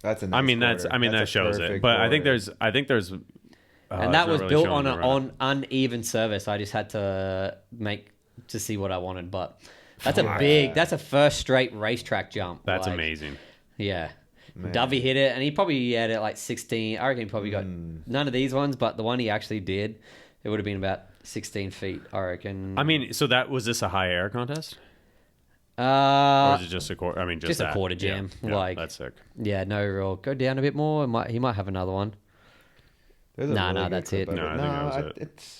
that's a nice that shows it. But quarter. I think there's. And that was really built on uneven surface. I just had to see what I wanted, but that's that's a first straight racetrack jump. That's amazing. Yeah. Man. Dovey hit it, and he probably had it like 16. I reckon he probably got none of these ones, but the one he actually did, it would have been about 16 feet, I reckon. I mean, so was this a high air contest? Or was it just a quarter? I mean, just a quarter jam. Yeah, like that's sick. Yeah, no real. Go down a bit more. He might have another one. No, that's it. No, I think that was it.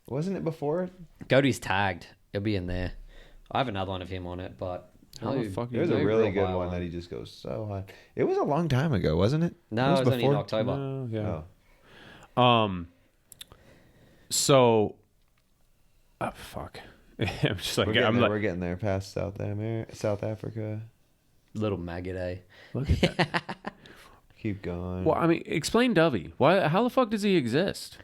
Wasn't it before? Cody's tagged. It'll be in there. I have another one of him on it, but. There's a really good one that he just goes so high. It was a long time ago, wasn't it? No, it was only in October. No, yeah. Oh. So, fuck. I'm just like we're getting there past South Africa. Little maggot, eh? Look at that. Keep going. Well, I mean, explain Dovey. Why? How the fuck does he exist?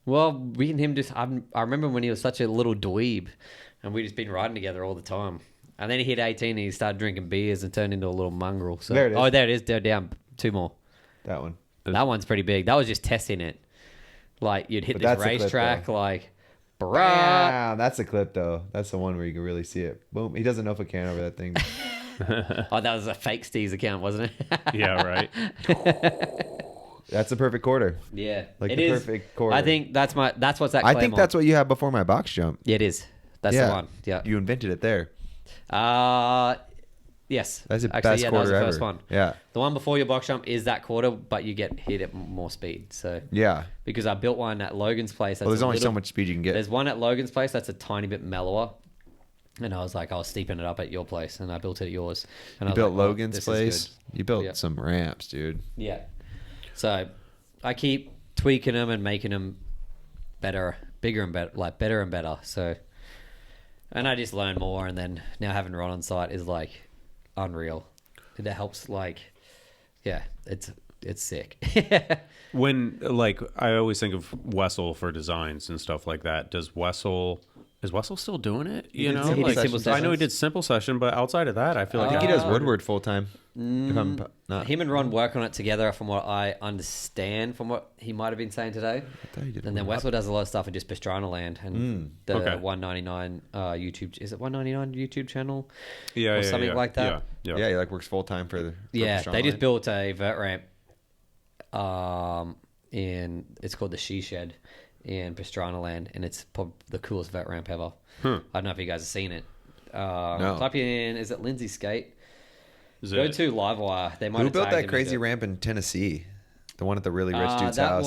Well, we and him I remember when he was such a little dweeb, and we just been riding together all the time. And then he hit 18 and he started drinking beers and turned into a little mongrel. So, there it is. Oh, there it is. They're down 2 more. That one. That one's pretty big. That was just testing it. Like, you'd hit this racetrack, like, brah. That's a clip, though. That's the one where you can really see it. Boom. He doesn't know if it can over that thing. Oh, that was a fake Steve's account, wasn't it? Yeah, right. That's the perfect quarter. Yeah. Like the perfect quarter. I think that's what's that Claremont. I think that's what you had before my box jump. Yeah, it is. That's the one. Yeah. You invented it there. Yes. That's the best quarter that was the ever. first one. Yeah. The one before your box jump is that quarter, but you get hit at more speed. So yeah. Because I built one at Logan's place. There's only so much speed you can get. There's one at Logan's place that's a tiny bit mellower. And I was steeping it up at your place, and I built it at yours. And you built Logan's place? You built some ramps, dude. Yeah. So I keep tweaking them and making them better, bigger and better, like better and better. So, and I just learn more, and then now having Ron on site is like unreal. It helps, it's sick. When I always think of Wessel for designs and stuff like that. Is Wessel still doing it? He did Simple I know he did Simple Session, but outside of that, I feel like he does Woodward full time. If I'm not, him and Ron work on it together, from what I understand, from what he might have been saying today. And then Wessel does a lot of stuff in just Pastrana Land and the 199 YouTube. Is it 199 YouTube channel? Yeah, or something like that. Yeah, he works full time for they just built a vert ramp. It's called the She Shed in Pastrana Land, and it's probably the coolest vert ramp ever. I don't know if you guys have seen it. No. Type in, is it Lindsay Skate? Go to Livewire. They might. Who built that crazy ramp in Tennessee? The one at the really rich dude's house.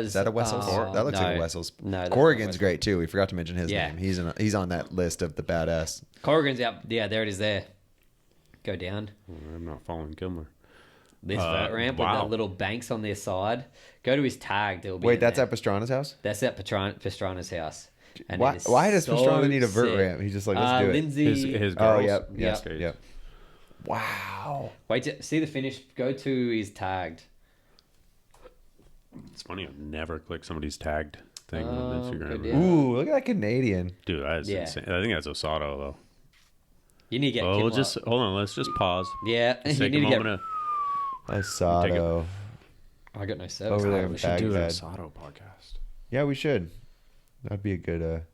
Is that a Wessel's? That looks like a Wessel's. No, Corrigan's great too. We forgot to mention his name. He's on that list of the badass. Corrigan's up. Yeah, there it is. There. Go down. I'm not following Gilmer. This vert ramp with the little banks on their side. Go to his tag. Wait, that's at Pastrana's house? That's at Pastrana's house. And why does Pastrana need a vert ramp? He's just like, let's do it. Lindsay. His girls. Oh, yep. Wow. Wait to see the finish. Go to his tagged. It's funny. I've never clicked somebody's tagged. thing on Instagram. Ooh, look at that Canadian. Dude, that's insane. I think that's Osato, though. You need to get hold on, let's just pause. Yeah. Let's take a moment Osato. I got no service. Over there we should do an Osato podcast. Yeah, we should. That'd be a good...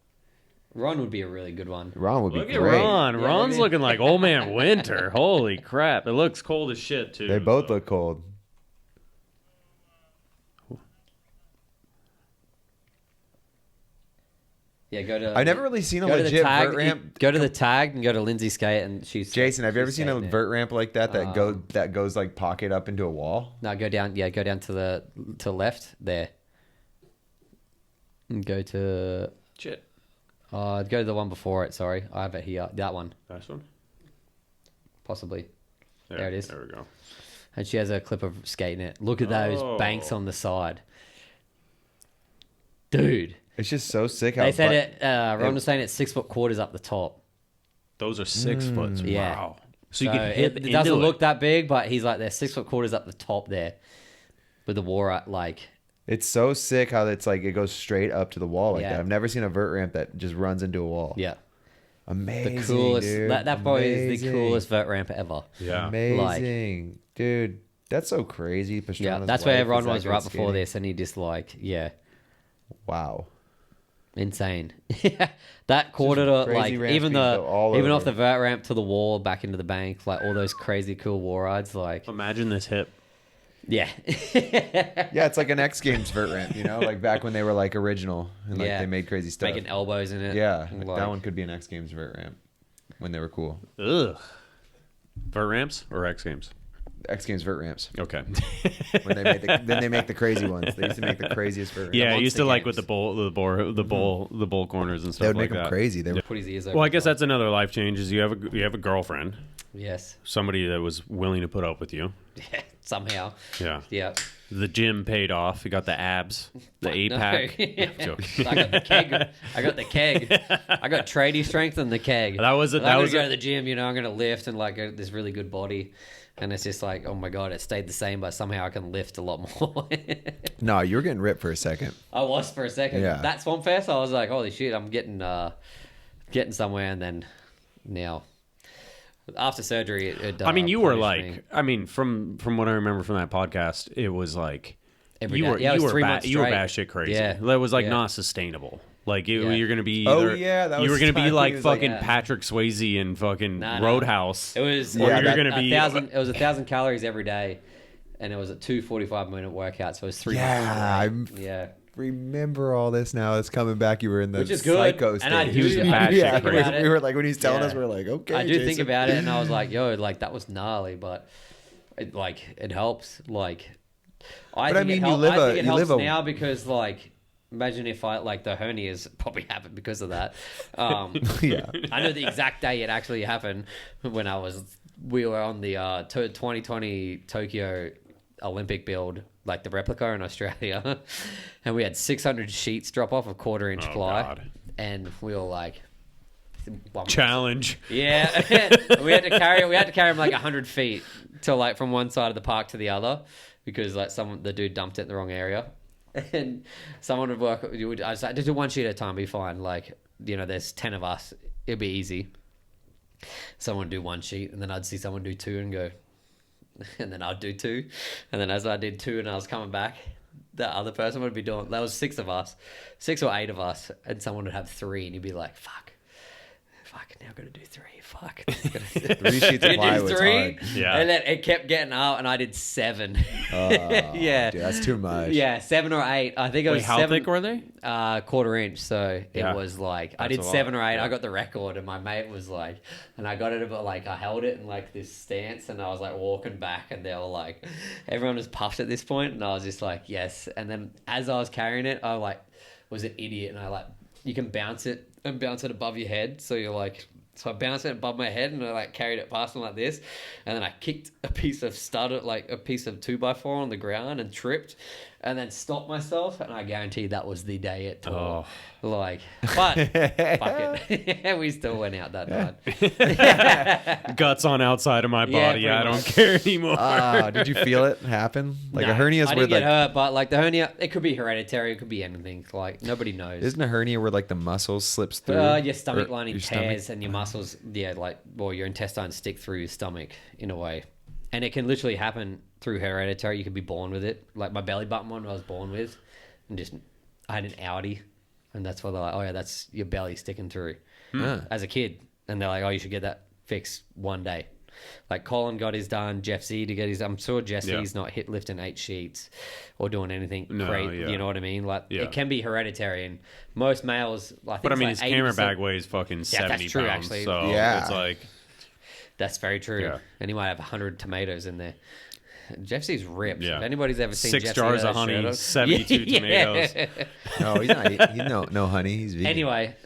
Ron would be a really good one. Ron would be great. Look at Ron. Yeah, Ron's looking like old man winter. Holy crap. It looks cold as shit, too. They both look cold. Yeah, go to... I've never really seen a legit vert ramp. Go to the tag and go to Lindsay Skate and she's... Jason, have you ever seen a vert ramp like that goes like pocket up into a wall? No, go down. Yeah, go down to the left there. And go to... Shit. Go to the one before it, sorry. I have it here. That one. This one? Possibly. There it is. There we go. And she has a clip of skating it. Look at those banks on the side. Dude. It's just so sick how... They said it... Ron was saying it's 6 foot quarters up the top. Those are 6 foot. Yeah. Wow. So you can hit it doesn't look that big, but he's like, they're 6 foot quarters up the top there. With the war, like... It's so sick how it's like it goes straight up to the wall like that. I've never seen a vert ramp that just runs into a wall. Yeah. Amazing, the coolest, dude. That probably is the coolest vert ramp ever. Yeah. Amazing. Dude, that's so crazy. Pastrana's that's where everyone was right before this, and he just like, Wow. Insane. That quarter to like even off the vert ramp to the wall back into the bank, like all those crazy cool war rides. Like imagine this hip. Yeah. Yeah, it's like an X Games vert ramp, you know, like back when they were like original and like they made crazy stuff. Making elbows in it. Yeah, like that one could be an X Games vert ramp when they were cool. Ugh. Vert ramps or X Games? X Games vert ramps. Okay. When then they make the crazy ones. They used to make the craziest vert ramps. Yeah, I used to like with the bowl corners and stuff. They would like make them crazy. They would put his ears over. Well, I guess that's another life change. Is you have a girlfriend. Yes. Somebody that was willing to put up with you. Yeah, somehow. Yeah. Yeah. The gym paid off. You got the abs, the 8-pack. No. I got the keg. I got tradie strength and the keg. That was go to the gym. You know, I'm gonna lift and like this really good body, and it's just like, oh my god, it stayed the same, but somehow I can lift a lot more. No, you were getting ripped for a second. I was for a second. Yeah. That Swampfest, I was like, holy shit, I'm getting somewhere, and then now. After surgery, it I mean, you were like, me. I mean, from what I remember from that podcast, it was like you were batshit crazy. Yeah, that was like not sustainable. Like you're gonna be either, you were gonna be like fucking Patrick Swayze in fucking Roadhouse. It was you're gonna be 1,000. It was 1,000 calories every day, and it was a 2 45-minute workouts. So it was 3 months. Yeah. Remember all this now. It's coming back. You were in the which is good. Psycho state. And I do we were like when he's telling us, we're like, okay. I do think about it, and I was like, yo, like that was gnarly, but it helps. Like, I think it helps now because like, imagine if I like the hernias probably happened because of that. Yeah, I know the exact day it actually happened when we were on the 2020 Tokyo Olympic build. Like the replica in Australia, and we had 600 sheets drop off of 1/4-inch ply, God. And we were like, challenge. Yeah, we had to carry them like 100 feet to like from one side of the park to the other because like the dude dumped it in the wrong area, and someone would work. I was like, just do one sheet at a time, be fine. Like there's 10 of us, it'd be easy. Someone would do one sheet, and then I'd see someone do 2 and go. And then I'd do 2, and then as I did 2 and I was coming back, the other person would be doing. That was 6 of us, 6 or 8 of us, and someone would have 3, and you'd be like, "Fuck, now I've got to do 3. Fuck, 3 sheets of ply was hard." Yeah, and then it kept getting up, and I did 7. Yeah, dude, that's too much. Yeah, 7 or 8. I think it was 7. How thick were they? 1/4-inch. So it was like I did 7 or 8. I got the record, and my mate was like, and I got it, but like I held it in like this stance, and I was like walking back, and they were like, everyone was puffed at this point, and I was just like, yes. And then as I was carrying it, I like was an idiot, and I like you can bounce it above your head, so you're like. So I bounced it above my head and I like carried it past me like this, and then I kicked a piece of stud, like a piece of 2x4 on the ground and tripped, and then stopped myself, and I guarantee that was the day it tore. But fuck it. We still went out that night. Guts on outside of my body. I don't care anymore. Did you feel it happen? Like a hernia is I where didn't get hurt, but like the hernia, it could be hereditary, it could be anything. Like nobody knows. Isn't a hernia where like the muscle slips through? Your stomach lining tears and your muscles, your intestines stick through your stomach in a way. And it can literally happen through hereditary. You could be born with it. Like my belly button one I was born with. And I had an Audi. And that's why they're like, oh yeah, that's your belly sticking through. As a kid. And they're like, oh, you should get that fixed one day. Like Colin got his done. Jeff Z to get his. I'm sure Jesse's not lifting 8 sheets or doing anything great. You know what I mean? Like it can be hereditary, and most males. But I mean, his camera bag weighs fucking 70 that's true, pounds. actually. So it's like that's very true. Yeah. And he might have 100 tomatoes in there. Jeff Z's ripped. Yeah. If anybody's ever seen 6 Jeff jars of honey, 72 tomatoes. No, he's not. No honey. He's vegan. Anyway,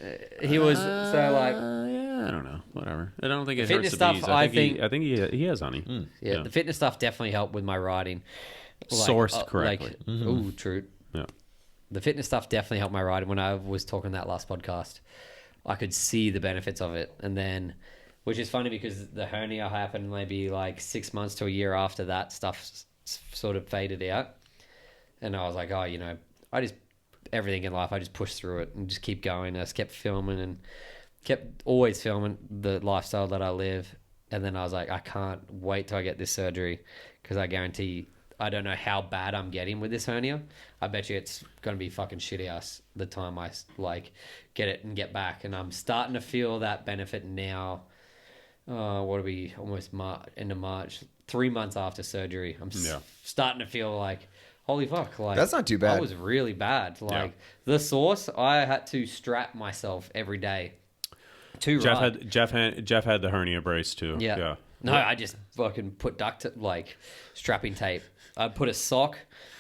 he was so like. I don't know. Whatever. I don't think it fitness hurts the bees. stuff, I think he has honey. Yeah, the fitness stuff definitely helped with my riding. Sourced correctly. Ooh, true. Yeah. The fitness stuff definitely helped my riding. When I was talking that last podcast, I could see the benefits of it. And then, which is funny because the hernia happened maybe like 6 months to a year after that stuff sort of faded out. And I was like, everything in life, I just pushed through it and just keep going. I just kept filming and kept always filming the lifestyle that I live. And then I was like, I can't wait till I get this surgery because I guarantee I don't know how bad I'm getting with this hernia. I bet you it's going to be fucking shitty ass the time I get it and get back. And I'm starting to feel that benefit now. What are we, almost end of March, 3 months after surgery. I'm starting to feel like, holy fuck. Like that's not too bad. That was really bad. Like the sauce, I had to strap myself every day. Jeff had the hernia brace too. Yeah. No, I just fucking put strapping tape. I'd put a sock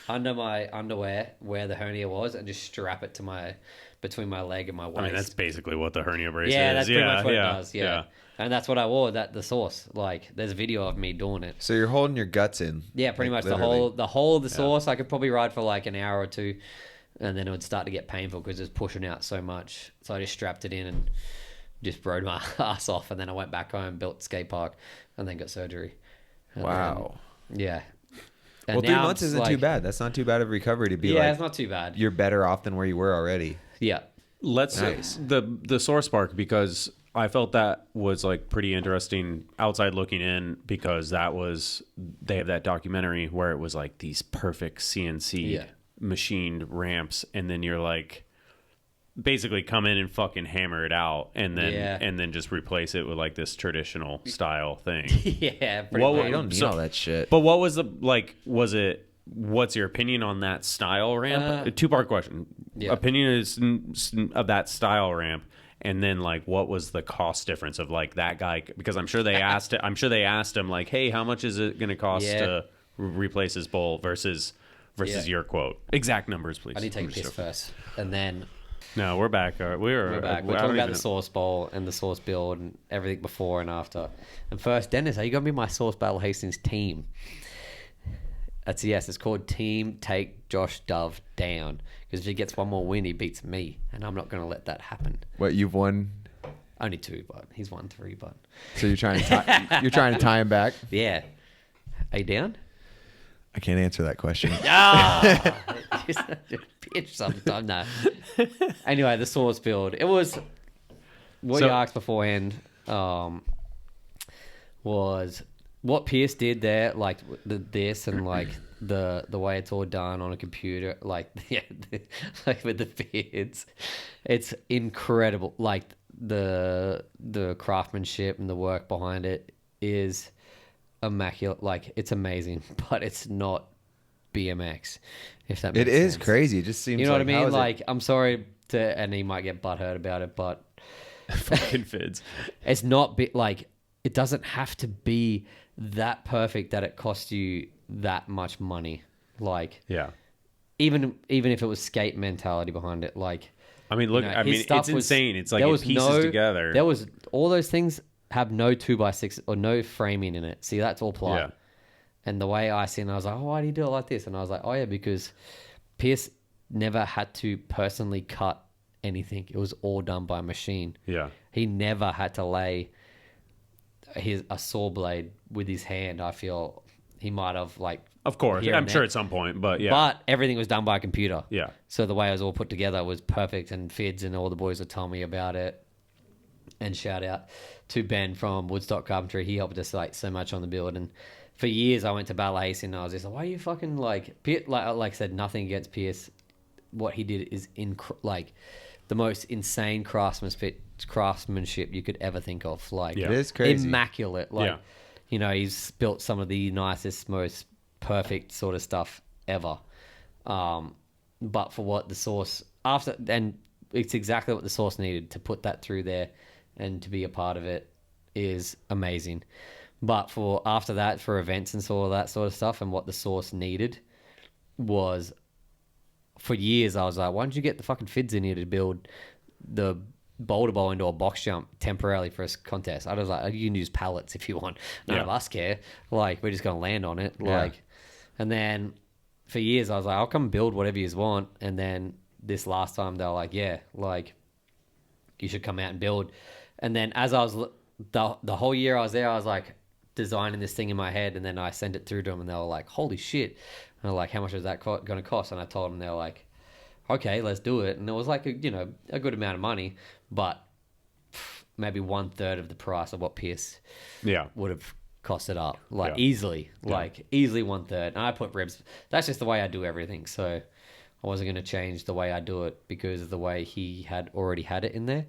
under my underwear where the hernia was and just strap it to between my leg and my waist. I mean, that's basically what the hernia brace is. Yeah, that's pretty much what it does. Yeah. And that's what I wore, the sauce. Like, there's a video of me doing it. So you're holding your guts in. Yeah, pretty much literally. the whole of the sauce. I could probably ride for like an hour or two, and then it would start to get painful because it's pushing out so much. So I just strapped it in and just rode my ass off, and then I went back home, built skate park, and then got surgery. And wow. Yeah. And well, 3 months isn't too bad. That's not too bad of recovery to be it's not too bad. You're better off than where you were already. Yeah. Let's the Source Spark, because I felt that was like pretty interesting outside looking in, because they have that documentary where it was like these perfect CNC machined ramps, and then you're like basically come in and fucking hammer it out and then just replace it with like this traditional style thing. Yeah, you don't need all that shit. But what was what's your opinion on that style ramp? A 2-part question. Opinion of that style ramp, and then like what was the cost difference of like that guy, because I'm sure they asked him like, hey, how much is it going to cost to replace his bowl versus your quote. Exact numbers, please. I need to take a piss first, and then no, we're back. We're back. We're talking about the sauce bowl and the sauce build and everything before and after. And first, Dennis, are you going to be my Sauce Battle Hastings team? That's yes. It's called Team Take Josh Dove Down, because if he gets one more win, he beats me, and I'm not going to let that happen. What, you've won? Only 2, but he's won 3. But so you're trying to tie him back? Yeah. Are you down? I can't answer that question. Bitch sometime. No. Anyway, the sauce build. It was what you asked beforehand. Was what Pierce did there, like this and like the way it's all done on a computer, like like with the beards. It's incredible. Like the craftsmanship and the work behind it is immaculate. Like, it's amazing, but it's not BMX, if that makes sense. It is crazy. It just seems, you know what I mean? Like, I'm sorry and he might get butthurt about it, but fucking fids. It's not like, it doesn't have to be that perfect that it costs you that much money. Like, yeah, even if it was skate mentality behind it, like, I mean, look, I mean, it's insane. It's like it pieces together. There was all those things have no 2x6 or no framing in it. See, that's all ply. Yeah. And the way I see it, I was like, oh, why do you do it like this? And I was like, oh yeah, because Pierce never had to personally cut anything. It was all done by machine. Yeah. He never had to lay a saw blade with his hand. I feel he might have, like... Of course. I'm sure at some point, but yeah. But everything was done by a computer. Yeah. So the way it was all put together was perfect, and Fids and all the boys would tell me about it. And shout out to Ben from Woodstock Carpentry. He helped us like so much on the build. And for years I went to Ballet and I was just like, why are you fucking like I said, nothing against Pierce. What he did is like the most insane craftsmanship you could ever think of. Like, it is crazy. Immaculate. Like, you know, he's built some of the nicest, most perfect sort of stuff ever. But for what the Source after, and it's exactly what the Source needed to put that through there and to be a part of it is amazing. But for after that, for events and all that sort of stuff, and what the Source needed was, for years I was like, why don't you get the fucking Fids in here to build the boulder bowl into a box jump temporarily for a contest? I was like, you can use pallets if you want. None of us care. Like, we're just going to land on it. Like, and then for years I was like, I'll come build whatever you want. And then this last time they were like, yeah, like you should come out and build. And then as I was, the whole year I was there, I was like designing this thing in my head, and then I sent it through to them and they were like, holy shit. And they're like, how much is that going to cost? And I told them, they were like, okay, let's do it. And it was like, a good amount of money, but maybe 1/3 of the price of what Pierce would have cost it up. Like easily 1/3. And I put ribs. That's just the way I do everything. So I wasn't going to change the way I do it because of the way he had already had it in there.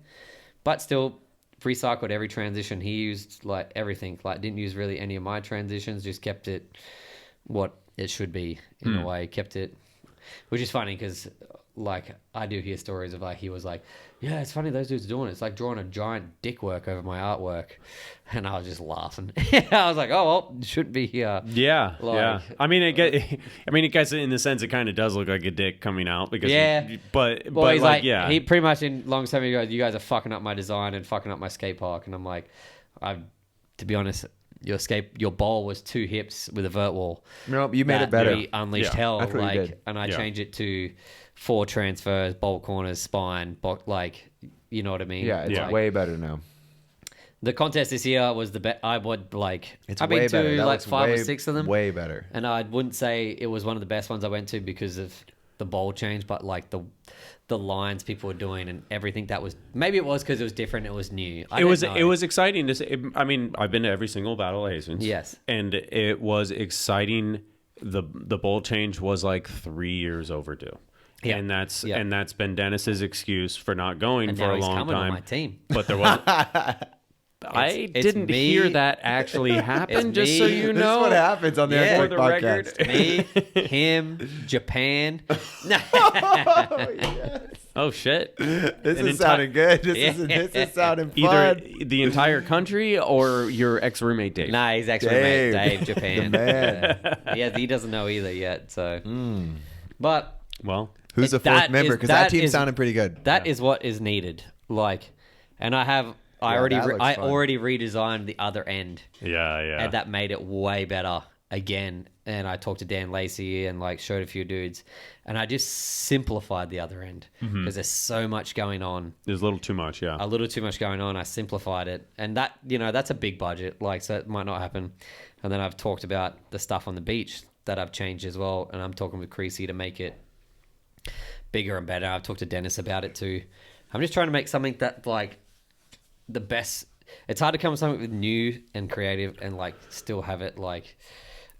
But still recycled every transition. He used like everything. Like didn't use really any of my transitions. Just kept it what it should be in a way. Kept it, which is funny because like I do hear stories of like he was like, yeah, it's funny those dudes are doing it. It's like drawing a giant dick work over my artwork, and I was just laughing. I was like, oh well, it shouldn't be here. Yeah, like, I mean, it gets in the sense it kind of does look like a dick coming out because but he's like he pretty much in long time he goes, you guys are fucking up my design and fucking up my skate park, and I'm like, to be honest, your bowl was 2 hips with a vert wall. No, you made it better. Really unleashed hell, like, and I changed it to 4 transfers, bolt corners, spine, like, you know what I mean? Yeah, it's like, way better now. The contest this year was the best. I would like. I've been to like 5 or 6 of them. Way better. And I wouldn't say it was one of the best ones I went to because of the bowl change, but like the lines people were doing and everything that was, maybe it was because it was different. It was new. It was exciting to see. I mean, I've been to every single Battle of Hastings. Yes. And it was exciting. The bowl change was like 3 years overdue. Yeah. And that's been Dennis's excuse for not going for a long time. On my team. But there was I didn't hear that actually happen, just so you know. This is what happens on the Unclicked Podcast. It's me, him, Japan. Yes. Oh, shit. This is sounding good. This is sounding fun. Either the entire country or your ex-roommate, Dave. Nah, he's ex-roommate, Dave, Japan. The man. He doesn't know either yet. So, But... Well... Who's the fourth member? Because that team sounded pretty good. That is what is needed. Like, and I already redesigned the other end. Yeah. And that made it way better again. And I talked to Dan Lacey and like showed a few dudes, and I just simplified the other end because there's so much going on. There's a little too much, yeah. A little too much going on. I simplified it, and that that's a big budget. Like, so it might not happen. And then I've talked about the stuff on the beach that I've changed as well, and I'm talking with Creasy to make it bigger and better. I've talked to Dennis about it too. I'm just trying to make something that like the best. It's hard to come with something new and creative and like still have it like.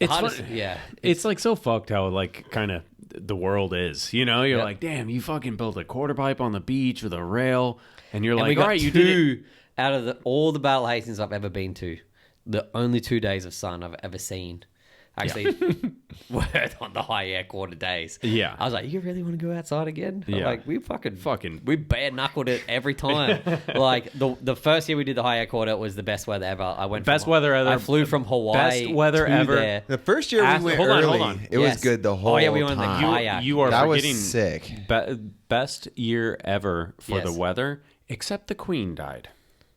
It's like so fucked how like kind of the world is. You know, you're like, damn, you fucking built a quarter pipe on the beach with a rail, and you're like, all right, you did it. Out of all the Battle Hastings I've ever been to, the only 2 days of sun I've ever seen. Actually, word on the high air quarter days. Yeah. I was like, you really want to go outside again? Yeah. Like, we we bare knuckled it every time. Like, the first year we did the high air quarter was the best weather ever. Weather ever. I flew from Hawaii. Best weather ever. There. The first year we went early. Hold on. It was good the whole time. We went on the kayak. You are forgetting was sick. Best year ever for the weather, except the Queen died.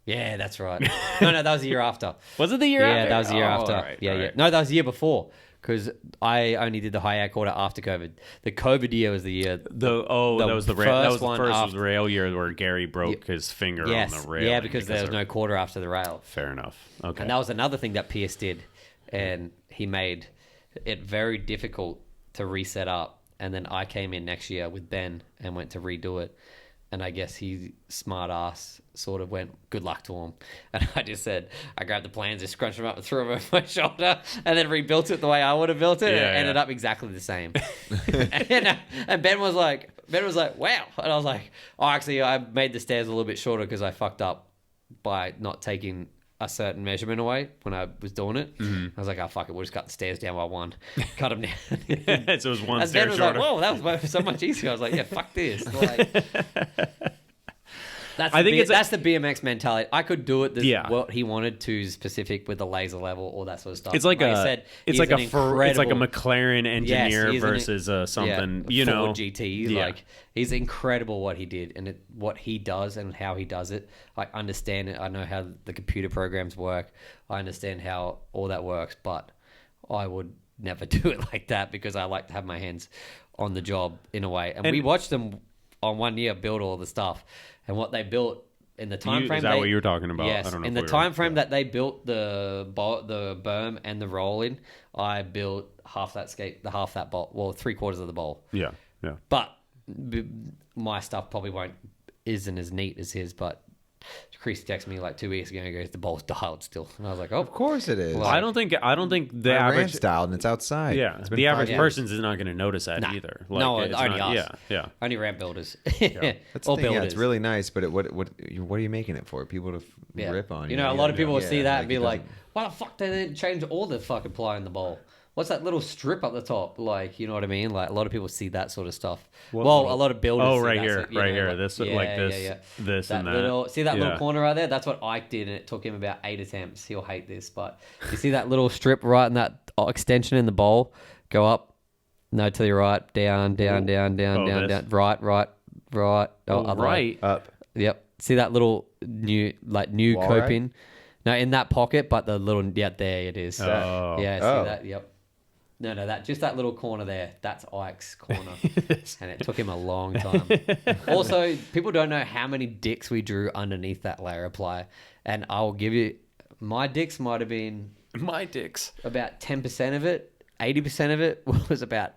Yeah, that's right. No, that was the year after. Was it the year after? Yeah, that was the year after. Right, yeah. No, that was the year before. because I only did the high air quarter after COVID. The COVID year was the year. That was the first rail year where Gary broke his finger on the rail. Yeah, because there was no quarter after the rail. Fair enough. Okay. And that was another thing that Pierce did, and he made it very difficult to reset up. And then I came in next year with Ben and went to redo it. And I guess he, smart ass, sort of went, good luck to him. And I just said, I grabbed the plans, just scrunched them up and threw them over my shoulder, and then rebuilt it the way I would have built it. And it ended up exactly the same. and Ben was like, wow. And I was like, oh, actually, I made the stairs a little bit shorter because I fucked up by not taking a certain measurement away when I was doing it. I was like, oh, fuck it, we'll just cut the stairs down by one. Cut them down. So it was one and stair Ben was shorter. like, whoa, that was so much easier. I was like, yeah, fuck this. Like, that's the BMX mentality. I could do it what he wanted to specific with the laser level, all that sort of stuff. It's like a McLaren engineer versus something, Ford GT. Yeah. Like, he's incredible what he did and what he does and how he does it. I understand it. I know how the computer programs work. I understand how all that works, but I would never do it like that because I like to have my hands on the job in a way. And we watched them on 1 year build all the stuff. And what they built in the time frame. Is that what you were talking about? Yes. I don't know in the time frame that they built the berm and the roll in, I built half that bowl. Well, 3/4 of the bowl. Yeah. But my stuff probably isn't as neat as his. But Chris texted me like 2 weeks ago and goes, the bowl's dialed still. And I was like, oh, of course it is. Well, I don't think the average dialed and it's outside. Yeah, the average person's is not going to notice that either. Like, no, only us. Yeah. Only ramp builders. Yeah. That's the thing. Yeah, it's really nice, but what are you making it for? People to rip on you. You know, a lot of people will see that and be like, why the fuck they didn't change all the fucking ply in the bowl? What's that little strip up the top? Like, you know what I mean? Like, a lot of people see that sort of stuff. A lot of builders. Oh, see right that here, sort, right here. Like, this, this, that and that. Little corner right there? That's what Ike did, and it took him about 8 attempts. He'll hate this, but you see that little strip right in that extension in the bowl? Go up, no, to your right, down, down, right. Oh, up, right, up. Yep. See that little new wall coping? Right? No, in that pocket, but the little there it is. Oh. Yeah, see that? Yep. No, that little corner there, that's Ike's corner. And it took him a long time. Also, people don't know how many dicks we drew underneath that layer of ply. And I'll give you, my dicks might have been... My dicks. About 10% of it. 80% of it was about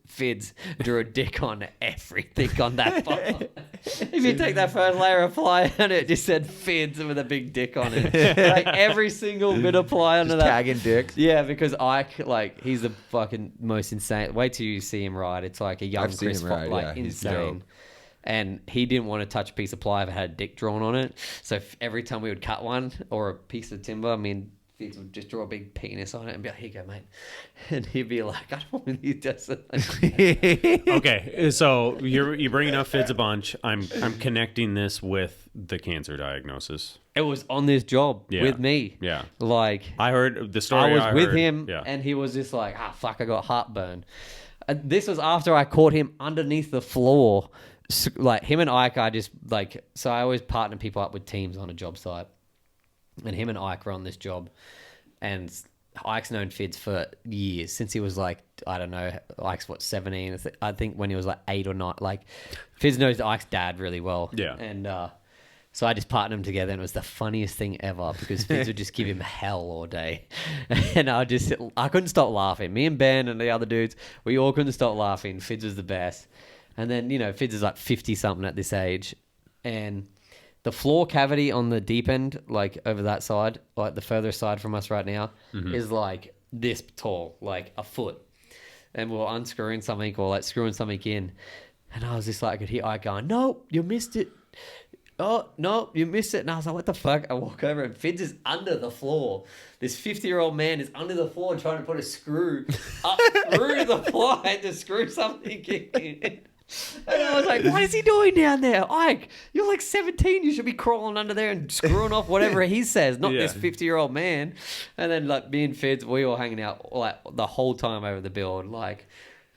Fids drew a dick on everything on that bottle. If you take that first layer of ply and it just said Fids with a big dick on it. Like every single bit of ply under that. Tagging dicks. Yeah, because Ike, like, he's the fucking most insane. Wait till you see him ride. It's like a young Chris Fox, like, insane. And he didn't want to touch a piece of ply if it had a dick drawn on it. So every time we would cut one or a piece of timber, I mean, Fids would just draw a big penis on it and be like, here you go, mate. And he'd be like, I don't want you to do it. Okay, so you're bringing up Fids a bunch. I'm connecting this with the cancer diagnosis. It was on this job with me. Yeah. Like, I heard the story. I was with him and he was just like, fuck, I got heartburn. And this was after I caught him underneath the floor. Like, him and Ike, so I always partner people up with teams on a job site. And him and Ike were on this job. And Ike's known Fids for years, since he was like, I don't know, Ike's 17? I think when he was like 8 or 9. Like, Fids knows Ike's dad really well. Yeah. And so I just partnered them together, and it was the funniest thing ever because Fids would just give him hell all day. And I couldn't stop laughing. Me and Ben and the other dudes, we all couldn't stop laughing. Fids was the best. And then, Fids is like 50-something at this age. And the floor cavity on the deep end, like over that side, like the further side from us right now, is like this tall, like a foot. And we're unscrewing something or like screwing something in. And I was just like, I could hear Ike going, no, you missed it. Oh, no, you missed it. And I was like, what the fuck? I walk over and Fids is under the floor. This 50-year-old man is under the floor trying to put a screw up through the ply to screw something in. And I was like, what is he doing down there? Ike, you're like 17. You should be crawling under there and screwing off whatever he says, not this 50-year-old man. And then, like, me and Fids, we were hanging out like the whole time over the build. Like,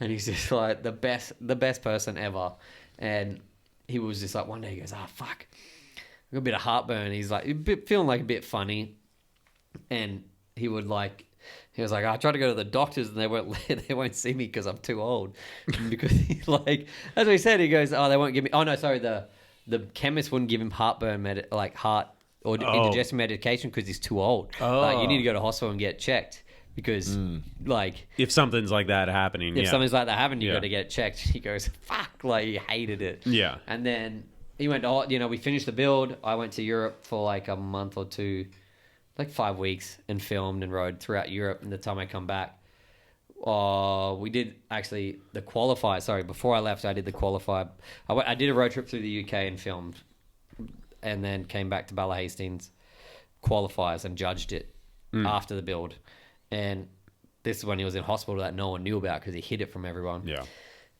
and he's just like the best person ever. And he was just like, one day he goes, fuck, I got a bit of heartburn. He's like, feeling like a bit funny. And he would like, He was like, I tried to go to the doctors and they won't see me because I'm too old. Because he's like, as we said, he goes, oh, they won't give me. Oh no, sorry, the chemist wouldn't give him heart or indigestion medication because he's too old. Oh. Like, you need to go to hospital and get checked because like if something's like that happening, you got to get checked. He goes, fuck, like he hated it. Yeah. And then he went to, we finished the build. I went to Europe for like a month or two, like 5 weeks, and filmed and rode throughout Europe. And the time I come back, we did actually the qualifier. Sorry, before I left, I did the qualifier. I did a road trip through the UK and filmed, and then came back to Bala Hastings qualifiers and judged it after the build. And this is when he was in hospital that no one knew about because he hid it from everyone. Yeah.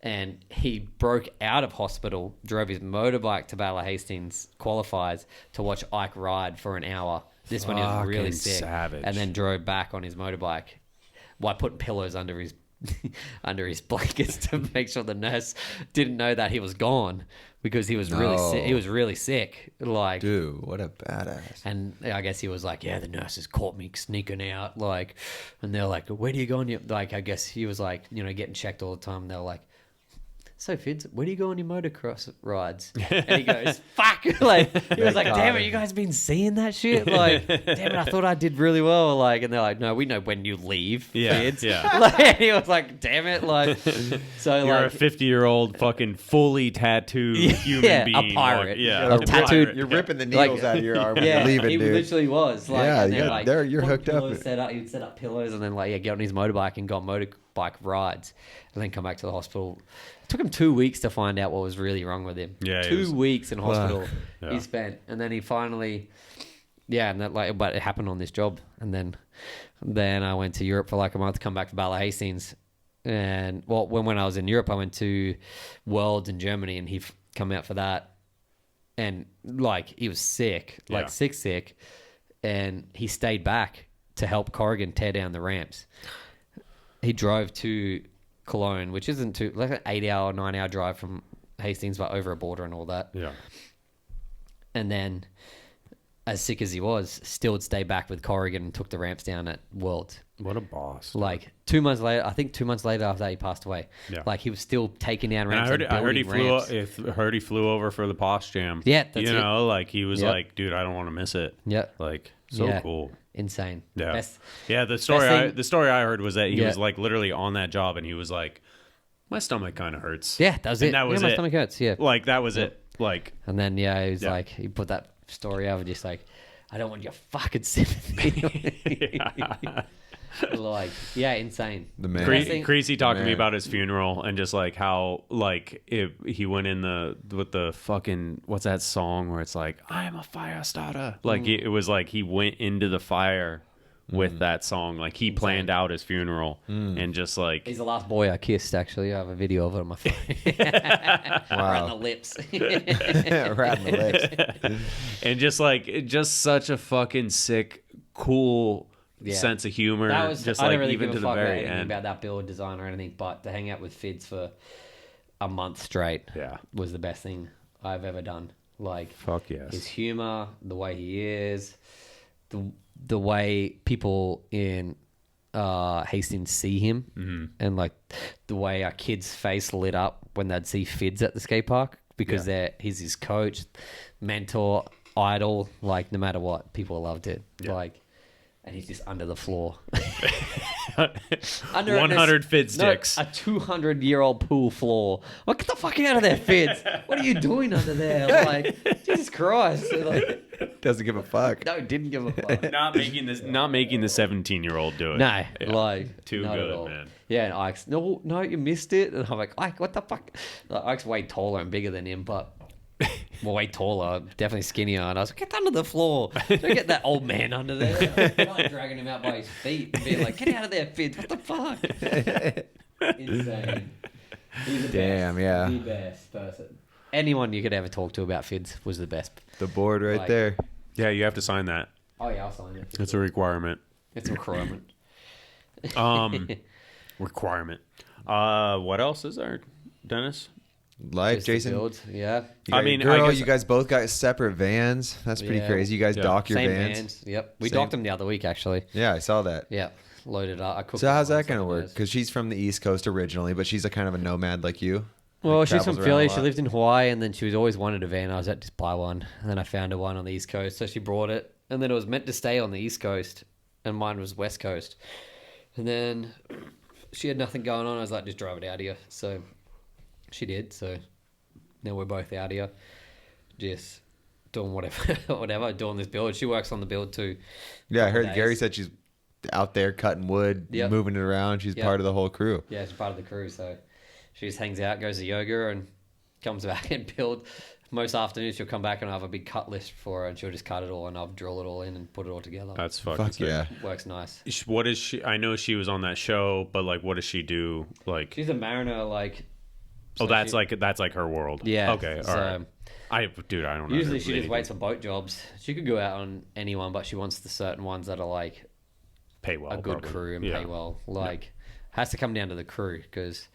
And he broke out of hospital, drove his motorbike to Bala Hastings qualifiers to watch Ike ride for an hour. This one he was really sick, savage. And then drove back on his motorbike. Well, I put pillows under his blankets to make sure the nurse didn't know that he was gone because he was really sick. He was really sick. Like, dude, what a badass. And I guess he was like, yeah, the nurses caught me sneaking out. Like, and they're like, where do you go on your, like, I guess he was like, getting checked all the time. They're like, so Fids, where do you go on your motocross rides? And he goes, fuck. Like, he was like, damn it, you guys been seeing that shit? Like, damn it, I thought I did really well. Like, and they're like, no, we know when you leave, Fids. Yeah. Like, and he was like, damn it. Like, so you're like, a 50-year-old fucking fully tattooed human being. A pirate. A tattooed. You're ripping the needles out of your arm when you're leaving, he dude. literally was. Like, yeah, and then, like, you're hooked up. He'd set up pillows and then get on his motorbike and go on motorbike rides and then come back to the hospital. It took him 2 weeks to find out what was really wrong with him. Yeah, 2 weeks in hospital he spent, and then he finally, and that but it happened on this job, and then I went to Europe for like a month, come back to Bala Hastings, and when I was in Europe, I went to Worlds in Germany, and he come out for that, and like he was sick, like sick, and he stayed back to help Corrigan tear down the ramps. He drove to Cologne, which isn't too like an 8-hour, 9-hour drive from Hastings, but over a border and all that. Yeah. And then, as sick as he was, still would stay back with Corrigan and took the ramps down at Worlds. What a boss! Like 2 months later, I think 2 months later after that he passed away. Yeah. Like he was still taking down ramps. And I heard he flew over for the Posh Jam. Yeah, that's like he was like, dude, I don't want to miss it. Yeah. Like so cool. Insane. Yeah. The story I heard was that he was like literally on that job and he was like, my stomach kind of hurts. Yeah, that was it. That was my it. stomach hurts. Yeah. Like that was it. Like, and then he was like, he put that story out and just like, I don't want your fucking sympathy. Like, insane. The man. Creasy talked to me about his funeral and just like how like he went in with the fucking, what's that song where it's like, I am a fire starter. Like it was like he went into the fire with that song. Like he planned out his funeral and just like, he's the last boy I kissed. Actually, I have a video of it on my phone. Right in the lips. Right in the lips. And just such a fucking sick, cool sense of humor. That was just I like don't really even give to a the fuck very end about that build design or anything, but to hang out with Fids for a month straight was the best thing I've ever done. Like, fuck yes. His humor, the way he is, the way people in Hastings see him, and like the way our kids' face lit up when they'd see Fids at the skate park because he's his coach, mentor, idol. Like no matter what, people loved it. Like, and he's just under the floor. 100 Fid sticks. No, a 200-year-old pool floor. Like, get the fuck out of there, Fids. What are you doing under there? Like, Jesus Christ. Like, doesn't give a fuck. No, didn't give a fuck. Not making the 17-year-old do it. No, like too good, man. Yeah, and Ike's no, you missed it. And I'm like, Ike, what the fuck? Like, Ike's way taller and bigger than him, but way taller, definitely skinnier. And I was like, get under the floor. Don't get that old man under there. I'm like dragging him out by his feet and being like, get out of there, Fids. What the fuck? Insane. He's the Damn, best. The best person. Anyone you could ever talk to about Fids was the best. The board right there. Yeah, you have to sign that. Oh yeah, I'll sign it. It's a requirement. It's a requirement. Requirement. What else is there, Dennis? Life, Jason. Builds, yeah. You guys both got separate vans. That's pretty crazy. You guys dock your Same vans. Yep. We docked them the other week, actually. Yeah, I saw that. Yeah. loaded up. I cooked. So how's that going to work? Because she's from the East Coast originally, but she's a kind of a nomad like you. Well, she's from Philly. She lived in Hawaii, and then she was always wanted a van. I was at just buy one, and then I found her one on the East Coast, so she brought it. And then it was meant to stay on the East Coast, and mine was West Coast. And then she had nothing going on. I was like, just drive it out here. So she did. So now we're both out here, just doing whatever, doing this build. She works on the build too. Yeah, I heard Gary said she's out there cutting wood, moving it around. She's part of the whole crew. Yeah, she's part of the crew. So she just hangs out, goes to yoga, and comes back and build. Most afternoons she'll come back and I have a big cut list for her, and she'll just cut it all, and I'll drill it all in and put it all together. That's fucking sick. Yeah. Works nice. What is she? I know she was on that show, but like, what does she do? Like, she's a mariner. Like, so that's like her world. Yeah. Okay. All right. I don't know. Usually she just waits for boat jobs. She could go out on anyone, but she wants the certain ones that are like pay well, a good crew and pay well. Like, has to come down to the crew, because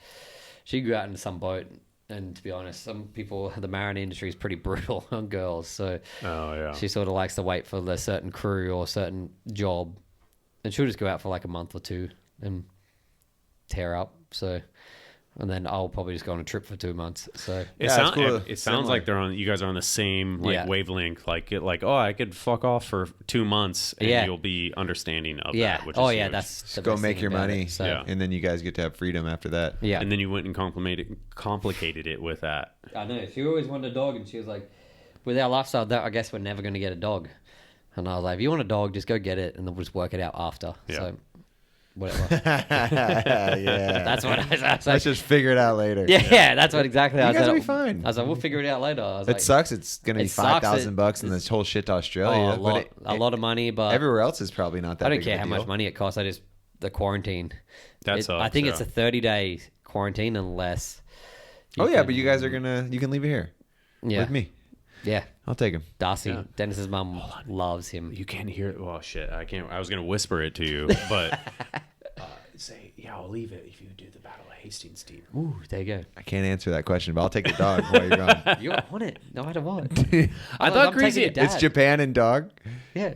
she could go out into some boat. And to be honest, some people, the marine industry is pretty brutal on girls. So she sort of likes to wait for the certain crew or certain job. And she'll just go out for like a month or two and tear up. So, and then I'll probably just go on a trip for 2 months. So it sounds like you guys are on the same wavelength. Like I could fuck off for 2 months and you'll be understanding of that. Which is huge. That's just go make your money. And then you guys get to have freedom after that. Yeah. And then you went and complicated it with that. I know. She always wanted a dog, and she was like, with our lifestyle, I guess we're never going to get a dog. And I was like, if you want a dog, just go get it, and then we'll just work it out after. Yeah. So whatever. Yeah. That's what I was like. Let's just figure it out later. Yeah, that's what exactly I said. You guys will be fine. I was like, we'll figure it out later. I was like, it sucks. It's going to be $5,000 and this whole shit to Australia. A lot of money, but everywhere else is probably not that big. I don't care how much money it costs. The quarantine. That sucks. I think it's a 30-day quarantine unless. But you guys you can leave it here. Yeah. With me. Yeah. I'll take him. Darcy, Dennis's mum loves him. You can't hear it. Oh, shit. I can't. I was going to whisper it to you, but say, I'll leave it if you do the Battle of Hastings team. Ooh, there you go. I can't answer that question, but I'll take the dog while you're gone. You're on it, no matter what. I thought crazy. It's Japan and dog? Yeah.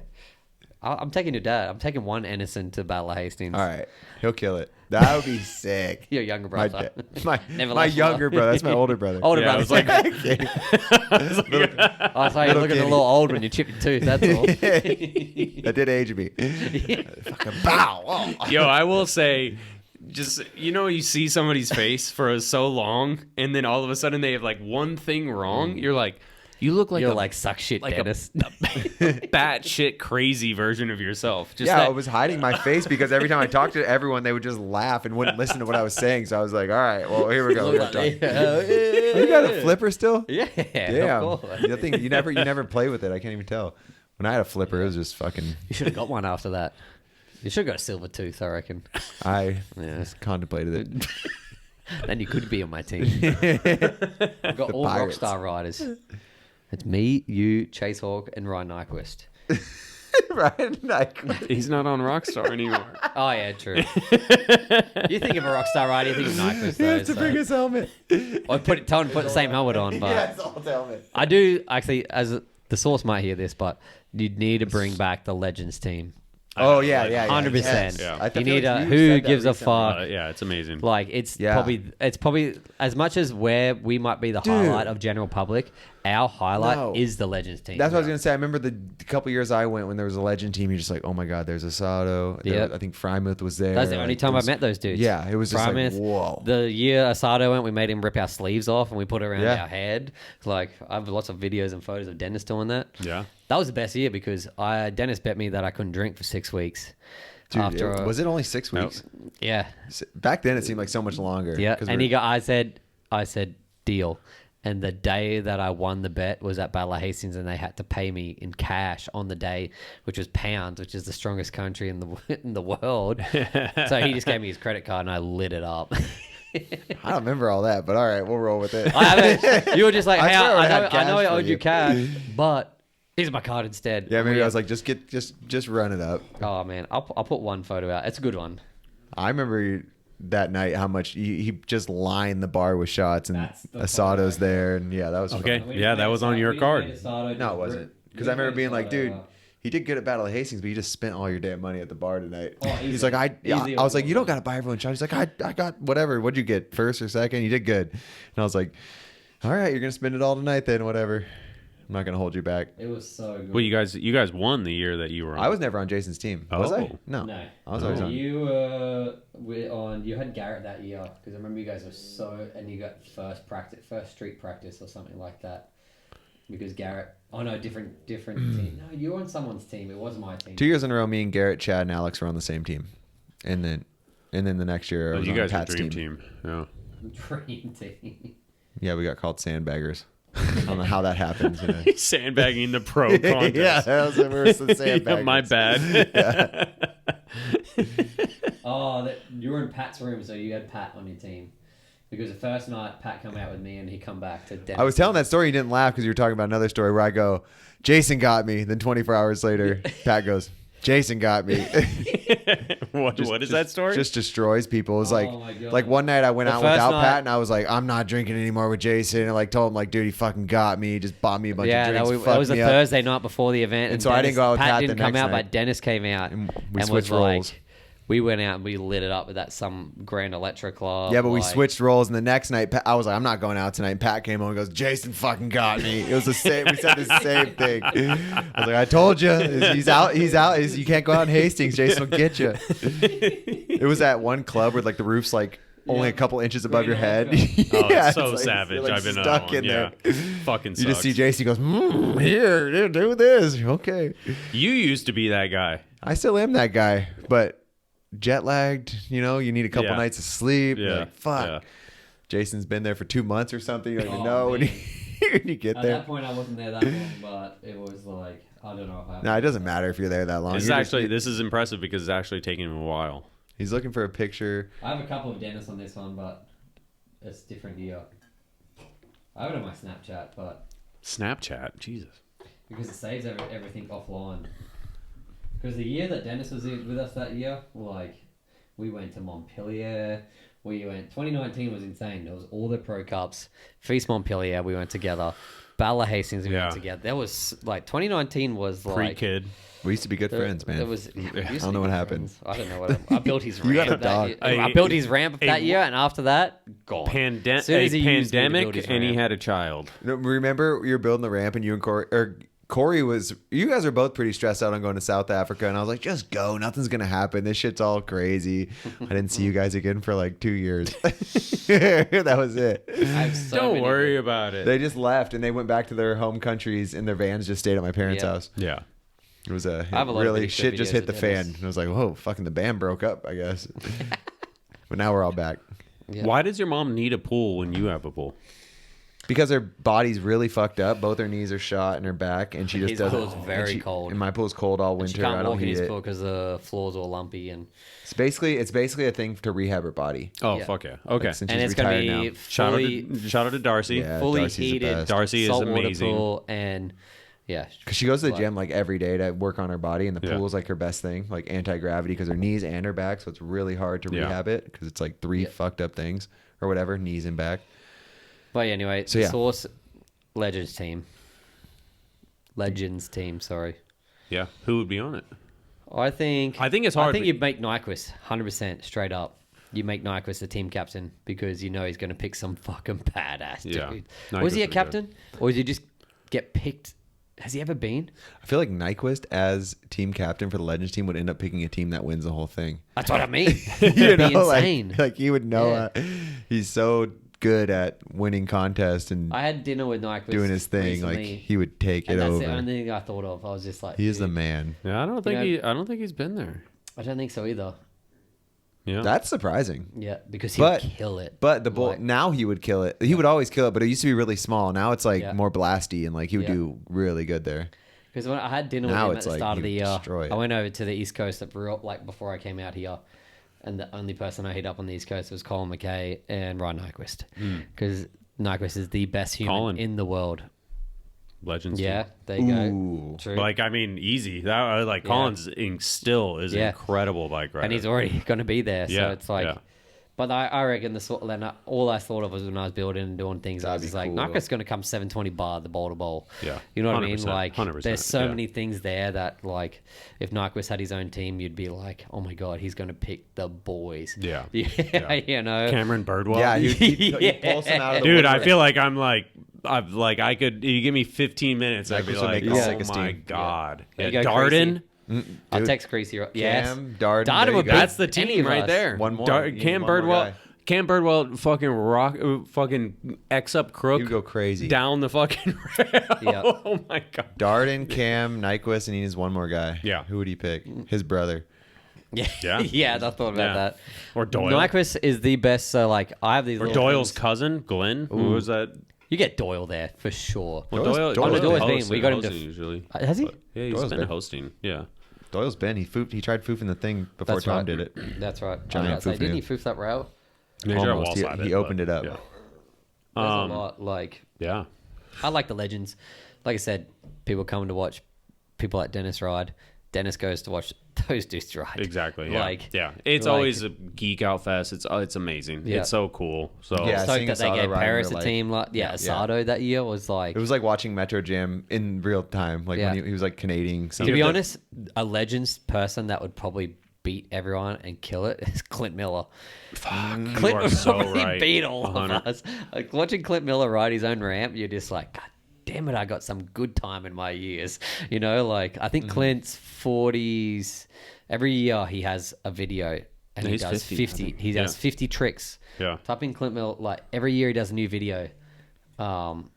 I'm taking your dad. I'm taking one Ennison to Battle of Hastings. All right. He'll kill it. That would be sick. Your younger brother. My younger brother. That's my older brother. Older brother. I was like, I saw you looking a little old when you chipped your tooth. That's all. That did age me. Fucking bow. Oh. Yo, I will say, just, you see somebody's face for so long, and then all of a sudden they have like one thing wrong. You're like, you look like you're suck shit, like Dennis. a bat shit crazy version of yourself. I was hiding my face because every time I talked to everyone, they would just laugh and wouldn't listen to what I was saying. So I was like, all right, well, here we go. You got a flipper still? Yeah. Damn. The thing, you never play with it. I can't even tell. When I had a flipper, it was just fucking. You should have got one after that. You should have got a silver tooth, I reckon. I just contemplated it. Then you could be on my team. We've got all Pirates. Rockstar riders. It's me, you, Chase Hawk, and Ryan Nyquist. Ryan Nyquist. He's not on Rockstar anymore. Oh, yeah, true. You think of a Rockstar rider, you think of Nyquist, though. He has to bring his helmet. Or tell him to put the same helmet on. But yeah, it's all helmet. I do, actually, the source might hear this, but you'd need to bring back the Legends team. Oh, yeah. 100%. Yes. Yeah. You need who gives a fuck. Yeah, it's amazing. Like, it's probably as much as where we might be the highlight of general public, our highlight is the Legends team. That's what I was going to say. I remember the couple years I went when there was a Legend team, you're just like, oh my God, there's Asado. Yep. I think Frymouth was there. That's the only time I met those dudes. Yeah, it was just Frymouth, like, whoa. The year Asado went, we made him rip our sleeves off and we put it around our head. Like, I have lots of videos and photos of Dennis doing that. Yeah. That was the best year because Dennis bet me that I couldn't drink for 6 weeks. Dude, was it only 6 weeks? Yeah. Back then, it seemed like so much longer. Yeah, and I said, deal. And the day that I won the bet was at Battle of Hastings, and they had to pay me in cash on the day, which was pounds, which is the strongest country in the world. So he just gave me his credit card, and I lit it up. I don't remember all that, but all right, we'll roll with it. You were just like, hey, I know I owed you you cash, but here's my card instead. Yeah, maybe I was like, just run it up. Oh man, I'll put one photo out. It's a good one. I remember that night how much he just lined the bar with shots, and Asado's there, and yeah, that was okay. fun. Yeah, that was on your card. No, it wasn't, because I remember being like, dude, he did good at Battle of Hastings, but you just spent all your damn money at the bar tonight. Oh, he's like, I was like, you don't got to buy everyone shots. He's like, I got whatever. What'd you get? First or second? You did good. And I was like, all right, you're going to spend it all tonight then, whatever. I'm not going to hold you back. It was so good. Well, you guys won the year that you were on. I was never on Jason's team. Was I? No. I was always on. You were on. You had Garrett that year because I remember you guys were and you got first street practice or something like that. Because Garrett, different team. No, you were on someone's team. It was my team. 2 years in a row, me and Garrett, Chad, and Alex were on the same team, and then the next year, I was you on guys Pat's were dream team. Yeah. Dream team. Yeah, we got called sandbaggers. I don't know how that happens. Sandbagging the pro contest. Yeah, that was the worst of sandbaggers. Yeah, my bad. You were in Pat's room, so you had Pat on your team. Because the first night, Pat came out with me and he come back to Dennis. I was telling that story, you didn't laugh because you were talking about another story where I go, Jason got me. Then 24 hours later, Pat goes, Jason got me. What is that story? Just destroys people. It was like one night I went out without Pat and I was like, I'm not drinking anymore with Jason. And I told him dude, he fucking got me. He just bought me a bunch of drinks. That was a Thursday night before the event. And so Dennis, I didn't go out with Pat didn't come out, but Dennis came out and we switched roles. We went out and we lit it up with some Grand Electro Club. Yeah, but we switched roles, and the next night, I was like, I'm not going out tonight. And Pat came on and goes, Jason fucking got me. It was the same. We said the same thing. I was like, I told you. He's out. You can't go out in Hastings. Jason will get you. It was at one club where the roof's only a couple inches above your head. It's so savage. I've been stuck in there. Fucking sucks. You just see Jason goes, here, do this. Okay. You used to be that guy. I still am that guy, but jet lagged, you need a couple nights of sleep. Fuck. Yeah. Jason's been there for 2 months or something. You don't even know when you get there. At that point, I wasn't there that long, but it was I don't know how. No, it doesn't matter if you're there that long. This is impressive because it's actually taking him a while. He's looking for a picture. I have a couple of Dennis on this one, but it's different year. I have it on my Snapchat, but Snapchat, Jesus, because it saves everything offline. Because the year that Dennis was with us that year, we went to Montpellier. 2019 was insane. There was all the Pro Cups. Feast Montpellier, we went together. Battle Hastings, we went together. There was 2019 was pre-kid. We used to be good friends, man. I don't know what happened. I don't know what I built his ramp. I built his ramp that year, and after that, gone. Pandemic, and he had a child. Remember, you were building the ramp, and you and Corey you guys are both pretty stressed out on going to South Africa, and I was like, just go, nothing's gonna happen, this shit's all crazy. I didn't see you guys again for 2 years. That was it. Don't worry about it. They just left and they went back to their home countries, and their vans just stayed at my parents' house. Yeah, it was really shit just hit the fan, and I was like, whoa, fucking the band broke up, I guess. But now we're all back. Why does your mom need a pool when you have a pool? Because her body's really fucked up. Both her knees are shot and her back, and she just doesn't. His pool's very cold. And my pool's cold all winter. She can't walk in his pool because the floor's all lumpy, and it's basically a thing to rehab her body. Oh fuck yeah! Okay, since she's retired now. Shout out to Darcy. Yeah, fully Darcy's heated. Darcy is amazing. Pool, and because she goes to the gym every day to work on her body, and the pool's her best thing, anti-gravity, because her knees and her back, so it's really hard to rehab it because it's three fucked up things or whatever, knees and back. But anyway, so Source Legends team, sorry. Yeah, who would be on it? I think it's hard. I think you'd make Nyquist 100% straight up. You make Nyquist the team captain because he's going to pick some fucking badass dude. Was he a captain, or did he just get picked? Has he ever been? I feel like Nyquist as team captain for the Legends team would end up picking a team that wins the whole thing. That's what I mean. It'd be insane. He would know. He's so good at winning contests, and I had dinner with Nyquist doing his thing recently. He would take it over. That's the only thing I thought of. I was just he is the man. Yeah, I don't think he's been there. I don't think so either. Yeah, that's surprising. Yeah, because he would kill it. But the bull now he would kill it. He would always kill it, but it used to be really small. Now it's more blasty, and he would do really good there. Because when I had dinner with him at the start of the year, I went over to the East Coast before I came out here. And the only person I hit up on the East Coast was Colin McKay and Ryan Nyquist. Because Nyquist is the best human in the world. Legends. Yeah, there you go. True. Easy. That Colin's still is an incredible bike rider. And he's already going to be there. So it's But I reckon all I thought of was when I was building and doing things, I was just like, Nyquist's going to come 720 bar the bowl to bowl. Yeah. You know what I mean? Like, 100%, there's so many things there that, like, if Nyquist had his own team, you'd be like, oh my God, he's going to pick the boys. Yeah. You know? Cameron Birdwell. Yeah, he pulls him out of the Dude, woodwork. I feel like I could, you give me 15 minutes, I'd be like, oh my God. Yeah. Yeah. Darden. I'll text Creasy. Yes. Cam, Darden. Darden would That's the team right there. One more. Cam Birdwell fucking X up crook. You go crazy. Down the fucking rail. Yeah. Oh my God. Darden, Cam, Nyquist, and he needs one more guy. Yeah. Who would he pick? His brother. Yeah. Yeah, I thought about that. Or Doyle. Nyquist is the best. So, like, I have these Or little Doyle's things. cousin, Glenn. Who was that? You get Doyle there for sure. Well, Doyle's been. We got him to usually. Has he? Yeah, he's Doyle's been been. hosting. Yeah. Doyle's been. He tried foofing the thing before That's Tom right. did it. That's right. Giant Didn't foo-foo. he foof that rail? Almost. He opened it up. Yeah. There's a lot. Like, Yeah. I like the legends. Like I said, people come to watch people like Dennis ride. Dennis goes to watch those dudes ride. Exactly. Yeah. Like, it's like- always a geek out fest. It's amazing. Yeah. It's so cool. So Yeah. So seeing that they Asado gave ride, Paris we're a like- team. Like, Asado that year was like. It was like watching Metro Jam in real time. Like when he was like Canadian. To be honest, a legends person that would probably beat everyone and kill it is Clint Miller. Fuck. Clint are would so probably right. beat all 100. of us. Like, watching Clint Miller ride his own ramp, you're just like, God damn it, I got some good time in my years. You know, like, I think Clint's 40s, every year he has a video and he He's does 50. He does 50 tricks. Yeah. Type in Clint Miller, like, every year he does a new video. And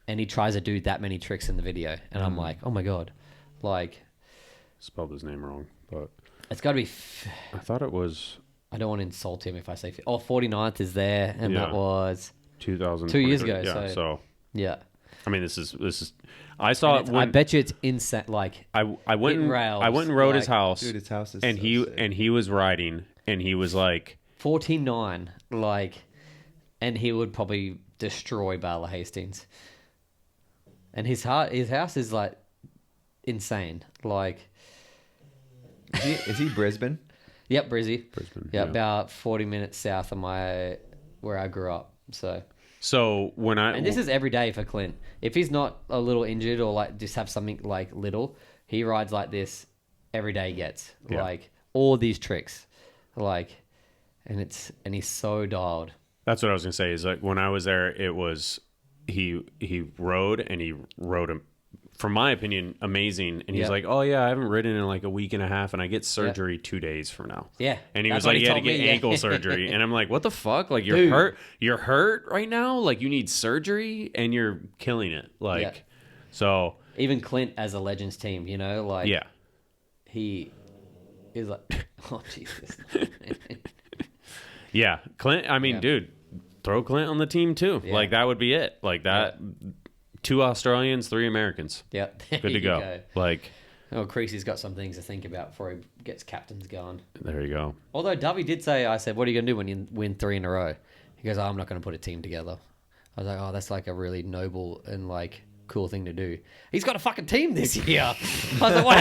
he tries to do that many tricks in the video. And I'm like, oh my God. Like, Spelled his name wrong, but it's got to be... I thought it was I don't want to insult him if I say... 49th is there, and Yeah. that was... 2000. 2 years ago, Yeah. So Yeah. I mean, this is. I saw it. I bet you it's insane. Like, I went hitting and rails, I went and rode like- his house. Dude, his house is and so he sick. and he was riding and he was like 49, like, and he would probably destroy Bala Hastings. And his house is like insane. Like, Is he Brisbane? yep, Brizzy. Brisbane. Yeah, about 40 minutes south of where I grew up. So when I And this is every day for Clint. If he's not a little injured or like just have something like little, he rides like this every day. He gets Yeah. like all these tricks, like, and he's so dialed. That's what I was gonna say. Is like when I was there, it was he rode and he rode him. From my opinion, amazing. And he's Yeah. like, "Oh yeah, I haven't ridden in like a week and a half, and I get surgery 2 days from now." Yeah, And he that's was what like, he "You had to told get me, yeah. ankle surgery," and I'm like, "What the fuck? Like you're Dude. hurt? You're hurt right now? Like you need surgery, and you're killing it. Like, Yeah. so Even Clint as a Legends team, you know, like yeah." he is like, oh Jesus, Yeah, Clint. I mean, Yeah. dude, throw Clint on the team too. Yeah. Like that would be it. Like that. 2 Australians, 3 Americans. yeah, Good to go. Like Oh, Creasy's got some things to think about before he gets captains going. there you go. Although Dovey did say, I said, "What are you going to do when you win 3 in a row?" He goes, "Oh, I'm not going to put a team together." I was like, "Oh, that's like a really noble and like cool thing to do." He's got a fucking team this year. I was like, "What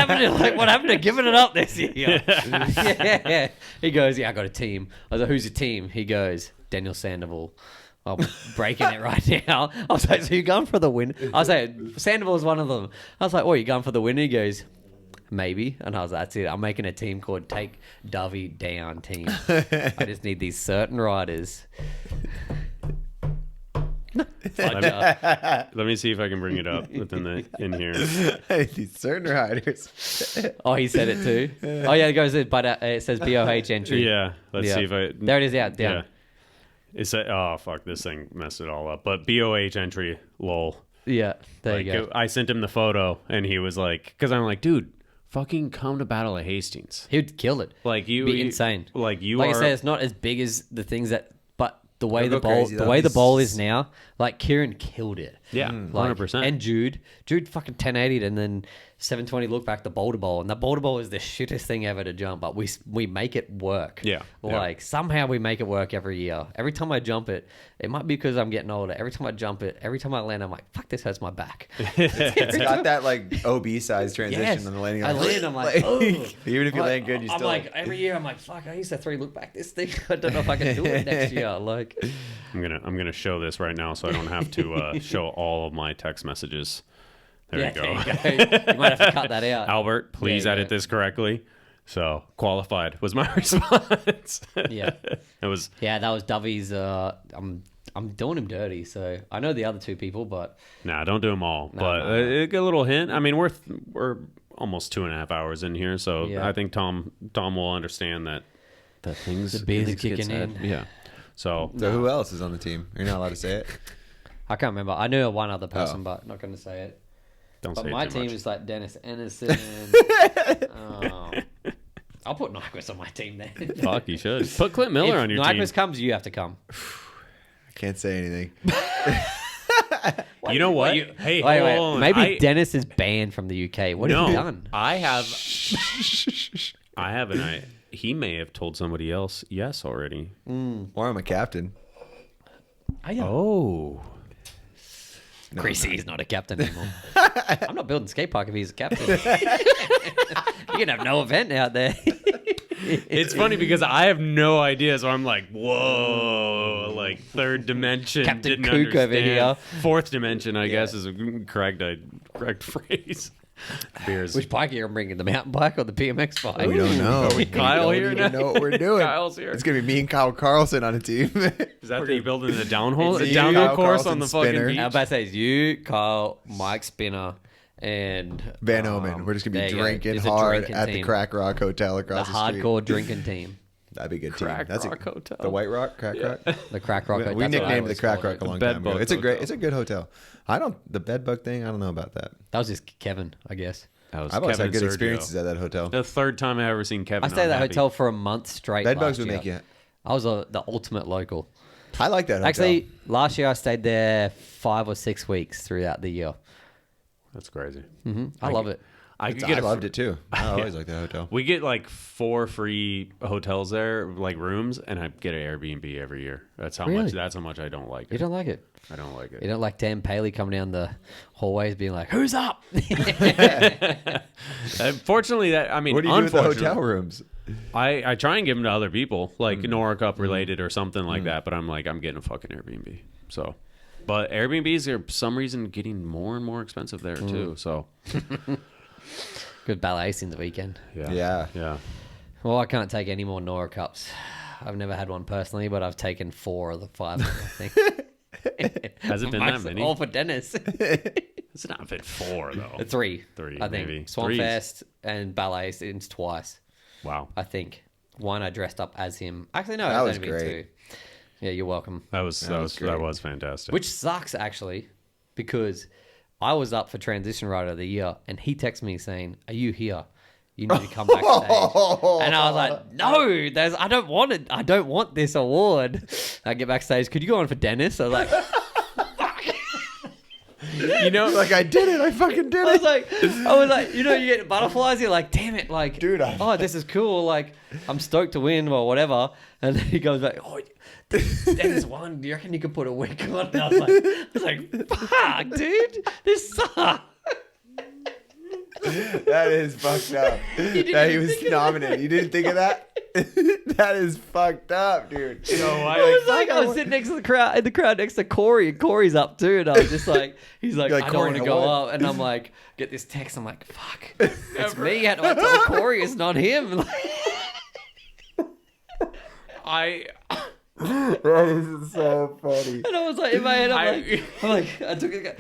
happened to giving it up this year?" Yeah. He goes, "Yeah, I got a team." I was like, "Who's your team?" He goes, "Daniel Sandoval." I'm breaking it right now. I was like, "So you're going for the win?" I was like, "Sandoval's one of them." I was like, "Oh, you going for the win?" He goes, "Maybe." And I was like, "That's it. I'm making a team called Take Dovey Down Team. I just need these certain riders." Let me see if I can bring it up in here. These certain riders. Oh, he said it too. Oh yeah, it goes. But it says BOH entry. Yeah, let's see if I. There it is. Out down. Yeah. It said, "Oh fuck, this thing messed it all up." But BOH entry, lol. Yeah, there Like, you go. I sent him the photo, and he was like, "Because I'm like, dude, fucking come to Battle of Hastings. He'd kill it. Like you, Be insane. Like you Like are." I said, it's not as big as the things that. But the way It'll the go bowl, crazy, the though. way the bowl is now, like Kieran killed it. Yeah, 100%. And Jude fucking 1080'd and then 720 look back the boulder bowl, and the boulder bowl is the shittest thing ever to jump, but we make it work. Yeah. Somehow we make it work every year. Every time I jump it, it might be because I'm getting older. Every time I jump it, every time I land, I'm like, fuck, this hurts my back. It's got that like OB size transition on the landing. I land, I'm like, oh. Even if you land good, you still. I'm like, every year I'm like, fuck, I used to 3 look back this thing. I don't know if I can do it next year. Like, I'm gonna show this right now so I don't have to show all of my text messages. There you go. You might have to cut that out. Albert, please edit this correctly. So, qualified was my response. Yeah. It was. Yeah, that was Dovey's. I'm doing him dirty, so I know the other 2 people, but. Nah, don't do them all. But a little hint. I mean, we're almost 2.5 hours in here, so I think Tom will understand that things. The beer's kicking in. Yeah. So who else is on the team? You're not allowed to say it? I can't remember. I knew one other person, but not going to say it. But my team is like Dennis Anderson. I'll put Nyquist on my team then. Fuck, you should. Put Clint Miller on your team. If Nyquist comes, you have to come. I can't say anything. You know what? Wait. Maybe Dennis is banned from the UK. What have you done? I have an idea. He may have told somebody else yes already. Or I'm a captain. Oh. No, Greasy is not a captain anymore. I'm not building skate park if he's a captain. You can have no event out there. It's funny because I have no idea, so I'm like, whoa, like 3rd dimension. Captain Kook over here. 4th dimension, I guess, is a correct phrase. Beers. Which bike are you bringing? The mountain bike or the BMX bike? We don't know. Kyle here now? We don't even know what we're doing. Kyle's here. It's going to be me and Kyle Carlson on a team. Is that you building the downhill course on the fucking beach? I was about to say, it's you, Kyle, Mike Spinner, and Van Omen. We're just going to be drinking hard at the Crack Rock Hotel across the street. The hardcore drinking team. That'd be a good team. Crack Rock Hotel. The White Rock? Crack Rock? The Crack Rock Hotel. We nicknamed the Crack Rock a long time ago. It's a good hotel. The bed bug thing, I don't know about that. That was just Kevin, I guess. I've always had good experiences at that hotel. The 3rd time I ever seen Kevin. I stayed at that hotel for a month straight. Bed bugs would make you. I was the ultimate local. I like that hotel. Actually, last year I stayed there 5 or 6 weeks throughout the year. That's crazy. Mm-hmm. I love it. I loved it too. I always liked that hotel. We get like 4 free hotels there, like rooms, and I get an Airbnb every year. That's how much. That's how much I don't like it. You don't like it? I don't like it. You don't like Dan Paley coming down the hallways being like, "Who's up?" Fortunately, what do you do with the hotel rooms? I try and give them to other people, like Nora Cup related or something like that. But I'm getting a fucking Airbnb. So, but Airbnbs are for some reason getting more and more expensive there too. So. Good ballet in the weekend. Yeah. Well, I can't take any more Nora Cups. I've never had one personally, but I've taken 4 of the 5, I think. Has it been that many? All for Dennis. It's not been 4, though. 3. 3, I think. Maybe. Swampfest and ballet since twice. Wow. I think. One, I dressed up as him. Actually, no, that was great. 2. Yeah, you're welcome. That was fantastic. Which sucks, actually, because I was up for Transition Rider of the Year, and he texted me saying, "Are you here? You need to come backstage." And I was like, "No, I don't want it. I don't want this award." I get backstage. Could you go on for Dennis? I was like, "Fuck." I did it. I fucking did it. I was like, you get butterflies. You're like, damn it, like, dude. This is cool. Like, I'm stoked to win or whatever. And then he goes back, "Oh, Dennis won. Do you reckon you could put a wig on?" And I was like, fuck, dude, this sucks. That is fucked up. That he was nominated. You didn't think of that? That is fucked up, dude. I was sitting next to the crowd next to Corey, and Corey's up too, and I was just like, he's like, "I don't want to go up," and I'm like, get this text, I'm like, fuck, it's me. How do I tell Corey it's not him? That is so funny. And I was like, in my head, I took it.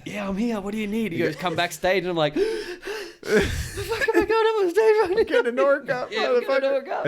Yeah, I'm here. What do you need? He goes, "Come backstage," and I'm like, "Fuck, am I going up on stage right now?" Getting a Nora Cup. Yeah, I'm getting a Nora Cup.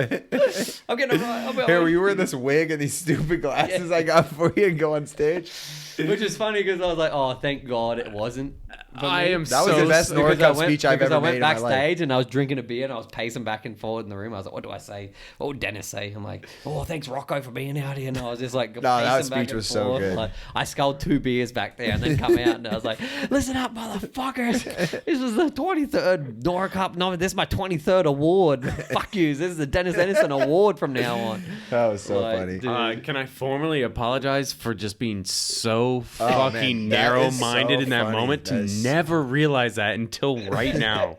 I'm getting a Here, were you wearing this wig and these stupid glasses I got for you and go on stage? Which is funny because I was like, "Oh, thank God it wasn't." That was the best Nora Cup speech I've ever made in my life. I went backstage and I was drinking a beer and I was pacing back and forward in the room. I was like, what do I say? What would Dennis say? I'm like, oh, thanks Rocco for being out here. And I was just like, that speech was so good. Like, I sculled 2 beers back there and then come out and I was like, listen up, motherfuckers. This was the 23rd Nora Cup. No, this is my 23rd award. Fuck you. This is the Dennis Edison Award from now on. That was so funny. Can I formally apologize for just being so fucking narrow-minded in that moment to never realize that until right now.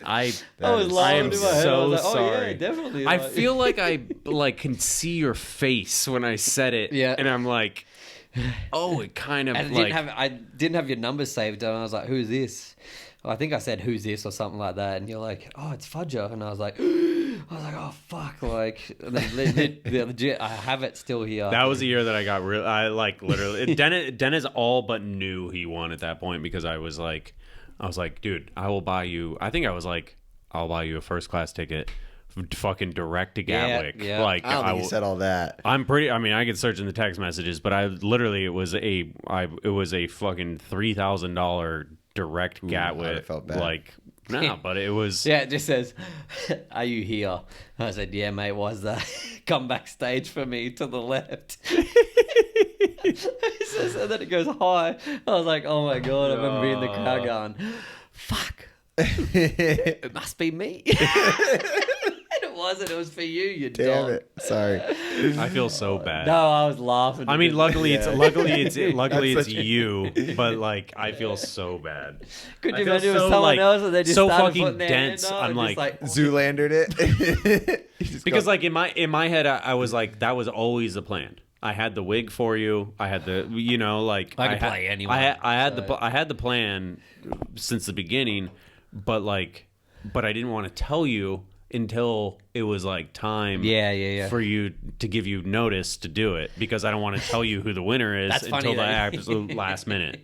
I am so sorry. Yeah, definitely. I feel like I can see your face when I said it, and I'm like, oh, it kind of and I didn't have your number saved, and I was like, who's this? I think I said, who's this or something like that, and you're like, oh, it's Fudger, and I was like, oh fuck, like, legit, I have it still here. That was the year that I got real. I literally Dennis all but knew he won at that point because I was like, dude, I will buy you. I think I was like, I'll buy you a first class ticket, fucking direct to Gatwick. Yeah. Like I don't think he said all that. I'm pretty. I mean, I could search in the text messages, but I literally it was a fucking $3,000 direct Gatwick. I felt bad. Like. No, but it was... Yeah, it just says, are you here? I said, yeah, mate, why's that? Come backstage for me to the left. It says, and then it goes, hi. I was like, oh my God, I remember being in the crowd going, fuck. It must be me. It wasn't. It was for you, you Damn dog. It. Sorry. I feel so bad. No, I was laughing. I mean, luckily it's you, but like I feel so bad. Could you imagine it was someone else and they just so started fucking dense? I'm like Zoolandered it. Because like in my head I was like that was always the plan. I had the wig for you. I had the I could play anyone. I had the plan since the beginning, but I didn't want to tell you until it was like time for you to give you notice to do it because I don't want to tell you who the winner is until the absolute last minute.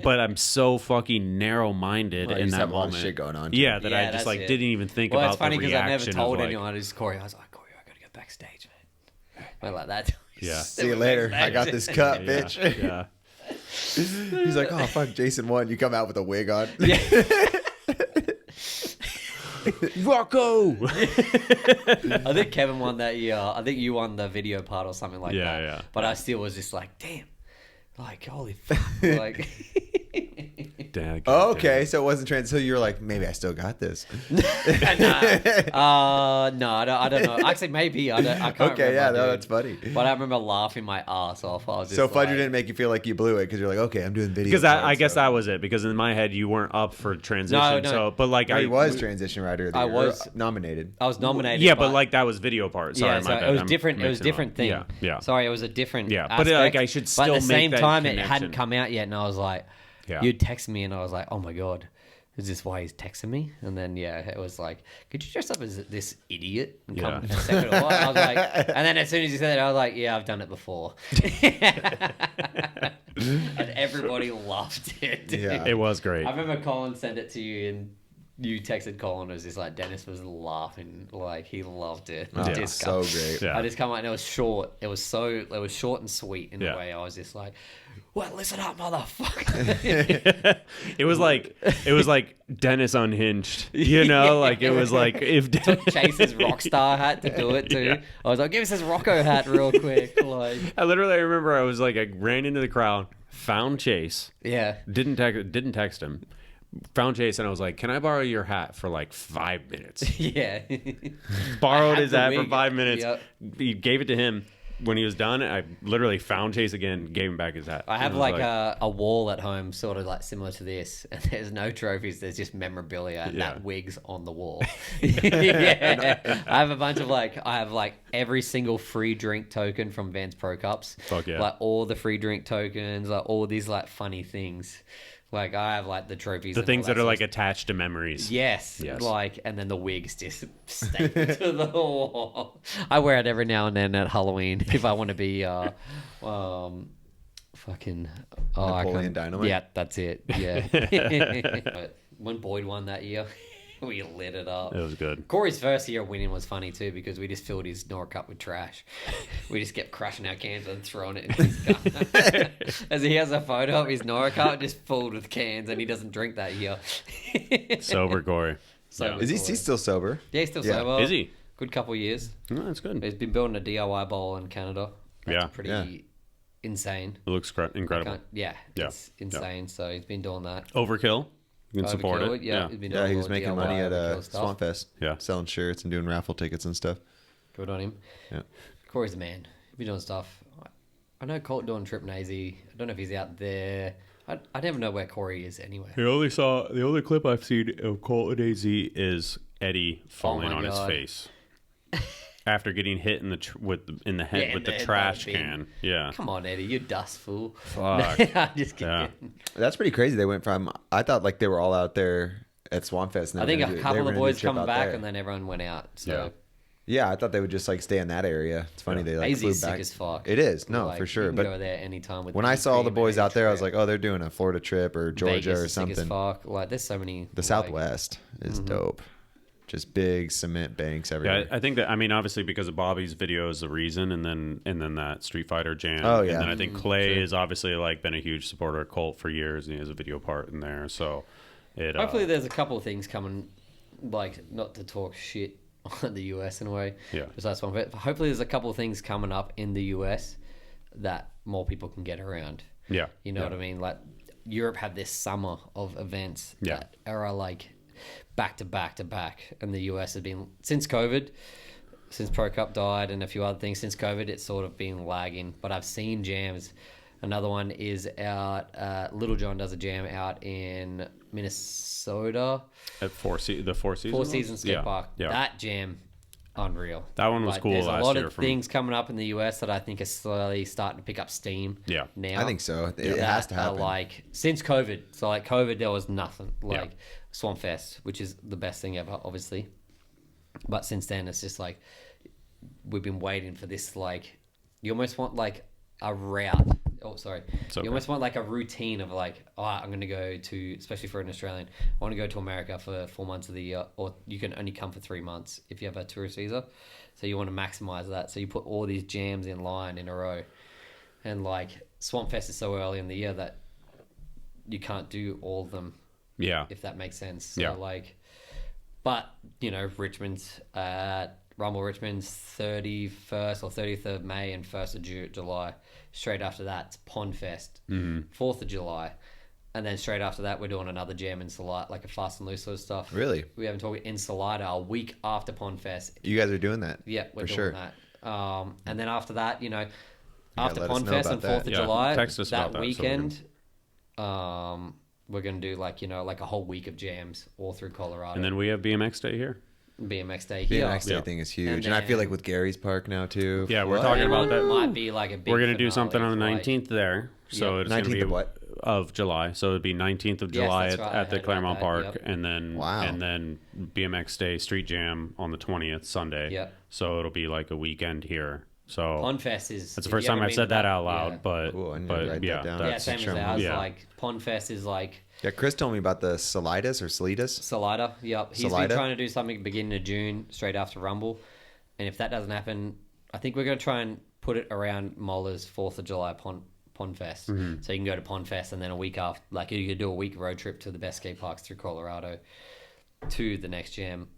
But I'm so fucking narrow-minded in that moment. A lot of shit going on. Yeah, that I just didn't even think about the reaction. It's funny because I never told anyone. I just Corey. I was like, Corey, I gotta get backstage, man. Went like that. Yeah. See you later. I got this cup, bitch. Yeah. He's like, oh fuck, Jason won. You come out with a wig on. Yeah. Rocco. I think Kevin won that year. I think you won the video part or something like that. Yeah. But I still was just like, damn. Like, holy fuck. Like okay, so it wasn't trans. So you were like, maybe I still got this. No, I don't know. Actually, maybe I can't. Okay, remember, that's funny. But I remember laughing my ass off. I was just so Fudger didn't make you feel like you blew it because you're like, okay, I'm doing video. Because I guess that was it. Because in my head, you weren't up for transition. No. So, but like I was transition writer. I was nominated. I was nominated. Yeah, but like that was video part. Sorry, my bad. It was different. It was a different thing. Yeah. Sorry, it was a different. Yeah, but like I should still. But at the same time, it hadn't come out yet, and I was like. Yeah. You'd text me and I was like, oh my God, is this why he's texting me? And then, it was like, could you dress up as this idiot and come a second or what? I was like, and then as soon as you said that, I was like, yeah, I've done it before. And everybody loved it. Yeah. It was great. I remember Colin sent it to you and you texted Colin. It was just like Dennis was laughing, like he loved it. So great. I just come out and it was short. It was short and sweet in a way. I was just like, well, listen up, motherfucker. It was like Dennis unhinged. Like it was like if took Chase's rock star hat to do it too. Yeah. I was like, give us his Rocco hat real quick. Like I remember I was like I ran into the crowd, found Chase. Yeah. Didn't text him. Found Chase and I was like, can I borrow your hat for like 5 minutes? Yeah. Borrowed his hat for 5 minutes. Yep. He gave it to him. When he was done, I literally found Chase again, gave him back his hat. I have like a wall at home, sort of like similar to this, and there's no trophies. There's just memorabilia, and that wig's on the wall. I have a bunch of I have every single free drink token from Vans Pro Cups. Fuck yeah! Like all the free drink tokens, like all these funny things. Like I have the trophies, the things that are attached to memories. Yes. And then the wigs just stay to the wall. I wear it every now and then at Halloween if I want to be fucking Napoleon Dynamite. Yeah, that's it. Yeah. But when Boyd won that year, We lit it up. It was good. Corey's first year winning was funny too because we just filled his Nora cup with trash. We just kept crushing our cans and throwing it in his cup. As he has a photo of his Nora cup just filled with cans and he doesn't drink that year. Sober Corey. Yeah. Is he still sober? Yeah, he's still sober. Is he? Good couple of years. No, that's good. He's been building a DIY bowl in Canada. That's pretty insane. It looks incredible. It's insane. So he's been doing that. Overkill. You can support it. Yeah, he was making money at Swampfest. Yeah, selling shirts and doing raffle tickets and stuff. Good on him. Yeah, Corey's the man. He's been doing stuff. I know Colt doing Trip Nazy. I don't know if he's out there. I never know where Corey is anyway. The only clip I've seen of Colt and AZ is Eddie falling on his face after getting hit in the head with the trash can. Yeah, come on, Eddie, you dust fool. Fuck. I'm just kidding. Yeah. That's pretty crazy. They went from I thought like they were all out there at Swampfest. And I think a couple of boys come back and then everyone went out. So. Yeah, I thought they would just like stay in that area. It's funny they like flew back. Sick as fuck. It is, no, for sure. You can but go there anytime. With when I saw all the boys out there, I was like, oh, they're doing a Florida trip or Georgia Vegas or something. Sick as fuck. Like, there's so many. The Southwest is dope. Just big cement banks everywhere. Yeah, I think that obviously because of Bobby's video is the reason, and then that Street Fighter jam. Oh yeah. And then I think Clay has obviously like been a huge supporter of Colt for years, and he has a video part in there. So hopefully there's a couple of things coming, like not to talk shit on the US in a way. Yeah. Besides one, but hopefully there's a couple of things coming up in the US that more people can get around. Yeah. You know what I mean? Like Europe had this summer of events that are like back to back to back, and the US has been since COVID, since Pro Cup died and a few other things since COVID, it's sort of been lagging. But I've seen jams. Another one is out. Little John does a jam out in Minnesota at Four Seasons skate park. Yeah. That jam, unreal. That one was cool. There's last a lot year of things coming up in the US that I think are slowly starting to pick up steam. Yeah, now I think so. It has to happen. Like since COVID, so like COVID, there was nothing like Swampfest, which is the best thing ever, obviously. But since then, it's just like we've been waiting for this. Like you almost want like a route. Oh, sorry. You almost want like a routine of like, oh, I'm going to go to, especially for an Australian, I want to go to America for 4 months of the year, or you can only come for 3 months if you have a tourist visa. So you want to maximize that. So you put all these jams in line in a row. And like Swampfest is so early in the year that you can't do all of them. Yeah. If that makes sense. So like, but you know, Rumble Richmond's 31st or 30th of May and 1st of July. Straight after that, it's Pondfest, 4th of July. And then straight after that, we're doing another jam in Salida, like a fast and loose sort of stuff. Really? We haven't talked in Salida a week after Pondfest. You guys are doing that? Yeah, we're doing that. And then after that, you know, after Pondfest and 4th of July, that weekend, we're going to do like, you know, like a whole week of jams all through Colorado. And then we have BMX Day here. BMX Day here. BMX Day thing is huge. And I feel like with Gary's Park now too. Yeah, we're talking about that. Might be like a big We're going to do something on the 19th there. So it's going to be of July. So it'd be 19th of July at the Claremont Park. Yep. And then BMX Day Street Jam on the 20th, Sunday. Yep. So it'll be like a weekend here. So Pondfest is... That's the first time I've said that out loud, but yeah, same as ours. Like Pondfest is like... Yeah, Chris told me about the Salidas or Salidas. Salida, yep. He's been trying to do something beginning of June, straight after Rumble. And if that doesn't happen, I think we're going to try and put it around Moller's 4th of July Pondfest. Mm-hmm. So you can go to Pondfest and then a week after, like you could do a week road trip to the best skate parks through Colorado to the next jam,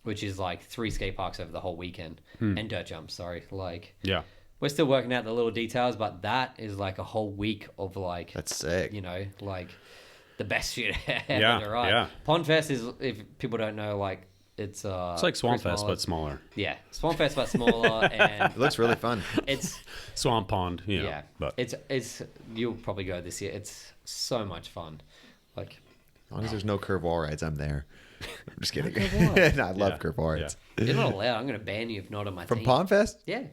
which is like 3 skate parks over the whole weekend. And dirt jumps, like... Yeah. We're still working out the little details, but that is like a whole week of like... That's sick. You know, like... The best shit ever, right? Yeah. Pondfest is, if people don't know, like it's like Swampfest but smaller. Yeah, Swampfest but smaller, and it looks really fun. It's Swamp Pond, you know, yeah. But it's you'll probably go this year. It's so much fun. Like as long as there's no curve wall rides, I'm there. I'm just kidding. No, I love curve wall rides. You're not allowed. I'm going to ban you if not on my team. team. From Pondfest? Yeah.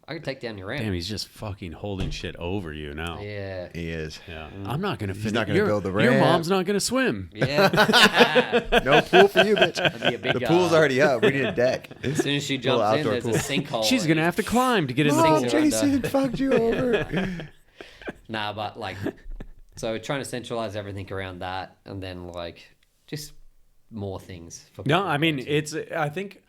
I could take down your ramp. Damn, he's just fucking holding shit over you now. Yeah. He is. Yeah. I'm not going to He's not going to build the ramp. Your mom's not going to swim. Yeah. No pool for you, bitch. That'd be a big, the pool's already up. We need a deck. As soon as she jumps in, there's a sinkhole. She's going to have to climb to get in the pool. Jason fucked you over. Nah, but like, so trying to centralize everything around that and then like just more things. For no, I mean, I think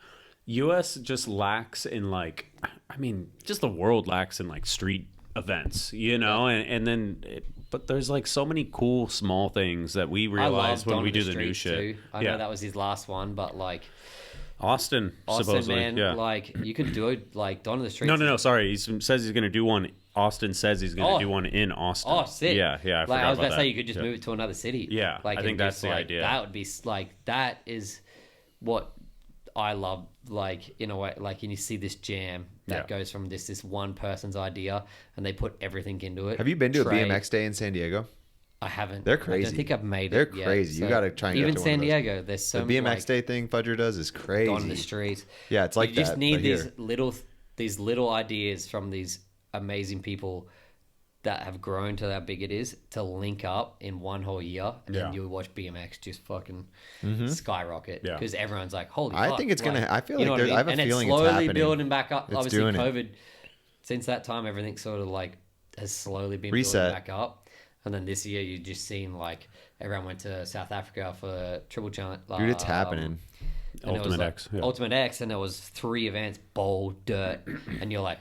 U.S. just lacks in like, I mean, just the world lacks in like street events, you know, and then, but there's like so many cool small things that we realize when we do the new shit. Too. I know that was his last one, but like Austin supposedly, man, like you could do it like Don of the Street. No, sorry, he says he's going to do one. Austin says he's going to do one in Austin. Oh, sick. Yeah. I was about to say you could just move it to another city. Yeah, like, I think that's the idea. That would be like, that is what I love, like, in a way, like, and you see this jam that goes from this one person's idea and they put everything into it. Have you been to a BMX day in San Diego? I haven't. They're crazy. I don't think I've made They're it. They're crazy. So you got to try and even get to San one of Diego, there's so the many, BMX day thing Fudger does is crazy. On the street. Yeah, it's like you just need here. these little ideas from these amazing people that have grown to how big it is to link up in one whole year, and then you'll watch BMX just fucking skyrocket because everyone's like, "Holy!" I think it's gonna. I feel like I have a feeling it's slowly building back up. It's Obviously, doing COVID. Since that time, everything sort of like has slowly been reset building back up, and then this year you just seen like everyone went to South Africa for Triple Challenge. Dude, it's happening. Ultimate X, Ultimate X, and there was 3 events: bowl, dirt, and you're like,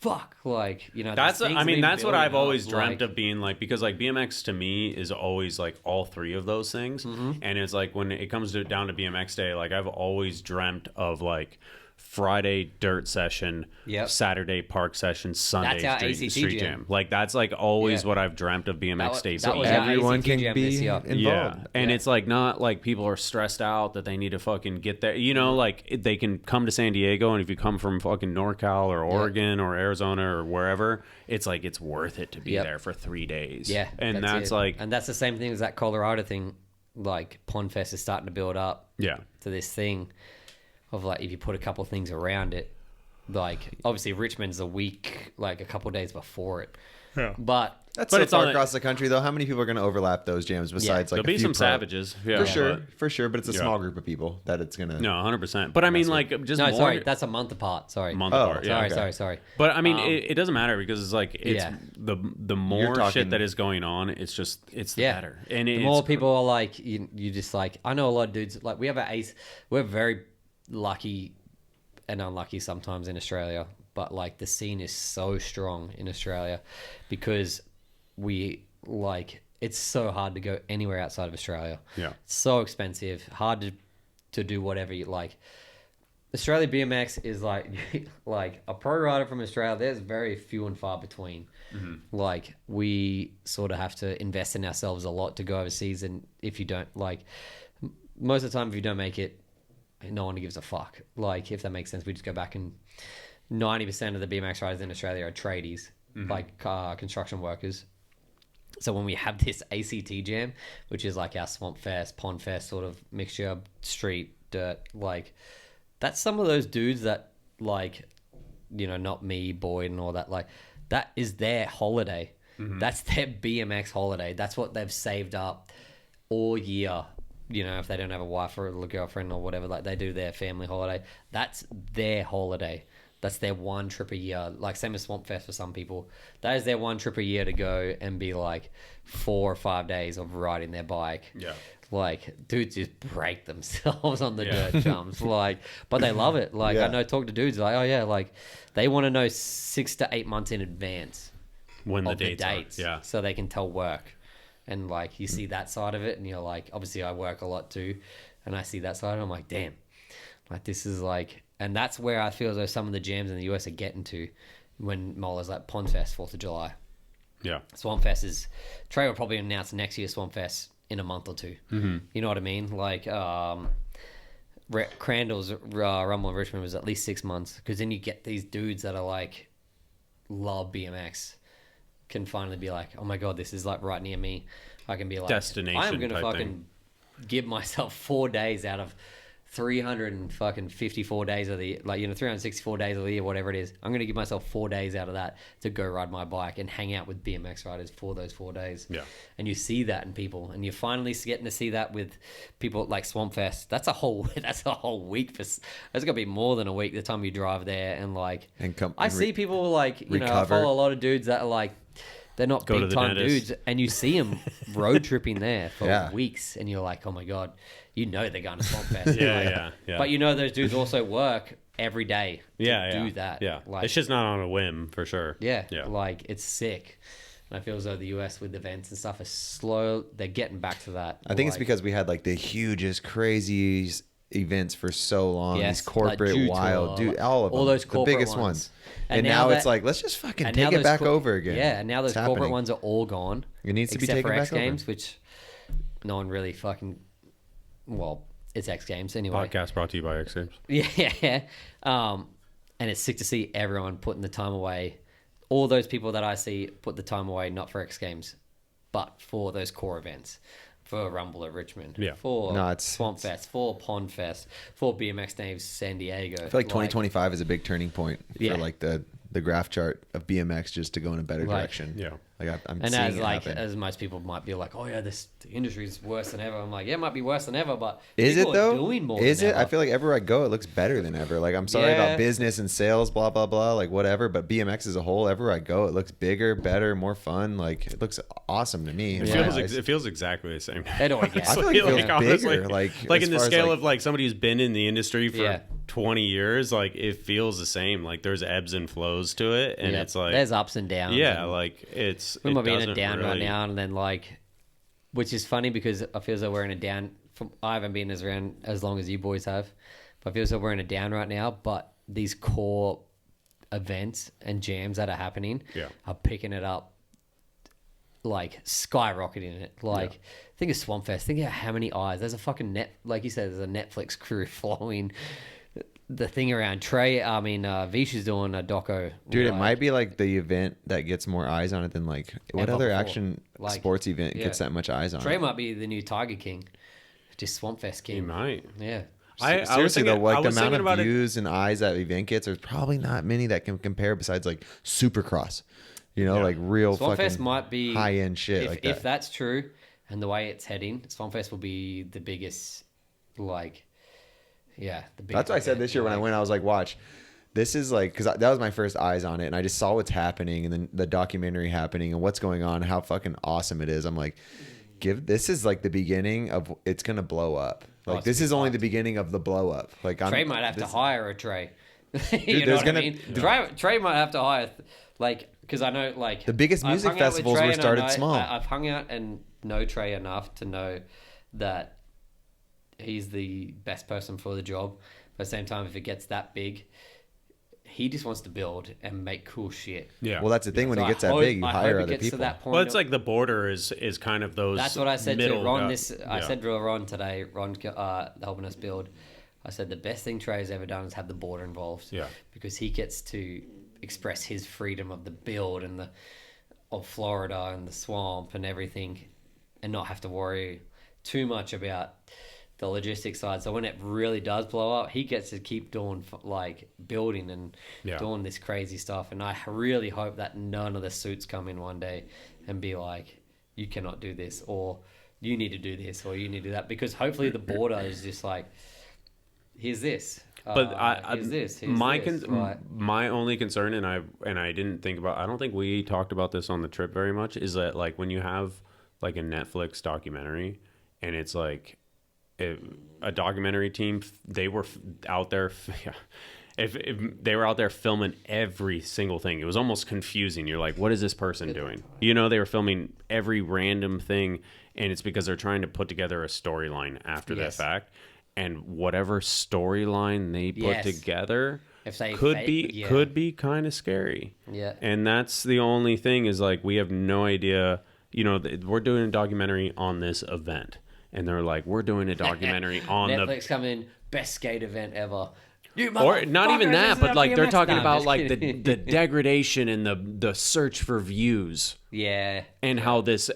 fuck, like, you know, that's what I've always dreamt of of being like, because like BMX to me is always like all 3 of those things, and it's like when it comes down to BMX day, like I've always dreamt of like Friday dirt session, Saturday park session, Sunday street jam. Like that's like always what I've dreamt of BMX day. So everyone can be involved. Yeah, and it's like not like people are stressed out that they need to fucking get there. You know, like they can come to San Diego, and if you come from fucking NorCal or Oregon or Arizona or wherever, it's like it's worth it to be there for 3 days. Yeah, and that's like, and that's the same thing as that Colorado thing. Like Pondfest is starting to build up. To this thing. Of like, if you put a couple things around it, like obviously Richmond's a week, like a couple days before it. Yeah. But so far across the country though. How many people are going to overlap those jams besides like there'll be some savages, for sure. But it's a small group of people that it's gonna. No, 100%. But I mean, like just more. Sorry, that's a month apart. Sorry, apart. Sorry. But I mean, it doesn't matter because it's like the more shit that is going on, it's just the better. And the more people are like, you just like, I know a lot of dudes like we have we're very lucky and unlucky sometimes in Australia, but like the scene is so strong in Australia because we like, it's so hard to go anywhere outside of Australia. It's so expensive, hard to do whatever you like. Australia BMX is like like a pro rider from Australia, there's very few and far between. Like we sort of have to invest in ourselves a lot to go overseas, and if you don't, like most of the time if you don't make it, no one gives a fuck. Like, if that makes sense, we just go back and 90% of the BMX riders in Australia are tradies, like construction workers. So when we have this ACT jam, which is like our Swampfest, Pondfest sort of mixture, street, dirt, like that's some of those dudes that like, you know, not me, Boyd and all that, like that is their holiday. That's their BMX holiday. That's what they've saved up all year. You know, if they don't have a wife or a girlfriend or whatever, like they do their family holiday, that's their holiday. That's their one trip a year. Like same as Swampfest for some people. That is their one trip a year to go and be like 4 or 5 days of riding their bike. Like dudes just break themselves on the dirt jumps. Like, but they love it. Like I talk to dudes like, oh yeah, like they want to know 6 to 8 months in advance when the dates are. So they can tell work. And like you see that side of it, and you're like, obviously I work a lot too, and I see that side, and I'm like, damn, like this is like, and that's where I feel as though some of the jams in the US are getting to, when Mola's like Pondfest, 4th of July. Swampfest is, Trey will probably announce next year's Swampfest in a month or 2. You know what I mean? Like Crandall's Rumble in Richmond was at least 6 months, because then you get these dudes that are like love BMX. Can finally be like, oh my god, this is like right near me. I can be like, destination. I'm gonna fucking give myself 4 days out of 354 days of the, like, you know, 364 days of the year, whatever it is. I'm gonna give myself 4 days out of that to go ride my bike and hang out with BMX riders for those 4 days. And you see that in people, and you're finally getting to see that with people like Swampfest. That's a whole week. That's gonna be more than a week the time you drive there, and like, I see people like, you know, I follow a lot of dudes that are like, They're not big time dudes, and you see them road tripping there for weeks, and you're like, oh my god, you know they're going to Swampfest. yeah. But you know those dudes also work every day to do that. Yeah, like, it's just not on a whim for sure. Yeah, like it's sick. And I feel as though the US with events and stuff is slow. They're getting back to that. I think it's because we had like the hugest, craziest events for so long. These corporate, like wild, dude, all of them, those corporate the biggest ones. And now it's like, let's just fucking take it back over again. Yeah, and now those corporate ones are all gone. It needs to be taken back X Games, which no one really fucking. Well, it's X Games anyway. Podcast brought to you by X Games. Yeah, and it's sick to see everyone putting the time away. All those people that I see put the time away not for X Games, but for those core events. For Rumble at Richmond, for Swampfest, for Pond Fest, for BMX Days San Diego. I feel like 2025 is a big turning point for like the graph chart of BMX just to go in a better direction. Yeah, like I'm and seeing as it like happen. as most people might be like, oh yeah, the industry is worse than ever. I'm like, yeah, it might be worse than ever, but is it though? Doing more is than it? ever. I feel like everywhere I go, it looks better than ever. Like I'm sorry about business and sales, blah blah blah, like whatever. But BMX as a whole, everywhere I go, it looks bigger, better, more fun. Like it looks awesome to me. It feels exactly the same. I feel like it feels bigger. Like in the scale of like somebody who's been in the industry for 20 years, like it feels the same. Like there's ebbs and flows to it, and it's like there's ups and downs. Yeah, like we might be in a down right now, and then like, which is funny because I feel as though we're in a down. I haven't been around as long as you boys have, but I feel as though we're in a down right now. But these core events and jams that are happening are picking it up, like skyrocketing it. Like think of Swampfest. Think of how many eyes. There's a fucking like you said, there's a Netflix crew following the thing around. Visha's doing a doco. Dude, it might be like the event that gets more eyes on it than like what other action sports event gets that much eyes on Trey it. might be the new Tiger King, just Swampfest King. He might. Yeah. Seriously though, like the amount of views and eyes that event gets, there's probably not many that can compare besides like Supercross. You know, like real Swampfest fucking might be high end shit like that. If that's true, and the way it's heading, Swampfest will be the biggest, like. Yeah, that's what I said this year when I went. I was like, "Watch, this is like," because that was my first eyes on it, and I just saw what's happening, and then the documentary happening, and what's going on, how fucking awesome it is. I'm like, this is like the beginning of it's gonna blow up. Like this is only the beginning of the blow up. Like Trey might have to hire a Trey. You know what I mean? Trey might have to hire, like, because I know like the biggest music festivals were started small. I've hung out and know Trey enough to know that he's the best person for the job. But at the same time, if it gets that big, he just wants to build and make cool shit. Yeah. Well, that's the thing. When it gets that big, you hire other people. Well, it's like the border is kind of those. That's what I said to Ron. I said to Ron today. Ron helping us build. I said the best thing Trey's ever done is have the border involved. Yeah. Because he gets to express his freedom of the build and of Florida and the swamp and everything, and not have to worry too much about the logistics side. So when it really does blow up, he gets to keep doing like building and doing this crazy stuff. And I really hope that none of the suits come in one day and be like, you cannot do this, or you need to do this, or you need to do that. Because hopefully the border is just like, here's this. But here's my only concern, and I didn't think about, I don't think we talked about this on the trip very much, is that like when you have like a Netflix documentary and it's like, a documentary team, they were out there. If they were out there filming every single thing, it was almost confusing. You're like, what is this person doing? You know, they were filming every random thing, and it's because they're trying to put together a storyline after that fact. And whatever storyline they put together could be kind of scary. Yeah. And that's the only thing is like we have no idea. You know, we're doing a documentary on this event. And they're like, we're doing a documentary on Netflix coming in, best skate event ever. Or not even that, but like they're talking about like the degradation and the search for views. Yeah. And how this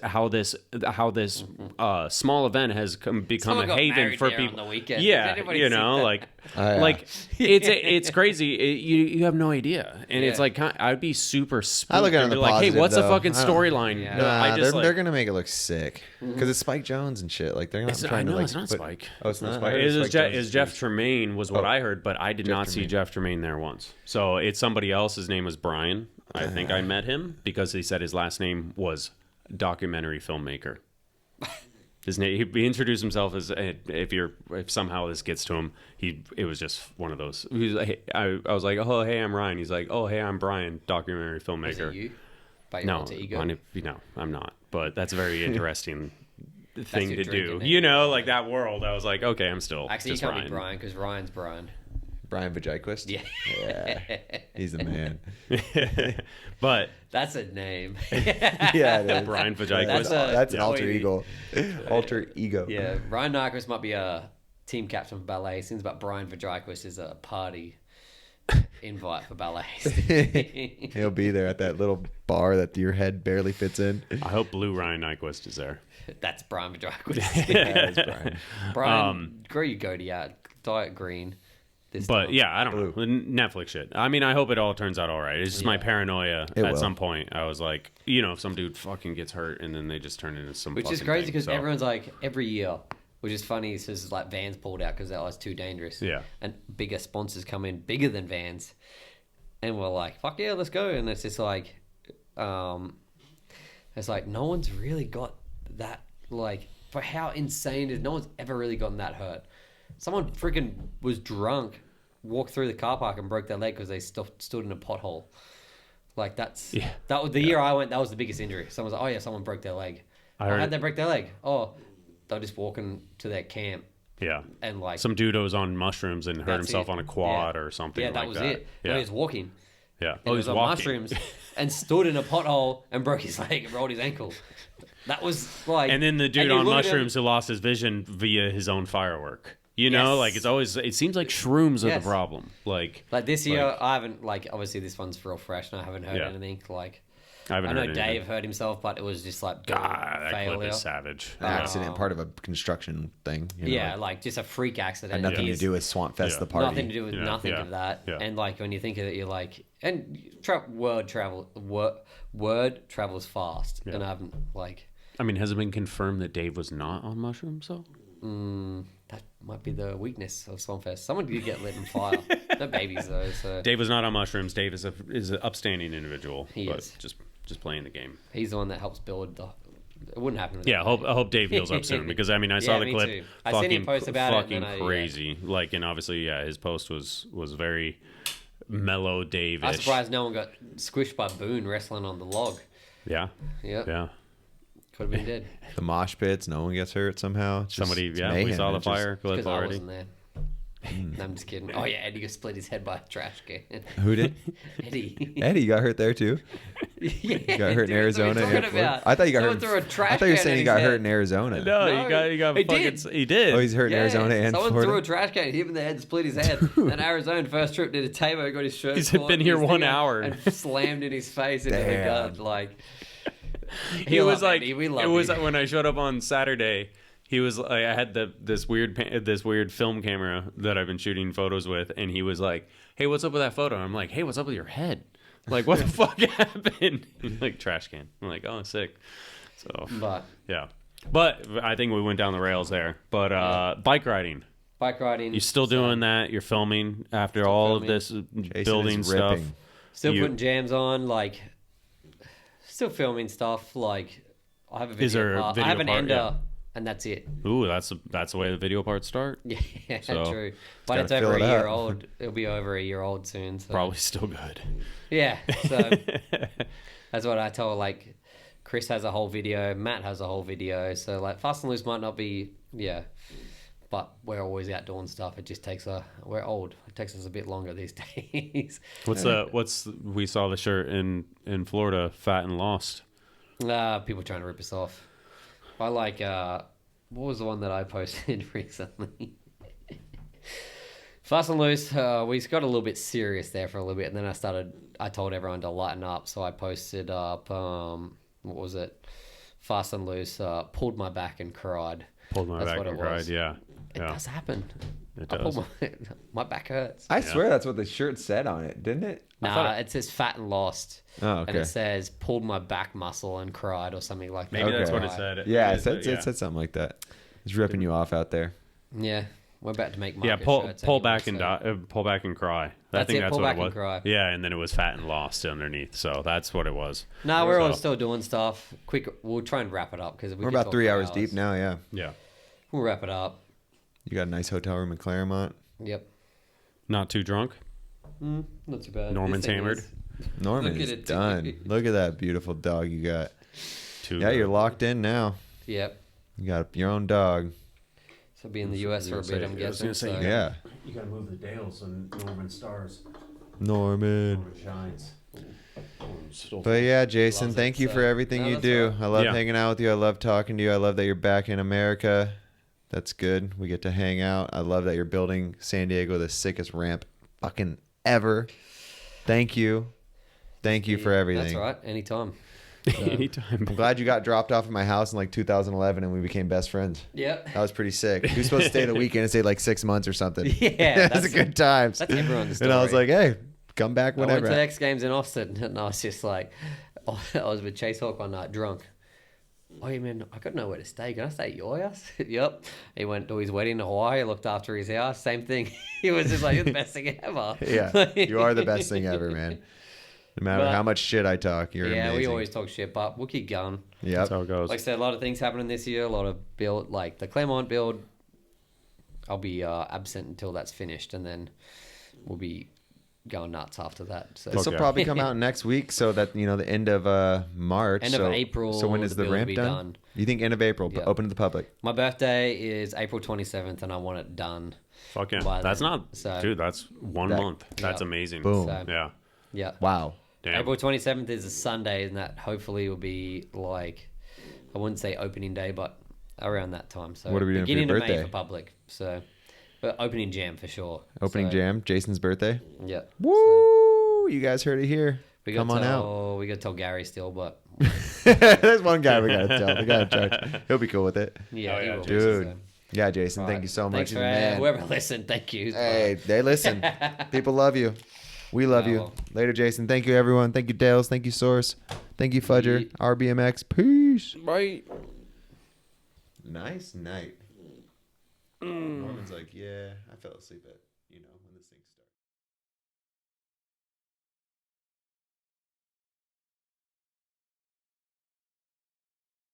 small event has become a haven for people. On the weekend. Yeah, you know, like it's crazy. You have no idea, and it's like I'd be super spooked. I look at it like, hey, what's the fucking storyline? Yeah. They're gonna make it look sick because it's Spike Jones and shit. Like they're not trying to like. It's not Spike. Oh, it's not Spike. It's Jeff Tremaine was what I heard, but I did not see Jeff Tremaine there once. So it's somebody else. His name was Brian. I think I met him because he said his last name was documentary filmmaker. His name, he introduced himself as, if somehow this gets to him, it was just one of those. I was like, oh, hey, I'm Ryan. He's like, oh, hey, I'm Brian, documentary filmmaker. Is it you? By your alter ego? No, I'm not. But that's a very interesting thing to do. You know, like that world. I was like, okay, I'm still actually just you can't Ryan. be Brian because Ryan's Brian. Brian Vajiquist? Yeah. He's the man. But that's a name. Yeah, it is. Brian Vajiquist. That's an alter ego. Alter ego. Yeah, Brian Nyquist might be a team captain for ballet. It seems about Brian Vajiquist is a party invite for ballet. He'll be there at that little bar that your head barely fits in. I hope Blue Ryan Nyquist is there. That's Brian Vajiquist. That is Brian. Brian, grow your goatee out. Diet green. But yeah, I don't know. Netflix shit. I mean, I hope it all turns out all right. It's just my paranoia. At some point, I was like, if some dude fucking gets hurt and then they just turn into some. Which is crazy because everyone's like every year, which is funny. It's just like Vans pulled out because that was too dangerous. Yeah. And bigger sponsors come in, bigger than Vans, and we're like, fuck yeah, let's go. And it's just like, it's like no one's really got that. Like for how insane it is, no one's ever really gotten that hurt. Someone freaking was drunk, walked through the car park and broke their leg because they stood in a pothole. Like that was the year I went. That was the biggest injury. Someone was like, "Oh yeah, someone broke their leg." How'd they break their leg? Oh, they're just walking to their camp. Yeah, and like some dude was on mushrooms and hurt himself on a quad or something. Yeah, that was it. Yeah, no, he was walking. Yeah, he was on mushrooms and stood in a pothole and broke his leg and rolled his ankle. That was like. And then the dude on mushrooms who lost his vision via his own firework. Like it's always. It seems like shrooms are the problem. Like this year, I haven't obviously this one's real fresh, and I haven't heard anything. I know Dave hurt himself, but it was just like God, that clip is savage. Accident, part of a construction thing. Just a freak accident. And nothing to do with Swampfest, the party. Nothing to do with nothing of that. Yeah. And when you think of it, you're like, and word travels fast, and I haven't I mean, has it been confirmed that Dave was not on mushrooms though? That might be the weakness of Swampfest. Someone did get lit on fire. No babies though. So Dave was not on mushrooms. Dave is an upstanding individual. He is just playing the game. He's the one that helps build the. It wouldn't happen. I hope Dave heals up soon because I mean I saw the clip. Too. I seen him post about it. Fucking crazy. And obviously his post was very mellow Dave-ish. I'm surprised no one got squished by Boone wrestling on the log. Yeah. Yep. Yeah. Could have been dead. The mosh pits, no one gets hurt somehow. Somebody, we saw the fire clip already. I wasn't there. No, I'm just kidding. Oh yeah, Eddie got split his head by a trash can. Who did? Eddie got hurt there too. Yeah, he got hurt in Arizona. I thought you got hurt. I thought you were saying he got hurt in Arizona. No, he got. He did. Oh, he's hurt in Arizona and someone Florida. Threw a trash can, hit him in the head, split his head. And Arizona first trip did a Tabo, got his shirt. He's been here 1 hour and slammed in his face into the gut. He was like, when I showed up on Saturday. He was like, I had this weird film camera that I've been shooting photos with, and he was like, "Hey, what's up with that photo?" And I'm like, "Hey, what's up with your head? Like, what the fuck happened?" He's like, "Trash can." I'm like, "Oh, sick." So, but I think we went down the rails there. But bike riding. You're still doing that. You're filming after all of this building stuff. Still putting jams on, still filming stuff. I have a video part. I have an ender. Yeah. And that's it. Ooh, that's the way the video parts start. Yeah, true. But it's over a year old. It'll be over a year old soon. So. Probably still good. Yeah. So that's what I told. Chris has a whole video. Matt has a whole video. So Fast and Loose might not be. Yeah. But we're always out doing stuff. It just takes we're old. It takes us a bit longer these days. We saw the shirt in Florida, Fat and Lost. People trying to rip us off. I what was the one that I posted recently? Fast and Loose, we got a little bit serious there for a little bit, and then I told everyone to lighten up, so I posted up, what was it? Fast and Loose, pulled my back and cried. Pulled my back and cried, yeah. It does happen. It does. My back hurts. I swear that's what the shirt said on it, didn't it? Nah, it says Fat and Lost. Oh, okay. And it says pulled my back muscle and cried or something like that. Maybe that's what it said. Yeah, it said something like that. It's ripping you off out there. Yeah. We're about to make pull back and pull back and cry. I think that's what it was. Cry. Yeah, and then it was fat and lost underneath. So that's what it was. No, we're all still doing stuff. Quick, we'll try and wrap it up because we're about 3 hours deep now. Yeah. Yeah. We'll wrap it up. You got a nice hotel room in Claremont. Yep. Not too drunk. Not too bad. Norman's hammered. Norman is done. Look at that beautiful dog you got. You're locked in now. Yep. You got your own dog. So be in the U.S. for a bit, I'm guessing. Yeah. You got to move the Dales and Norman stars. Norman shines. But yeah, Jason, thank you for everything you do. Right. I love hanging out with you. I love talking to you. I love that you're back in America. That's good. We get to hang out. I love that you're building San Diego the sickest ramp fucking ever. Thank you. Thank you for everything. That's right. Anytime. So. Anytime. I'm glad you got dropped off at my house in like 2011 and we became best friends. Yep. That was pretty sick. We were supposed to stay the weekend and stay like 6 months or something. Yeah. That's a good time. That's everyone's story. And I was like, hey, come back whenever. I went to X Games in Austin and I was just like, I was with Chase Hawk one night drunk. Oh, you mean I got nowhere to stay? Can I stay at your house? Yep. He went to his wedding in Hawaii, looked after his house. Same thing. He was just like, you're the best thing ever. Yeah. You are the best thing ever, man. No matter how much shit I talk, you're amazing. We always talk shit, but we'll keep going. Yeah, that's how it goes. Like I said, a lot of things happening this year. A lot of build, like the Claremont build. I'll be absent until that's finished, and then we'll be going nuts after that. So this will probably come out next week, so that the end of March, end of April. So when is the ramp done? You think end of April, but open to the public? My birthday is April 27th, and I want it done. Fuck yeah, that's dude. That's 1 month. That's amazing. Boom. So, yeah. Wow. Damn. April 27th is a Sunday, and that hopefully will be like, I wouldn't say opening day, but around that time. So what are we doing for your birthday? Beginning of May for public. So, but opening jam for sure. Opening jam, Jason's birthday. Yeah. Woo! You guys heard it here. Come on out. We got to tell Gary still, but there's one guy we got to tell. We got to charge. He'll be cool with it. Yeah, dude. So. Yeah, Jason, thank you so much. Thanks for whoever listened. Thank you. Hey, they listen. People love you. We love you. Later, Jason. Thank you, everyone. Thank you, Dales. Thank you, Source. Thank you, Fudger. RBMX. Peace. Bye. Nice night. Norman's like, yeah, I fell asleep at,